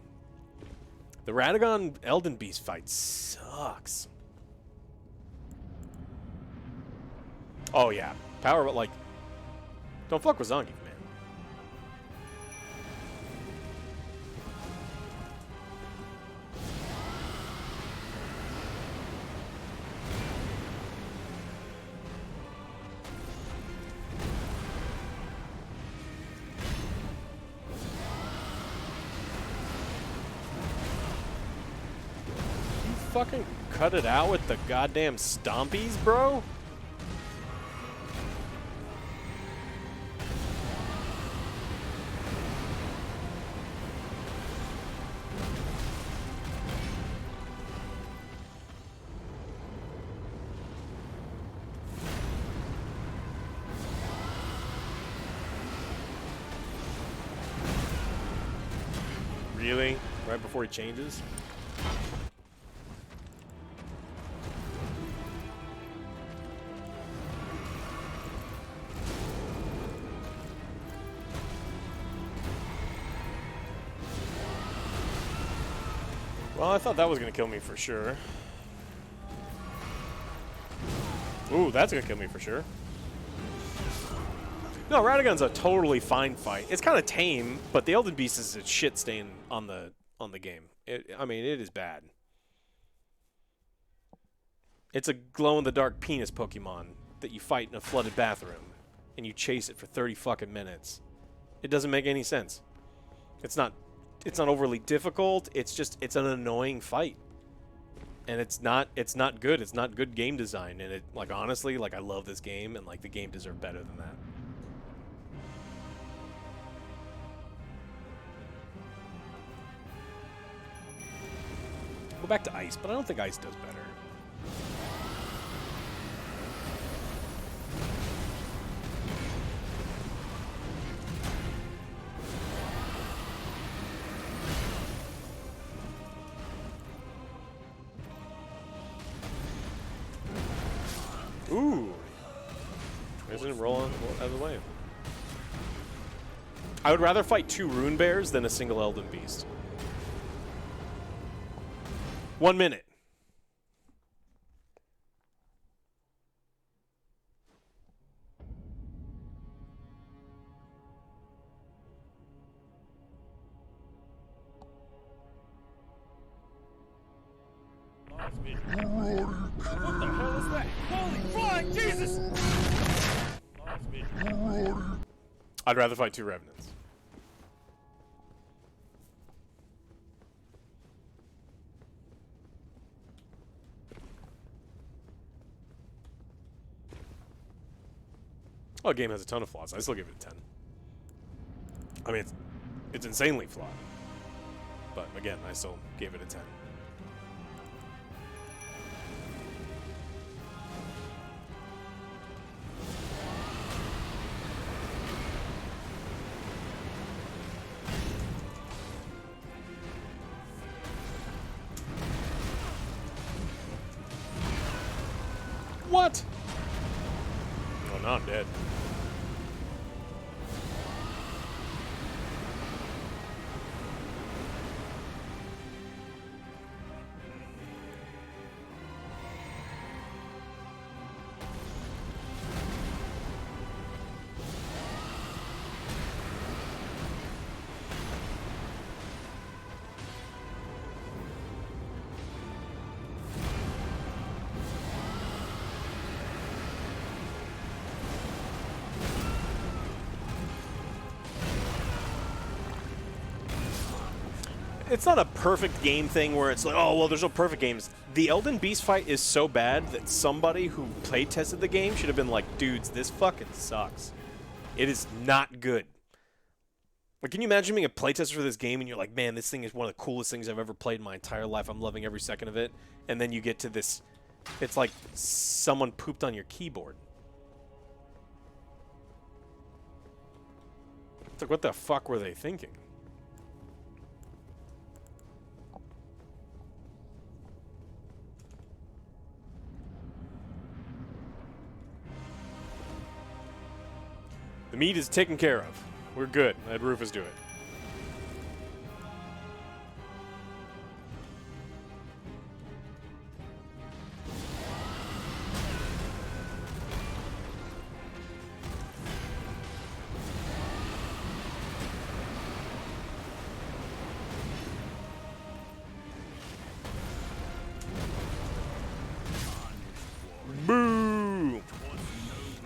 The Radagon Elden Beast fight sucks. Oh yeah, power, but like, don't fuck with Zangief, man. Fucking cut it out with the goddamn stompies, bro. Really? Right before he changes? Well, I thought that was going to kill me for sure. Ooh, that's going to kill me for sure. No, Radagon's a totally fine fight. It's kind of tame, but the Elden Beast is a shit stain on the game. I mean, it is bad. It's a glow-in-the-dark penis Pokemon that you fight in a flooded bathroom, and you chase it for 30 fucking minutes. It doesn't make any sense. It's not overly difficult. It's an annoying fight. And it's not good. It's not good game design. And it, like, honestly, like, I love this game, and like the game deserved better than that. Go back to Ice, but I don't think Ice does better. Ooh. Isn't roll out of the way. I would rather fight 2 Rune Bears than a single Elden Beast. 1 minute. What the hell is that? Holy fuck, Jesus! I'd rather fight 2 Revenants. Oh, the game has a ton of flaws. I still give it a 10. I mean, it's insanely flawed. But again, I still gave it a 10. What? Oh, no, I'm dead. it's not a perfect game thing where it's like, oh, well, there's no perfect games. The Elden Beast fight is so bad that somebody who play tested the game should have been like, dudes, this fucking sucks. It is not good. Like, can you imagine being a playtester for this game and you're like, man, this thing is one of the coolest things I've ever played in my entire life. I'm loving every second of it. And then you get to this, it's like someone pooped on your keyboard. It's like, what the fuck were they thinking? The meat is taken care of. We're good. I had Rufus do it. Boo!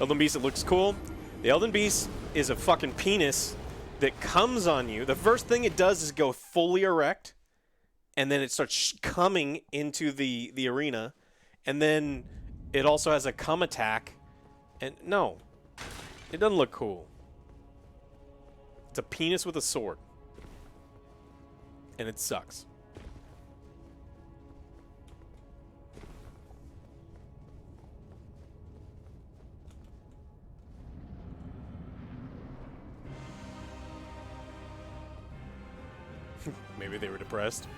Elden Beast, it looks cool. The Elden Beast is a fucking penis that comes on you. The first thing it does is go fully erect, and then it starts coming into the arena, and then it also has a come attack, and no, it doesn't look cool. It's a penis with a sword, and it sucks. Maybe they were depressed.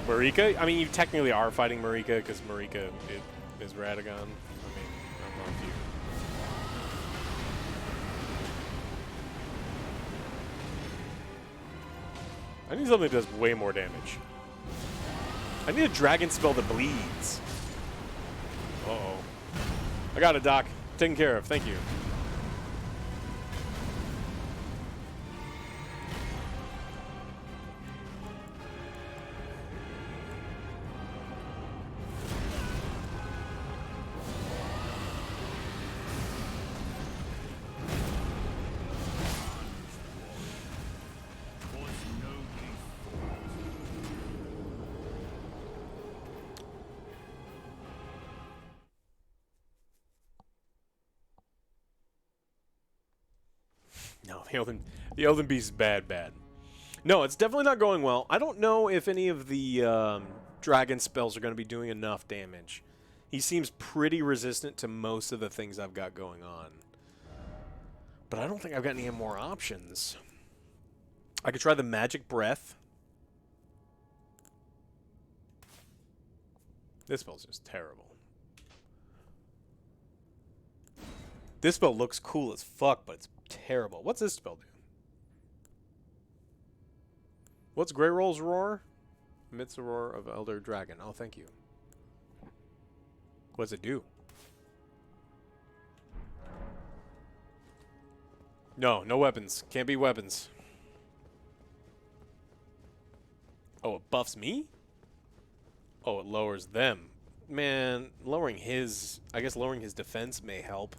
Marika? I mean, you technically are fighting Marika because Marika is Radagon. I mean, I'm not you. I need something that does way more damage. I need a dragon spell that bleeds. Uh-oh. I got it, Doc. Taken care of. Thank you. No, the Elden Beast is bad. No, it's definitely not going well. I don't know if any of the dragon spells are going to be doing enough damage. He seems pretty resistant to most of the things I've got going on. But I don't think I've got any more options. I could try the magic breath. This spell's just terrible. This spell looks cool as fuck, but it's terrible. What's this spell do? What's Grey Roll's Roar? Amidst the roar of Elder Dragon. Oh, thank you. What does it do? No, no weapons. Can't be weapons. Oh, it buffs me? Oh, it lowers them. Man, lowering his... I guess lowering his defense may help.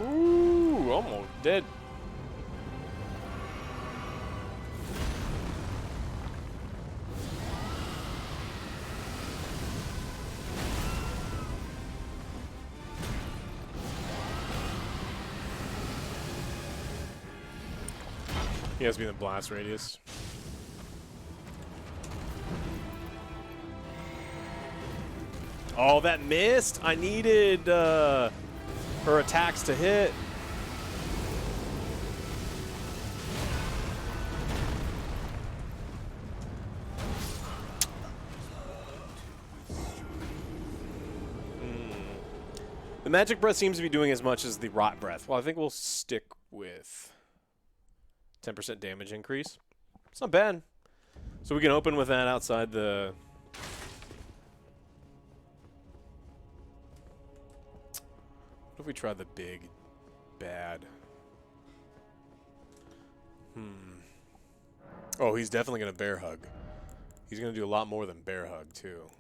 Ooh, almost dead. He has to be in the blast radius. Oh, that missed. I needed her attacks to hit. The magic breath seems to be doing as much as the rot breath. Well, I think we'll stick with 10% damage increase. It's not bad. So we can open with that outside the... What if we try the big bad? Oh, he's definitely going to bear hug. He's going to do a lot more than bear hug, too.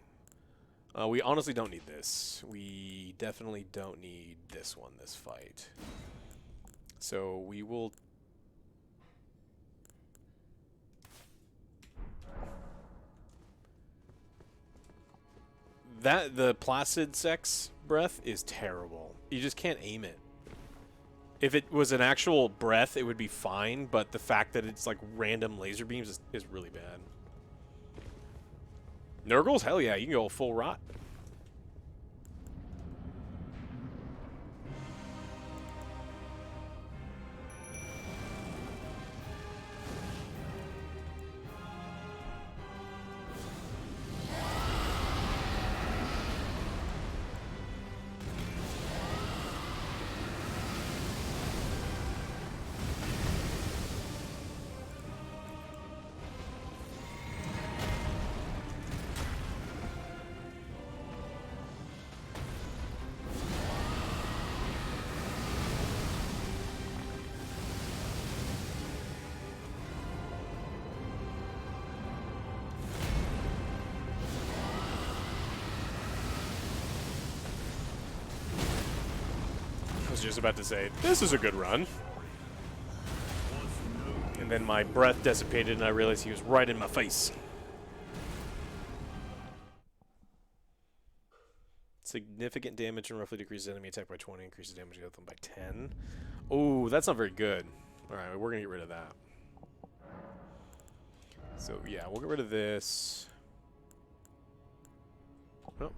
We honestly don't need this. We definitely don't need this one, this fight. So we will... The placid sex breath is terrible. You just can't aim it. If it was an actual breath, it would be fine, but the fact that it's like random laser beams is really bad. Nurgles? Hell yeah, you can go full rot. Just about to say, this is a good run. And then my breath dissipated and I realized he was right in my face. Significant damage and roughly decreases enemy attack by 20, increases damage against them by 10. Oh, that's not very good. Alright, we're going to get rid of that. So, yeah, we'll get rid of this. Oh.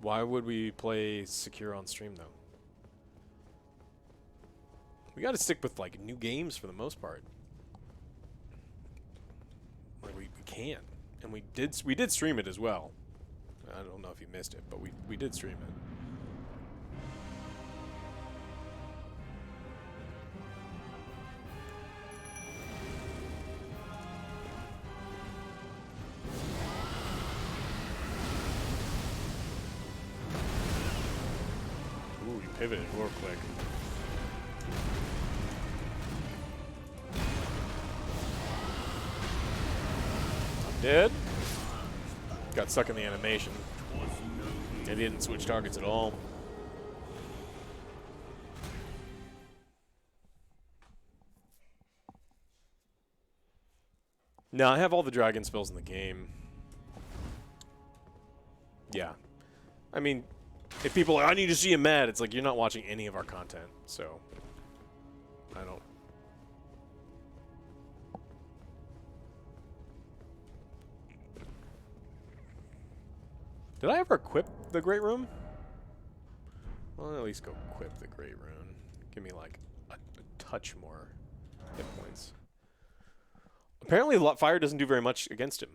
Why would we play secure on stream, though? We got to stick with, like, new games for the most part. Like, we can. And we did stream it as well. I don't know if you missed it, but we did stream it. Ooh, you pivoted real quick. I'm dead. Got stuck in the animation. They didn't switch targets at all. No, I have all the dragon spells in the game. Yeah. I mean, if people are, I need to see him mad, it's like you're not watching any of our content, so I don't. Did I ever equip the Great Rune? Well, at least go equip the Great Rune. Give me like a touch more hit points. Apparently, fire doesn't do very much against him.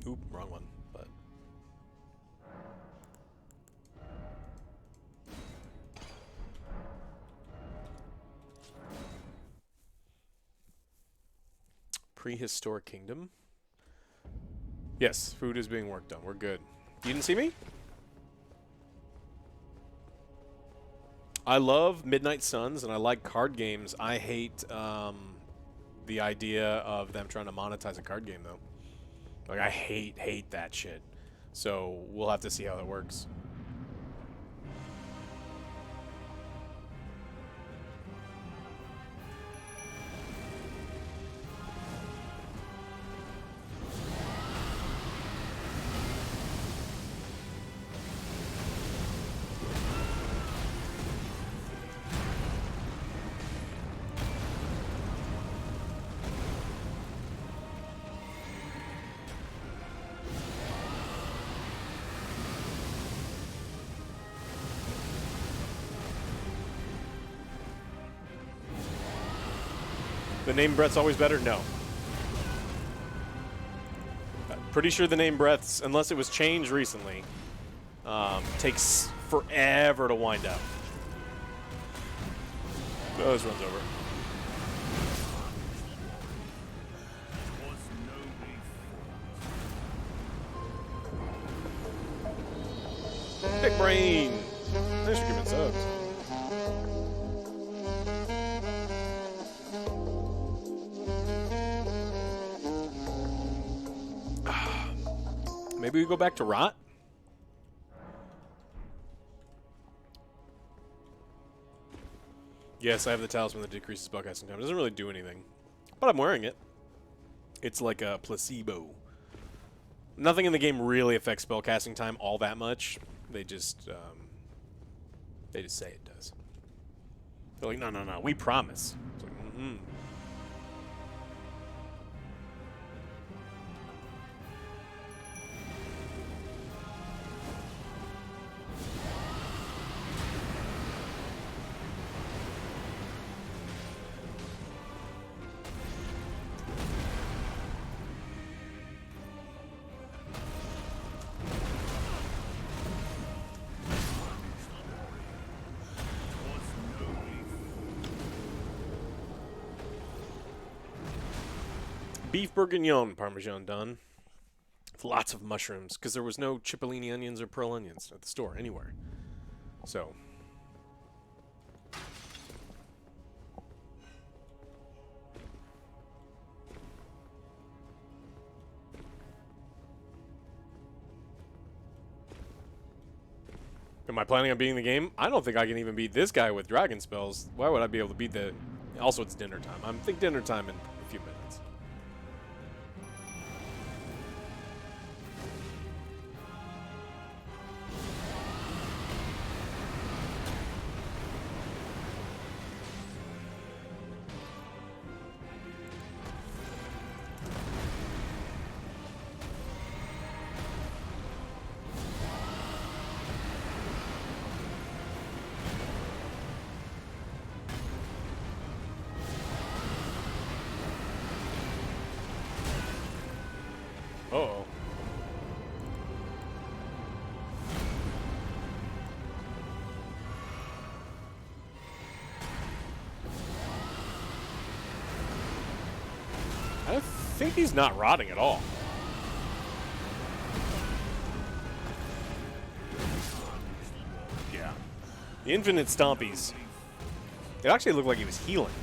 Oop, wrong one. But prehistoric kingdom. Yes, food is being worked on. We're good. You didn't see me? I love Midnight Suns, and I like card games. I hate the idea of them trying to monetize a card game, though. Like, I hate that shit. So, we'll have to see how that works. The name breath's always better? No. Pretty sure the name breaths, unless it was changed recently, takes forever to wind up. Oh, this runs over. Big brain! Thanks for giving subs. Maybe we go back to Rot? Yes, I have the talisman that decreases spellcasting time. It doesn't really do anything. But I'm wearing it. It's like a placebo. Nothing in the game really affects spellcasting time all that much. They just say it does. They're like, no, we promise. It's like, Beef bourguignon parmesan done. With lots of mushrooms, because there was no cipollini onions or pearl onions at the store, anywhere. So. Am I planning on beating the game? I don't think I can even beat this guy with Dragonspells. Why would I be able to beat the... Also, it's dinner time. I think dinner time in a few minutes. Uh-oh. I think he's not rotting at all. Yeah. The infinite stompies. It actually looked like he was healing.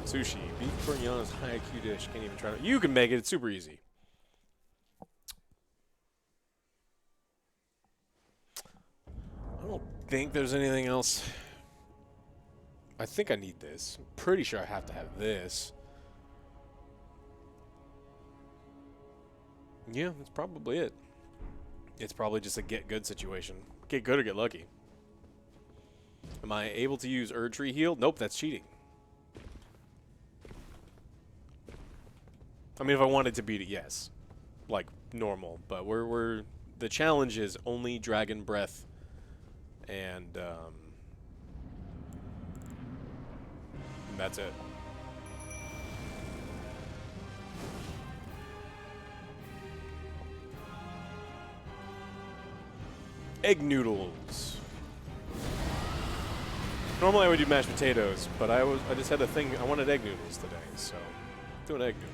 Sushi. Beef bourguignon is a high IQ dish. Can't even try to... You can make it. It's super easy. I don't think there's anything else. I think I need this. I'm pretty sure I have to have this. Yeah, that's probably it. It's probably just a get good situation. Get good or get lucky. Am I able to use Erd Tree Heal? Nope, that's cheating. I mean, if I wanted to beat it, yes. Like, normal. But we're the challenge is only Dragon Breath and that's it. Egg noodles. Normally I would do mashed potatoes, but I just had a thing. I wanted egg noodles today, so doing egg noodles.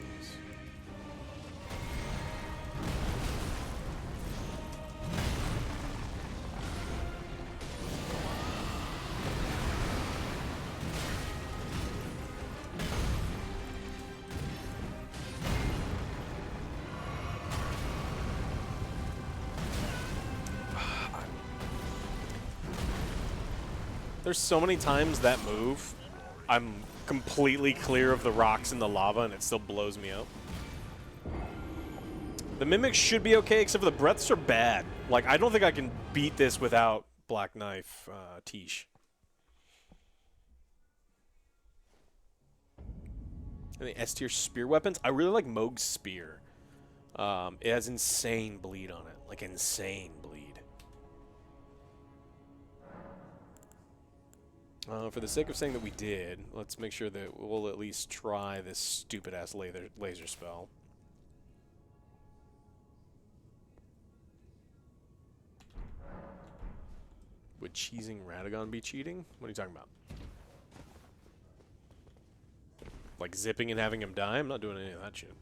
There's so many times that move, I'm completely clear of the rocks and the lava, and it still blows me up. The mimics should be okay, except for the breaths are bad. Like, I don't think I can beat this without Black Knife Tish. And the S tier spear weapons, I really like Moog's spear. It has insane bleed on it, like insane bleed. For the sake of saying that we did, let's make sure that we'll at least try this stupid-ass laser spell. Would cheesing Radagon be cheating? What are you talking about? Like zipping and having him die? I'm not doing any of that shit.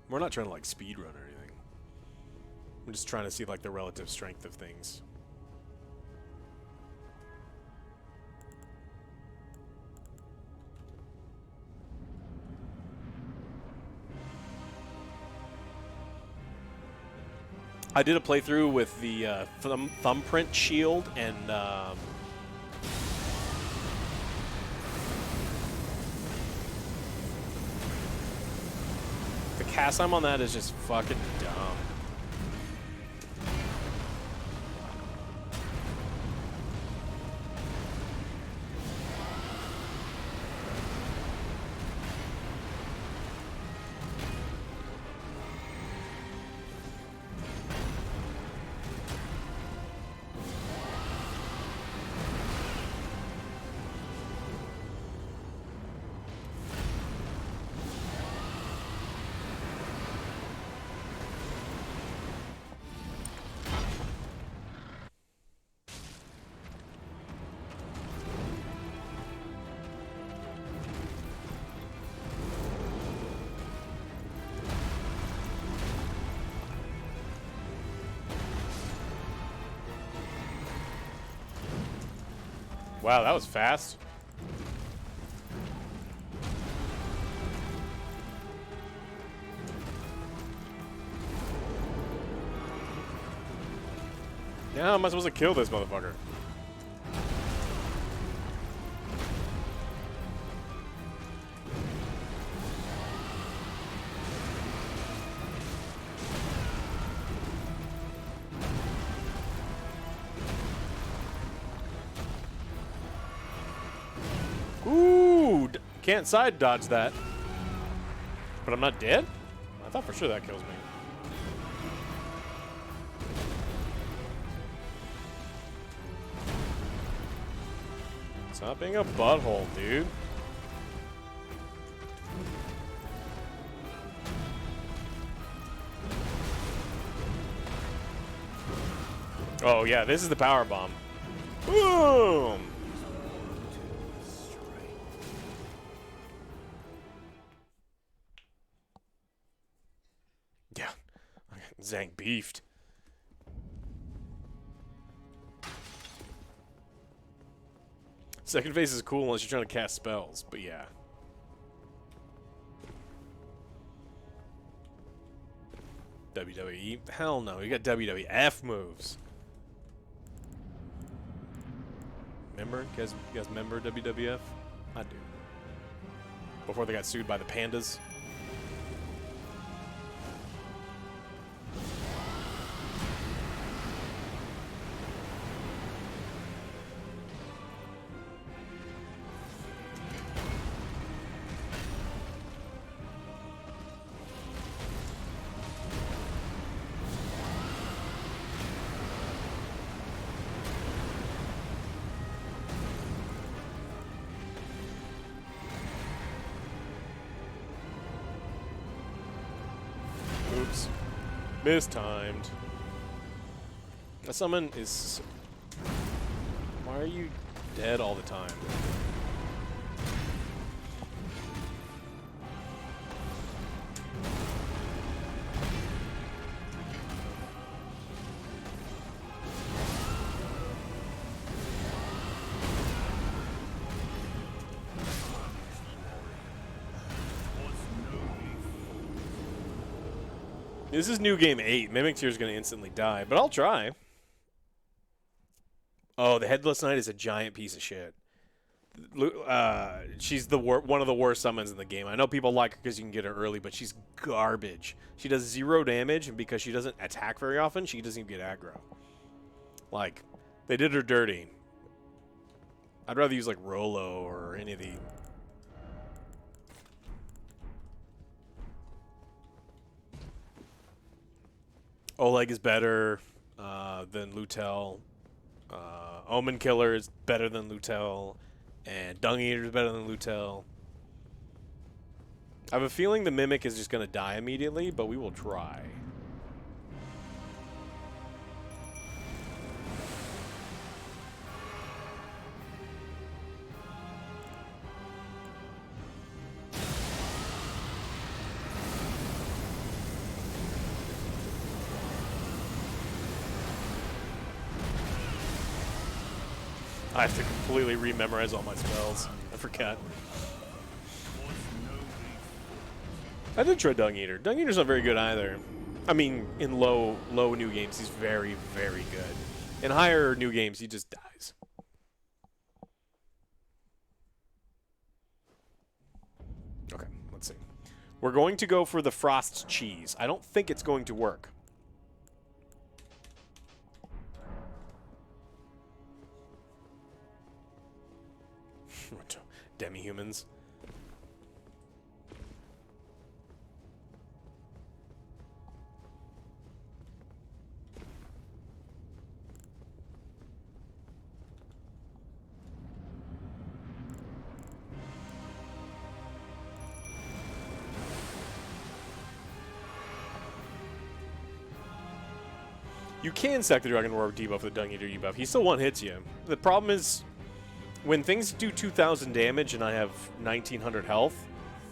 We're not trying to like speedrun or anything. I'm just trying to see like the relative strength of things. I did a playthrough with the thumbprint shield and the cast time on that is just fucking dumb. Wow, that was fast. Now how am I supposed to kill this motherfucker? Ooh, can't side dodge that. But I'm not dead? I thought for sure that kills me. Stop being a butthole, dude. Oh yeah, this is the power bomb. Boom! Yeah, Zang beefed. Second phase is cool unless you're trying to cast spells, but yeah. WWE? Hell no, you got WWF moves. Remember? You guys remember WWF? I do. Before they got sued by the pandas. Oops. Mistimed. That summon is... Why are you dead all the time? This is new game 8. Mimic Tear is going to instantly die, but I'll try. Oh, the Headless Knight is a giant piece of shit. She's the one of the worst summons in the game. I know people like her because you can get her early, but she's garbage. She does 0 damage, and because she doesn't attack very often, she doesn't even get aggro. Like, they did her dirty. I'd rather use, like, Rolo or any of the... Oleg is better than Lutel. Omen Killer is better than Lutel, and Dung Eater is better than Lutel. I have a feeling the Mimic is just going to die immediately, but we will try. I have to completely rememorize all my spells. I forget. I did try Dung Eater. Dung Eater's not very good either. I mean, in low new games, he's very, very good. In higher new games, he just dies. Okay, let's see. We're going to go for the Frost Cheese. I don't think it's going to work. Demi-humans. You can stack the Dragon Roar debuff with the Dung Eater debuff. He still one-hits you. The problem is, when things do 2,000 damage and I have 1,900 health,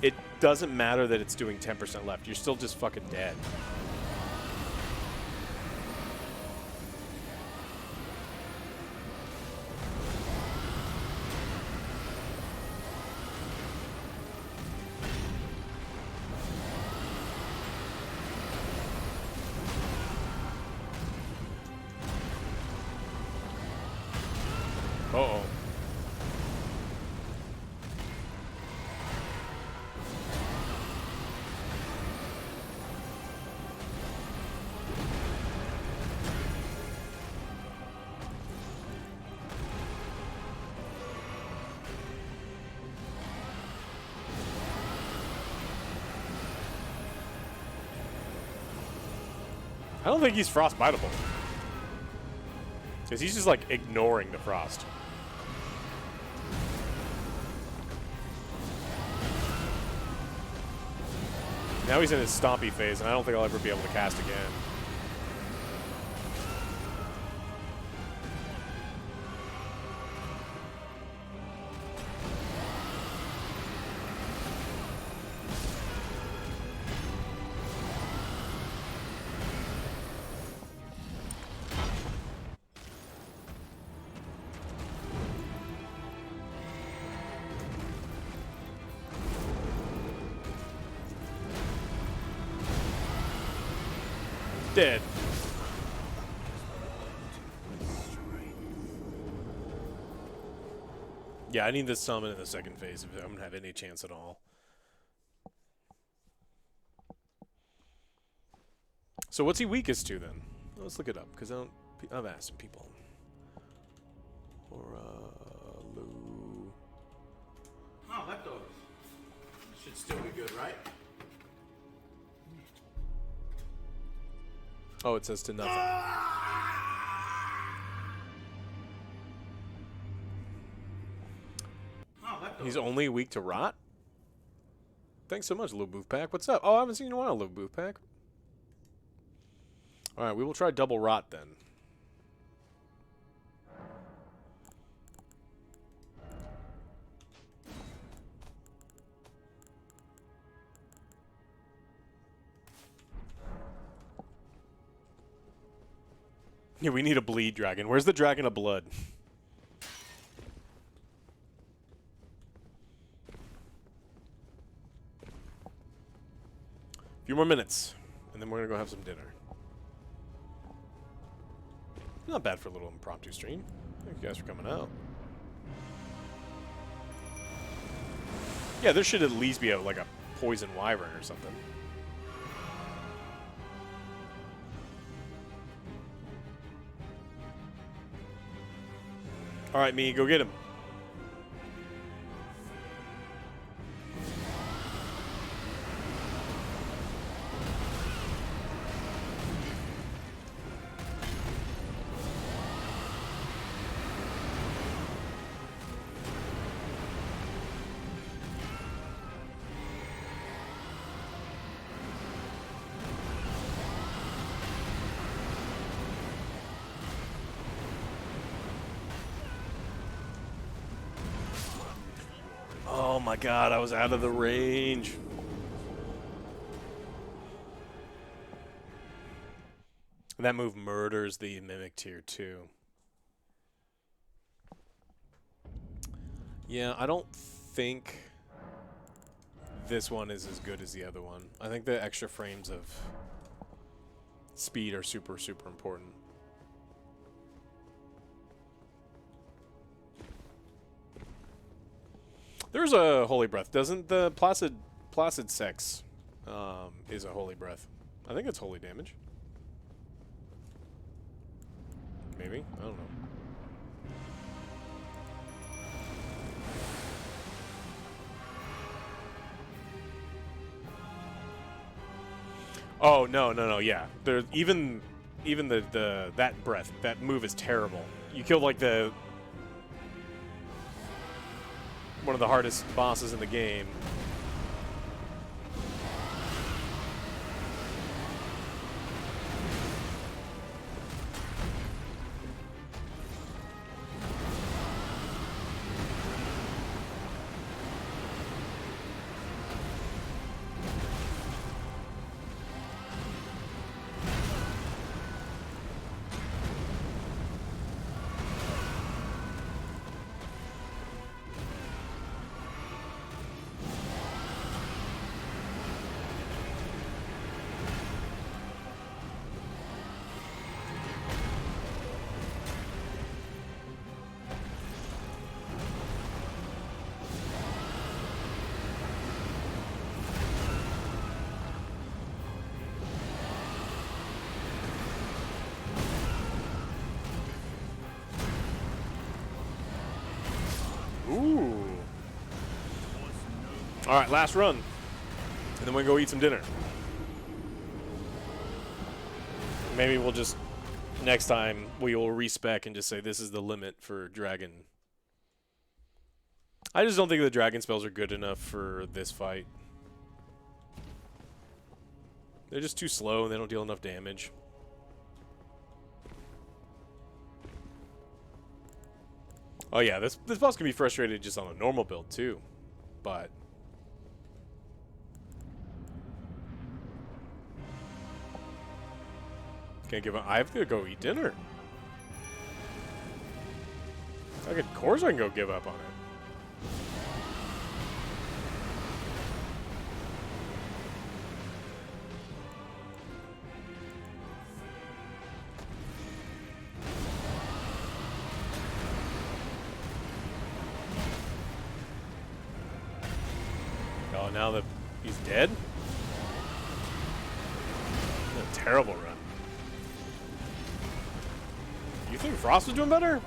it doesn't matter that it's doing 10% left. You're still just fucking dead. Uh-oh. I don't think he's frostbiteable. Because he's just like ignoring the frost. Now he's in his stompy phase, and I don't think I'll ever be able to cast again. Dead. Yeah, I need this summon in the second phase if I'm going to have any chance at all. So what's he weakest to then? Let's look it up, because I've asked some people. Or, Lou. Oh, leftovers. Should still be good, right? Oh, it says to nothing. Oh, leftovers. He's only weak to rot? Thanks so much, Lil Booth Pack. What's up? Oh, I haven't seen you in a while, Lil Booth Pack. Alright, we will try double rot then. Yeah, we need a bleed dragon. Where's the dragon of blood? A few more minutes, and then we're gonna go have some dinner. Not bad for a little impromptu stream. Thank you guys for coming out. Yeah, there should at least be like a poison wyvern or something. All right, me, go get him. my god, I was out of the range. That move murders the Mimic tier too. Yeah, I don't think this one is as good as the other one. I think the extra frames of speed are super, super important. There's a Holy Breath. Doesn't the Placid Sex is a Holy Breath? I think it's holy damage. Maybe? I don't know. Oh, no, yeah. There even the that breath, that move is terrible. You killed like one of the hardest bosses in the game. Ooh. All right, last run. And then we go eat some dinner. Maybe we'll just, next time, we will respec and just say this is the limit for Dragon. I just don't think the Dragonspells are good enough for this fight. They're just too slow and they don't deal enough damage. Oh yeah, this boss can be frustrated just on a normal build too, but can't give up. I have to go eat dinner. Of course I can go give up on it. Oh, now that he's dead? What a terrible run. You think Frost is doing better?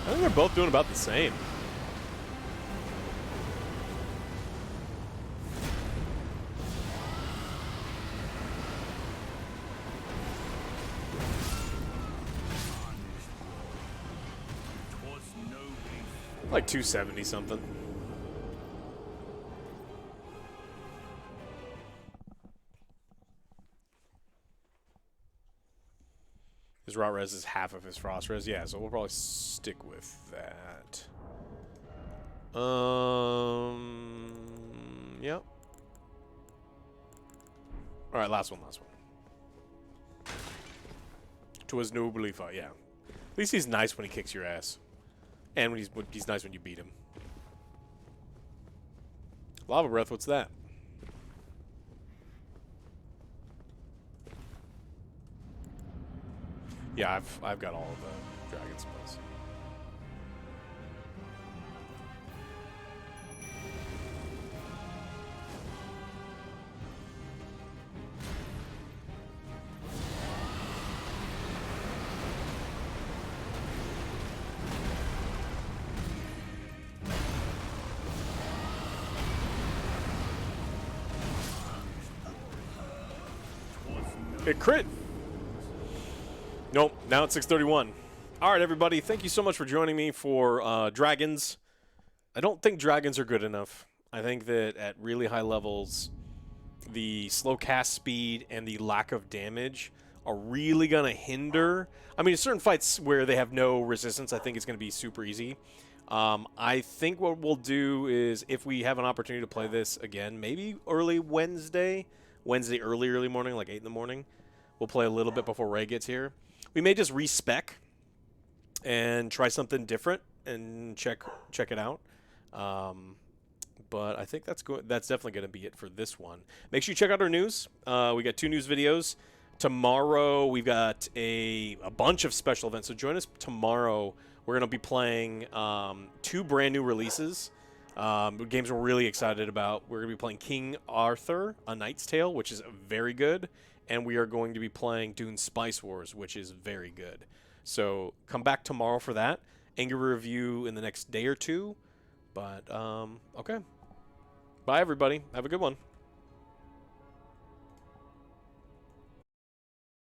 I think they're both doing about the same. Like 270 something. His rot res is half of his frost res. Yeah, so we'll probably stick with that. Yep. All right, last one. 'Twas nobly fought. Yeah. At least he's nice when he kicks your ass, and when he's nice when you beat him. Lava breath. What's that? Yeah, I've got all of the dragon spells. It crit. Nope, now it's 6:31. All right, everybody, thank you so much for joining me for Dragons. I don't think Dragons are good enough. I think that at really high levels, the slow cast speed and the lack of damage are really going to hinder. I mean, in certain fights where they have no resistance, I think it's going to be super easy. I think what we'll do is, if we have an opportunity to play this again, maybe early Wednesday early morning, like 8 in the morning, we'll play a little bit before Ray gets here. We may just respec and try something different and check it out. But I think that's definitely going to be it for this one. Make sure you check out our news. We got 2 news videos. Tomorrow we've got a bunch of special events. So join us tomorrow. We're going to be playing 2 brand new releases. Games we're really excited about. We're going to be playing King Arthur: A Knight's Tale, which is very good. And we are going to be playing Dune Spice Wars, which is very good. So come back tomorrow for that. Angry review in the next day or 2. But, okay. Bye, everybody. Have a good one.